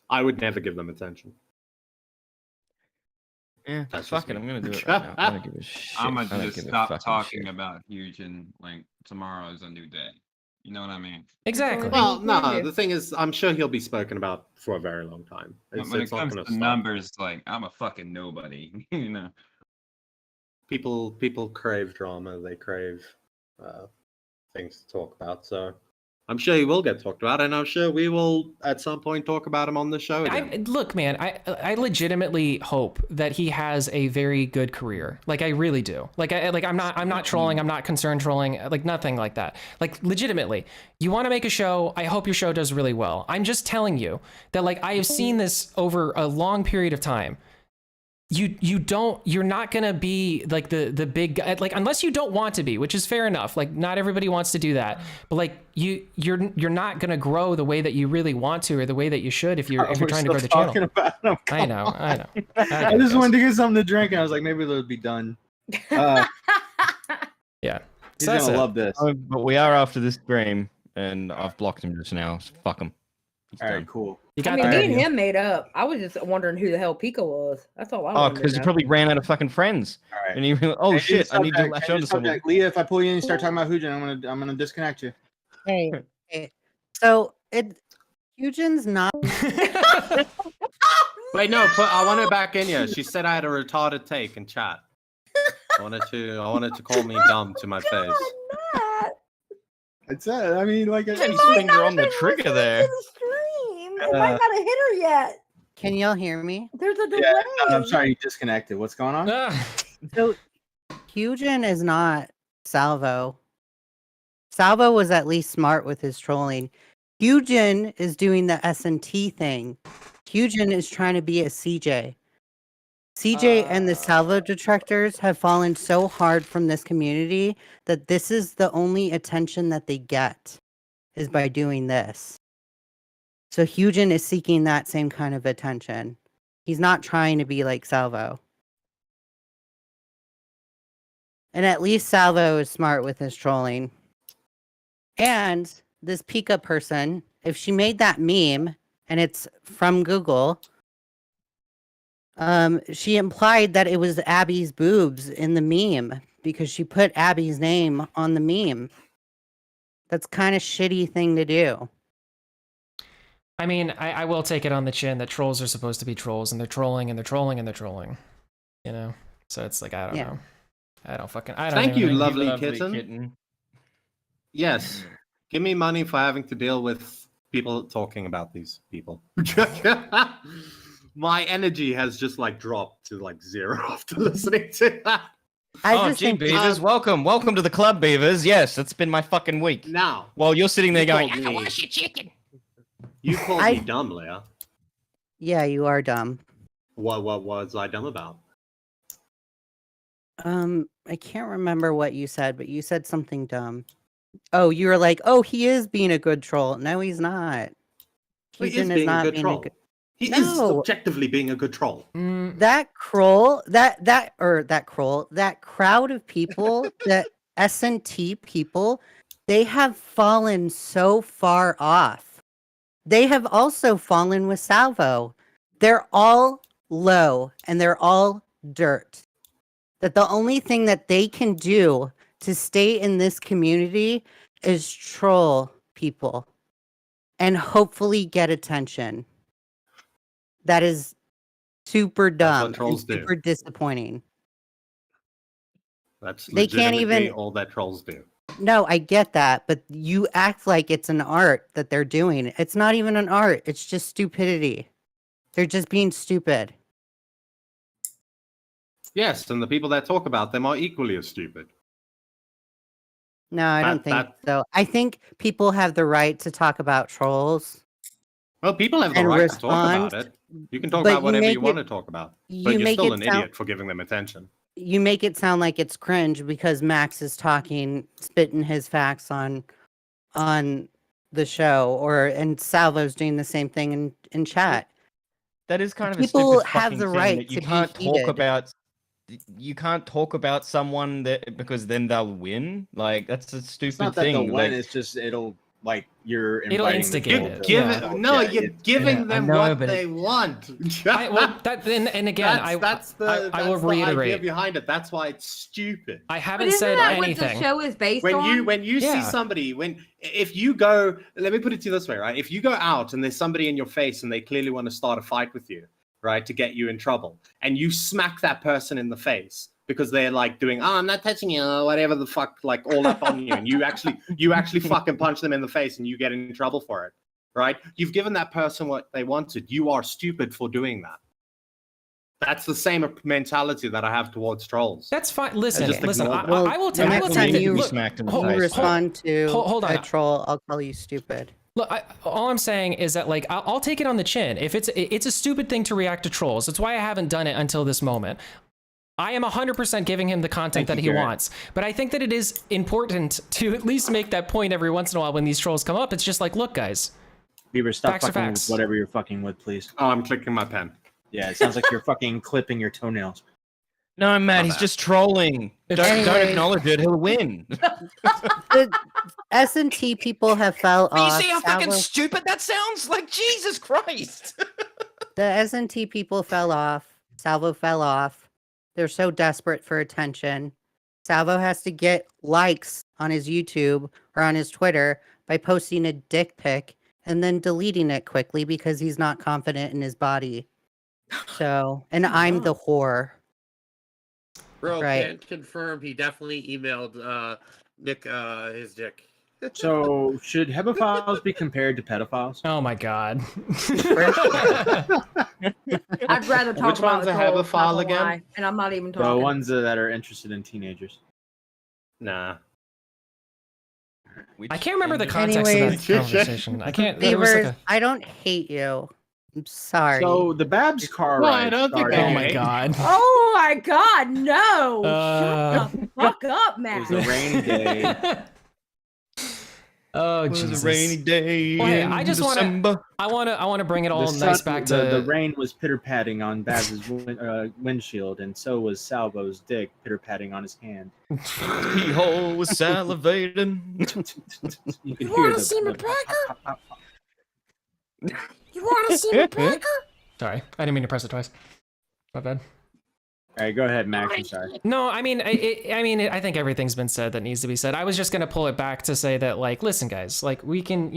[SPEAKER 8] I would never give them attention.
[SPEAKER 9] Yeah,
[SPEAKER 8] That's
[SPEAKER 9] fuck
[SPEAKER 8] just
[SPEAKER 9] it.
[SPEAKER 8] me.
[SPEAKER 9] I'm gonna do it right now. I don't give a shit.
[SPEAKER 15] I'm
[SPEAKER 9] I
[SPEAKER 15] gonna
[SPEAKER 9] don't
[SPEAKER 15] just
[SPEAKER 9] give a
[SPEAKER 15] stop
[SPEAKER 9] fucking
[SPEAKER 15] talking
[SPEAKER 9] shit.
[SPEAKER 15] about Huge and like tomorrow is a new day. You know what I mean?
[SPEAKER 6] Exactly.
[SPEAKER 8] Well, no. The thing is, I'm sure he'll be spoken about for a very long time.
[SPEAKER 15] When it
[SPEAKER 8] not
[SPEAKER 15] comes
[SPEAKER 8] gonna
[SPEAKER 15] to
[SPEAKER 8] stop.
[SPEAKER 15] numbers, like I'm a fucking nobody. You know.
[SPEAKER 8] People crave drama. They crave things to talk about. So I'm sure he will get talked about, and I'm sure we will at some point talk about him on the show again.
[SPEAKER 6] Look, man, I legitimately hope that he has a very good career. Like I really do. I'm not trolling. I'm not concerned trolling. Like nothing like that. Like legitimately, you want to make a show. I hope your show does really well. I'm just telling you that like I have seen this over a long period of time. You're not gonna be like the big guy, like unless you don't want to be, which is fair enough. Like not everybody wants to do that, but like you're not gonna grow the way that you really want to or the way that you should if you're trying to grow the channel.
[SPEAKER 12] About him.
[SPEAKER 6] I know.
[SPEAKER 12] I just wanted to get something to drink, and I was like, maybe it'll be done.
[SPEAKER 6] Yeah,
[SPEAKER 12] He's
[SPEAKER 6] So that's
[SPEAKER 12] gonna
[SPEAKER 6] it.
[SPEAKER 12] love this.
[SPEAKER 9] But we are after this stream, and I've blocked him just now. So fuck him.
[SPEAKER 12] All right, cool.
[SPEAKER 2] I mean, me and him made up. I was just wondering who the hell Pico was. That's all I
[SPEAKER 9] Oh,
[SPEAKER 2] wanted
[SPEAKER 9] because
[SPEAKER 2] to
[SPEAKER 9] he
[SPEAKER 2] know.
[SPEAKER 9] probably ran out of fucking friends.
[SPEAKER 12] All right.
[SPEAKER 9] And he oh
[SPEAKER 12] Change
[SPEAKER 9] shit,
[SPEAKER 12] the
[SPEAKER 9] I need to
[SPEAKER 12] subject,
[SPEAKER 9] latch
[SPEAKER 12] change
[SPEAKER 9] onto
[SPEAKER 12] the
[SPEAKER 9] someone.
[SPEAKER 12] subject. Leah, if I pull you in and start talking about Hujin, I'm gonna disconnect you.
[SPEAKER 22] Hey, so Eugen's not.
[SPEAKER 8] Wait, no, I want her back in here. She said I had a retarded take in chat. I wanted to call me dumb to my face.
[SPEAKER 12] It's I mean, like
[SPEAKER 9] His finger on the trigger there.
[SPEAKER 2] I might not have hit her yet.
[SPEAKER 22] Can y'all hear me?
[SPEAKER 2] There's a delay.
[SPEAKER 12] Yeah, I'm sorry, you disconnected. What's going on?
[SPEAKER 22] So Eugen is not Salvo. Salvo was at least smart with his trolling. Eugen is doing the S&T thing. Eugen is trying to be a CJ. CJ and the Salvo detractors have fallen so hard from this community that this is the only attention that they get is by doing this. So Eugen is seeking that same kind of attention. He's not trying to be like Salvo. And at least Salvo is smart with his trolling. And this Pika person, if she made that meme and it's from Google, she implied that it was Abby's boobs in the meme because she put Abby's name on the meme. That's kind of shitty thing to do.
[SPEAKER 6] I mean, I will take it on the chin that trolls are supposed to be trolls, and they're trolling, and they're trolling, and they're trolling. You know? So it's like, I don't know. I don't
[SPEAKER 8] Thank you,
[SPEAKER 6] even know.
[SPEAKER 8] lovely kitten. Yes. Give me money for having to deal with people talking about these people. My energy has just like dropped to like 0 after listening to that.
[SPEAKER 9] Oh, gee, Beavers, welcome to the club, Beavers. Yes, that's been my fucking week.
[SPEAKER 8] Now,
[SPEAKER 9] while you're sitting there going,
[SPEAKER 8] called
[SPEAKER 9] "I
[SPEAKER 8] me-
[SPEAKER 9] want your chicken."
[SPEAKER 8] You called me dumb, Leah.
[SPEAKER 22] Yeah, you are dumb.
[SPEAKER 8] What was I dumb about?
[SPEAKER 22] I can't remember what you said, but you said something dumb. Oh, you were like, "Oh, he is being a good troll." No, he's not.
[SPEAKER 8] He is
[SPEAKER 22] Eugen
[SPEAKER 8] being a
[SPEAKER 22] not
[SPEAKER 8] good
[SPEAKER 22] being
[SPEAKER 8] troll.
[SPEAKER 22] good-
[SPEAKER 8] He is
[SPEAKER 22] No.
[SPEAKER 8] objectively being a good troll.
[SPEAKER 22] That crowd of people, the S&T people, they have fallen so far off. They have also fallen with Salvo. They're all low and they're all dirt. That the only thing that they can do to stay in this community is troll people and hopefully get attention. That is super dumb and
[SPEAKER 8] trolls do.
[SPEAKER 22] super disappointing.
[SPEAKER 8] That's
[SPEAKER 22] They can't
[SPEAKER 8] legitimately
[SPEAKER 22] even-
[SPEAKER 8] all that trolls do.
[SPEAKER 22] No, I get that, but you act like it's an art that they're doing. It's not even an art. It's just stupidity. They're just being stupid.
[SPEAKER 8] Yes, and the people that talk about them are equally as stupid.
[SPEAKER 22] No, I don't think
[SPEAKER 8] that-
[SPEAKER 22] so. I think people have the right to talk about trolls.
[SPEAKER 8] Well, people have the
[SPEAKER 22] and
[SPEAKER 8] right to talk
[SPEAKER 22] respond,
[SPEAKER 8] about it. You can talk
[SPEAKER 22] but
[SPEAKER 8] about
[SPEAKER 22] you
[SPEAKER 8] whatever
[SPEAKER 22] make
[SPEAKER 8] you want
[SPEAKER 22] it-
[SPEAKER 8] to talk about.
[SPEAKER 22] you
[SPEAKER 8] But you're
[SPEAKER 22] make
[SPEAKER 8] still
[SPEAKER 22] it
[SPEAKER 8] an
[SPEAKER 22] sound-
[SPEAKER 8] idiot for giving them attention.
[SPEAKER 22] You make it sound like it's cringe because Max is talking, spitting his facts on the show, and Salvo's doing the same thing in chat.
[SPEAKER 9] That is kind of
[SPEAKER 22] People
[SPEAKER 9] a stupid
[SPEAKER 22] have
[SPEAKER 9] fucking
[SPEAKER 22] the
[SPEAKER 9] thing
[SPEAKER 22] right
[SPEAKER 9] that you
[SPEAKER 22] to
[SPEAKER 9] can't
[SPEAKER 22] be
[SPEAKER 9] talk
[SPEAKER 22] heated.
[SPEAKER 9] about. You can't talk about someone that because then they'll win. Like that's a stupid
[SPEAKER 12] It's not that
[SPEAKER 9] thing.
[SPEAKER 12] they'll win.
[SPEAKER 9] like-
[SPEAKER 12] It's just you're
[SPEAKER 6] It'll
[SPEAKER 12] inviting
[SPEAKER 6] instigate
[SPEAKER 12] people
[SPEAKER 6] it.
[SPEAKER 12] to-
[SPEAKER 8] Give
[SPEAKER 6] Yeah.
[SPEAKER 8] it, no,
[SPEAKER 12] Yeah,
[SPEAKER 8] you're
[SPEAKER 12] it's-
[SPEAKER 8] giving
[SPEAKER 6] Yeah, I
[SPEAKER 8] them
[SPEAKER 6] know,
[SPEAKER 8] what
[SPEAKER 6] but
[SPEAKER 8] they want.
[SPEAKER 6] And again,
[SPEAKER 8] that's the
[SPEAKER 6] I will
[SPEAKER 8] that's the idea
[SPEAKER 6] reiterate.
[SPEAKER 8] behind it. That's why it's stupid.
[SPEAKER 6] I
[SPEAKER 2] But
[SPEAKER 6] haven't
[SPEAKER 2] isn't
[SPEAKER 6] said
[SPEAKER 2] that
[SPEAKER 6] anything.
[SPEAKER 2] what the show is based
[SPEAKER 8] when
[SPEAKER 2] on?
[SPEAKER 8] you see
[SPEAKER 6] Yeah.
[SPEAKER 8] somebody, if you go, let me put it to you this way, right? If you go out and there's somebody in your face and they clearly want to start a fight with you, right, to get you in trouble, and you smack that person in the face because they're like doing, I'm not touching you, or whatever the fuck, like all up on you, and you actually fucking punch them in the face and you get in trouble for it, right? You've given that person what they wanted. You are stupid for doing that. That's the same mentality that I have towards trolls.
[SPEAKER 6] That's fine. Listen,
[SPEAKER 8] just
[SPEAKER 6] listen.
[SPEAKER 8] ignore
[SPEAKER 6] I,
[SPEAKER 8] them.
[SPEAKER 6] I will
[SPEAKER 22] The
[SPEAKER 6] tell
[SPEAKER 22] next time you respond to
[SPEAKER 6] hold on.
[SPEAKER 22] a troll, I'll call you stupid.
[SPEAKER 6] Look, all I'm saying is that like I'll take it on the chin. If it's a stupid thing to react to trolls. That's why I haven't done it until this moment. I am 100% giving him the content
[SPEAKER 12] Thank
[SPEAKER 6] that
[SPEAKER 12] you,
[SPEAKER 6] he
[SPEAKER 12] Garrett.
[SPEAKER 6] wants, but I think that it is important to at least make that point every once in a while when these trolls come up. It's just like, look, guys.
[SPEAKER 12] Beaver, stop
[SPEAKER 6] Facts are
[SPEAKER 12] fucking
[SPEAKER 6] facts.
[SPEAKER 12] with whatever you're fucking with, please.
[SPEAKER 8] Oh, I'm clicking my pen.
[SPEAKER 12] Yeah, it sounds like you're fucking clipping your toenails.
[SPEAKER 9] No, Matt, he's
[SPEAKER 8] bad.
[SPEAKER 9] just trolling. Don't
[SPEAKER 22] Anyway.
[SPEAKER 9] acknowledge it. He'll win.
[SPEAKER 22] The S&T people have fell
[SPEAKER 9] But you
[SPEAKER 22] off.
[SPEAKER 9] see how fucking
[SPEAKER 22] Salvo-
[SPEAKER 9] stupid that sounds? Like Jesus Christ.
[SPEAKER 22] The S&T people fell off. Salvo fell off. They're so desperate for attention. Salvo has to get likes on his YouTube or on his Twitter by posting a dick pic and then deleting it quickly because he's not confident in his body. So, and I'm the whore.
[SPEAKER 11] Bro,
[SPEAKER 22] Right.
[SPEAKER 11] can't confirm. He definitely emailed Nick his dick.
[SPEAKER 12] So, should hebophiles be compared to pedophiles?
[SPEAKER 6] Oh my god.
[SPEAKER 2] I'd rather talk
[SPEAKER 8] Which
[SPEAKER 2] about
[SPEAKER 8] one's a
[SPEAKER 2] trolls,
[SPEAKER 8] hebephile
[SPEAKER 2] not gonna
[SPEAKER 8] again?
[SPEAKER 2] lie, and I'm not even
[SPEAKER 12] The
[SPEAKER 2] talking.
[SPEAKER 12] ones that are interested in teenagers.
[SPEAKER 8] Nah.
[SPEAKER 6] I can't remember the context
[SPEAKER 22] Anyways.
[SPEAKER 6] of that conversation. I can't. There was like
[SPEAKER 22] Beavers, I don't hate you. I'm sorry.
[SPEAKER 12] So, the Babs car
[SPEAKER 8] No,
[SPEAKER 12] ride
[SPEAKER 8] I don't think
[SPEAKER 12] started-
[SPEAKER 6] oh my god.
[SPEAKER 2] Oh my god, no!
[SPEAKER 6] Uh,
[SPEAKER 2] Shut the fuck up,
[SPEAKER 12] It
[SPEAKER 2] Matt.
[SPEAKER 12] was a rainy day.
[SPEAKER 6] Oh
[SPEAKER 9] It was
[SPEAKER 6] Jesus.
[SPEAKER 9] a rainy day.
[SPEAKER 6] Well, hey,
[SPEAKER 9] in
[SPEAKER 6] I just want
[SPEAKER 9] December.
[SPEAKER 6] to. I want to bring it all
[SPEAKER 12] The
[SPEAKER 6] nice
[SPEAKER 12] sun-
[SPEAKER 6] back to
[SPEAKER 12] the rain was pitter patting on Babs's windshield, and so was Salvo's dick pitter patting on his hand.
[SPEAKER 9] Pee hole was salivating.
[SPEAKER 12] You could
[SPEAKER 19] You
[SPEAKER 12] hear
[SPEAKER 19] want
[SPEAKER 12] the
[SPEAKER 19] to see me
[SPEAKER 12] the-
[SPEAKER 19] breaker? You want to see me breaker?
[SPEAKER 6] Sorry, I didn't mean to press it twice. My bad.
[SPEAKER 12] All right, go ahead, Max. I'm sorry.
[SPEAKER 6] No, I mean, I think everything's been said that needs to be said. I was just gonna pull it back to say that, like, listen, guys, like, we can,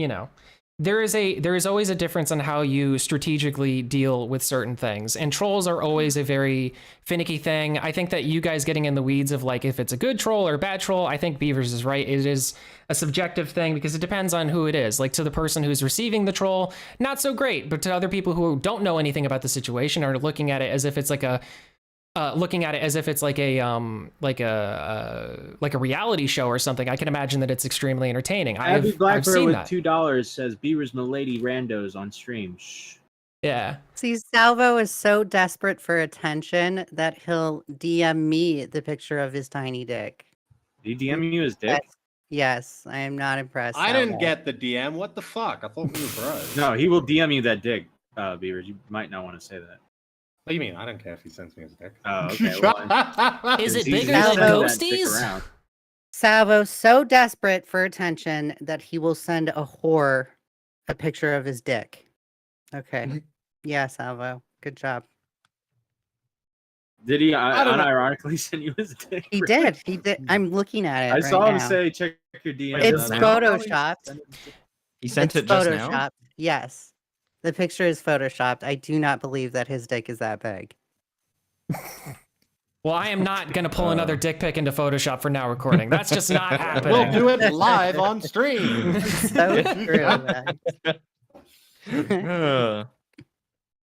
[SPEAKER 6] there is always a difference on how you strategically deal with certain things, and trolls are always a very finicky thing. I think that you guys getting in the weeds of like if it's a good troll or a bad troll, I think Beavers is right. It is a subjective thing because it depends on who it is. Like, to the person who's receiving the troll, not so great, but to other people who don't know anything about the situation are looking at it as if it's like a reality show or something. I can imagine that it's extremely entertaining.
[SPEAKER 12] Abby
[SPEAKER 6] I've
[SPEAKER 12] Blackbird
[SPEAKER 6] seen
[SPEAKER 12] with
[SPEAKER 6] that.
[SPEAKER 12] $2 says Beaver's Milady randos on stream. Shh.
[SPEAKER 6] Yeah.
[SPEAKER 22] See, Salvo is so desperate for attention that he'll DM me the picture of his tiny dick.
[SPEAKER 12] Did he DM you his dick?
[SPEAKER 22] Yes, I am not impressed.
[SPEAKER 8] I
[SPEAKER 22] Salvo.
[SPEAKER 8] didn't get the DM. What the fuck? I thought we were bros.
[SPEAKER 12] No, he will DM you that dick, Beavers. You might not want to say that.
[SPEAKER 8] What do you mean? I don't care if he sends me his dick.
[SPEAKER 12] Oh, okay. Well,
[SPEAKER 6] Is it
[SPEAKER 12] it's easy
[SPEAKER 6] bigger
[SPEAKER 12] to
[SPEAKER 6] than
[SPEAKER 12] send that dick
[SPEAKER 6] ghosties?
[SPEAKER 12] around.
[SPEAKER 22] Salvo so desperate for attention that he will send a whore a picture of his dick. Okay. Yeah, Salvo. Good job.
[SPEAKER 7] Did he
[SPEAKER 11] I don't know.
[SPEAKER 7] unironically send you his dick?
[SPEAKER 22] He did. He did. I'm looking at it.
[SPEAKER 7] I saw him
[SPEAKER 22] now.
[SPEAKER 7] say, "Check your DMs."
[SPEAKER 22] It's
[SPEAKER 7] now.
[SPEAKER 22] photoshopped.
[SPEAKER 9] He sent
[SPEAKER 22] It's
[SPEAKER 9] it just
[SPEAKER 22] photoshopped.
[SPEAKER 9] now?
[SPEAKER 22] Yes. The picture is photoshopped. I do not believe that his dick is that big.
[SPEAKER 6] Well, I am not going to pull another dick pic into Photoshop for now recording. That's just not happening.
[SPEAKER 8] We'll do it live on stream.
[SPEAKER 22] So true.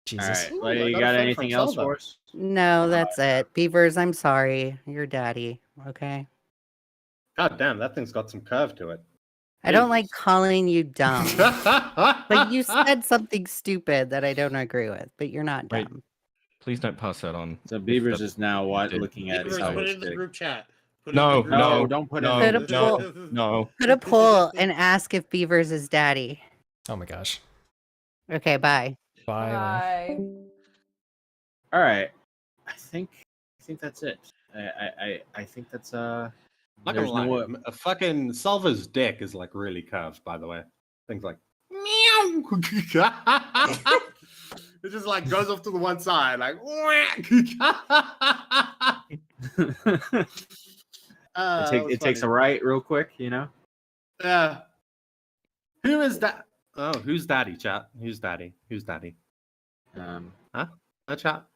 [SPEAKER 6] Jesus.
[SPEAKER 7] All right, you got anything else for us?
[SPEAKER 22] No, that's it. Beavers, I'm sorry. You're daddy. Okay.
[SPEAKER 8] God damn, that thing's got some curve to it.
[SPEAKER 22] I don't like calling you dumb. But you said something stupid that I don't agree with, but you're not dumb.
[SPEAKER 9] Wait, please don't pass that on.
[SPEAKER 7] So Beavers is now looking at his
[SPEAKER 11] Beavers, put it in the group chat. Put it in the group chat.
[SPEAKER 7] Don't put
[SPEAKER 9] no,
[SPEAKER 7] it
[SPEAKER 22] Put a poll.
[SPEAKER 9] no.
[SPEAKER 22] Put a poll and ask if Beavers is daddy.
[SPEAKER 6] Oh my gosh.
[SPEAKER 22] Okay, bye.
[SPEAKER 6] Bye.
[SPEAKER 7] All right, I think that's it. I think that's
[SPEAKER 8] Not
[SPEAKER 7] there's
[SPEAKER 8] gonna lie,
[SPEAKER 7] no
[SPEAKER 8] a fucking Salva's dick is like really curved, by the way. Things like meow. It just like goes off to the one side, like
[SPEAKER 7] it takes a right real quick, you know.
[SPEAKER 8] Yeah. Who is that? Oh, who's daddy, chat? Who's daddy? Who's daddy? Huh? A chat.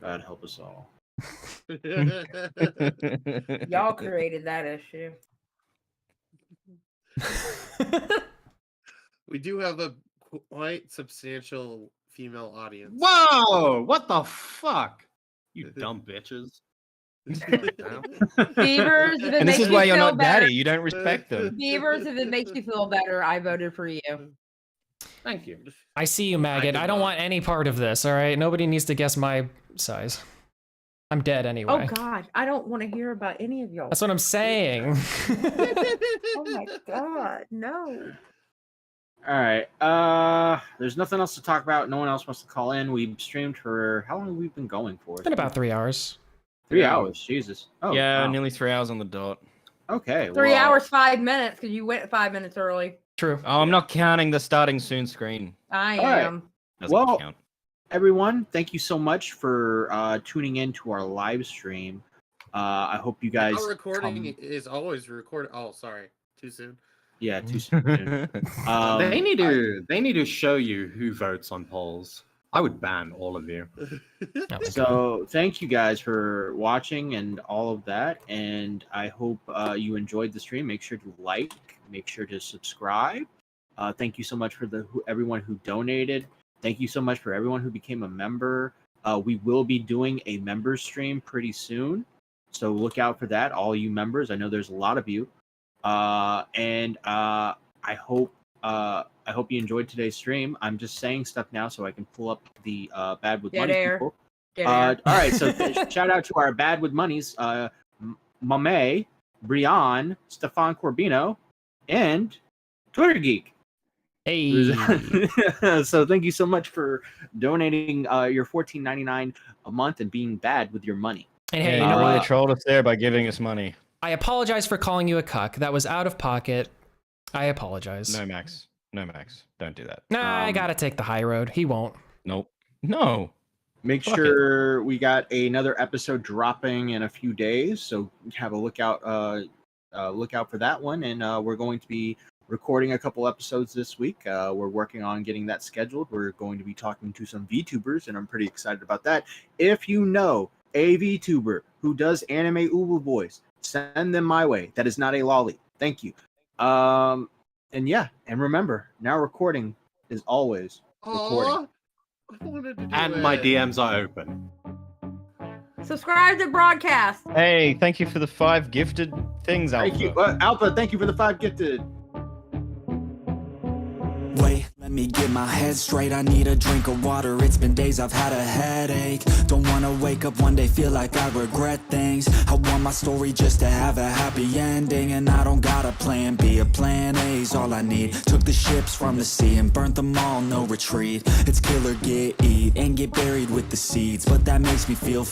[SPEAKER 7] God help us all.
[SPEAKER 2] Y'all created that issue.
[SPEAKER 11] We do have a quite substantial female audience.
[SPEAKER 8] Whoa! What the fuck? You dumb bitches.
[SPEAKER 2] Beavers, if it
[SPEAKER 9] And this
[SPEAKER 2] makes
[SPEAKER 9] is
[SPEAKER 2] you
[SPEAKER 9] why you're
[SPEAKER 2] feel
[SPEAKER 9] not
[SPEAKER 2] better,
[SPEAKER 9] daddy. You don't respect them.
[SPEAKER 2] Beavers, if it makes you feel better, I voted for you.
[SPEAKER 8] Thank you.
[SPEAKER 6] I see you, maggot. I don't want any part of this, all right? Nobody needs to guess my size. I'm dead anyway.
[SPEAKER 2] Oh God, I don't want to hear about any of y'all.
[SPEAKER 6] That's what I'm saying.
[SPEAKER 2] Oh my God, no.
[SPEAKER 7] All right. There's nothing else to talk about. No one else wants to call in. We streamed for how long have we been going for?
[SPEAKER 6] It's been about 3 hours.
[SPEAKER 7] 3 hours. Jesus. Oh,
[SPEAKER 9] yeah,
[SPEAKER 7] wow.
[SPEAKER 9] nearly 3 hours on the dot.
[SPEAKER 7] Okay.
[SPEAKER 2] 3 hours, 5 minutes, because you went 5 minutes early.
[SPEAKER 6] True.
[SPEAKER 9] Oh, I'm not counting the starting soon screen.
[SPEAKER 2] I
[SPEAKER 7] All right.
[SPEAKER 2] am.
[SPEAKER 7] Well,
[SPEAKER 9] count.
[SPEAKER 7] everyone, thank you so much for tuning in to our live stream. I hope you guys.
[SPEAKER 11] Our recording is always recorded. Oh, sorry, too soon.
[SPEAKER 7] Yeah, too soon.
[SPEAKER 8] They need to show you who votes on polls. I would ban all of you.
[SPEAKER 7] So thank you guys for watching and all of that, and I hope you enjoyed the stream. Make sure to like, make sure to subscribe. Thank you so much for everyone who donated. Thank you so much for everyone who became a member. We will be doing a member stream pretty soon, so look out for that, all you members. I know there's a lot of you, and I hope you enjoyed today's stream. I'm just saying stuff now so I can pull up the Bad with Money people. All right, so shout out to our Bad with Monies, Mame, Brian, Stefan Corbino, and Twitter Geek.
[SPEAKER 6] Hey.
[SPEAKER 7] So thank you so much for donating your $14.99 a month and being bad with your money.
[SPEAKER 6] And hey,
[SPEAKER 9] you
[SPEAKER 6] you know
[SPEAKER 9] really
[SPEAKER 6] what?
[SPEAKER 9] trolled us there by giving us money.
[SPEAKER 6] I apologize for calling you a cuck. That was out of pocket. I apologize.
[SPEAKER 9] No, Max. No, Max. Don't do that.
[SPEAKER 6] Nah, I gotta take the high road. He won't.
[SPEAKER 9] Nope. No.
[SPEAKER 7] Make
[SPEAKER 9] Fuck
[SPEAKER 7] sure we got another episode dropping in a few days, so have a look out for that one. And we're going to be recording a couple episodes this week. We're working on getting that scheduled. We're going to be talking to some VTubers, and I'm pretty excited about that. If you know a VTuber who does anime Ubu voice, send them my way. That is not a lolly. Thank you. And yeah, and remember, now recording is always recording.
[SPEAKER 8] And my DMs are open.
[SPEAKER 2] Subscribe to broadcast.
[SPEAKER 9] Hey, thank you for the 5 gifted things, Alpha.
[SPEAKER 7] Thank you, Alpha. Thank you for the 5 gifted.
[SPEAKER 10] Wait, let me get my head straight. I need a drink of water. It's been days I've had a headache. Don't wanna wake up one day, feel like I regret things. I want my story just to have a happy ending, and I don't got a plan B. A plan A's all I need. Took the ships from the sea and burnt them all, no retreat. It's kill or get eat and get buried with the seeds, but that makes me feel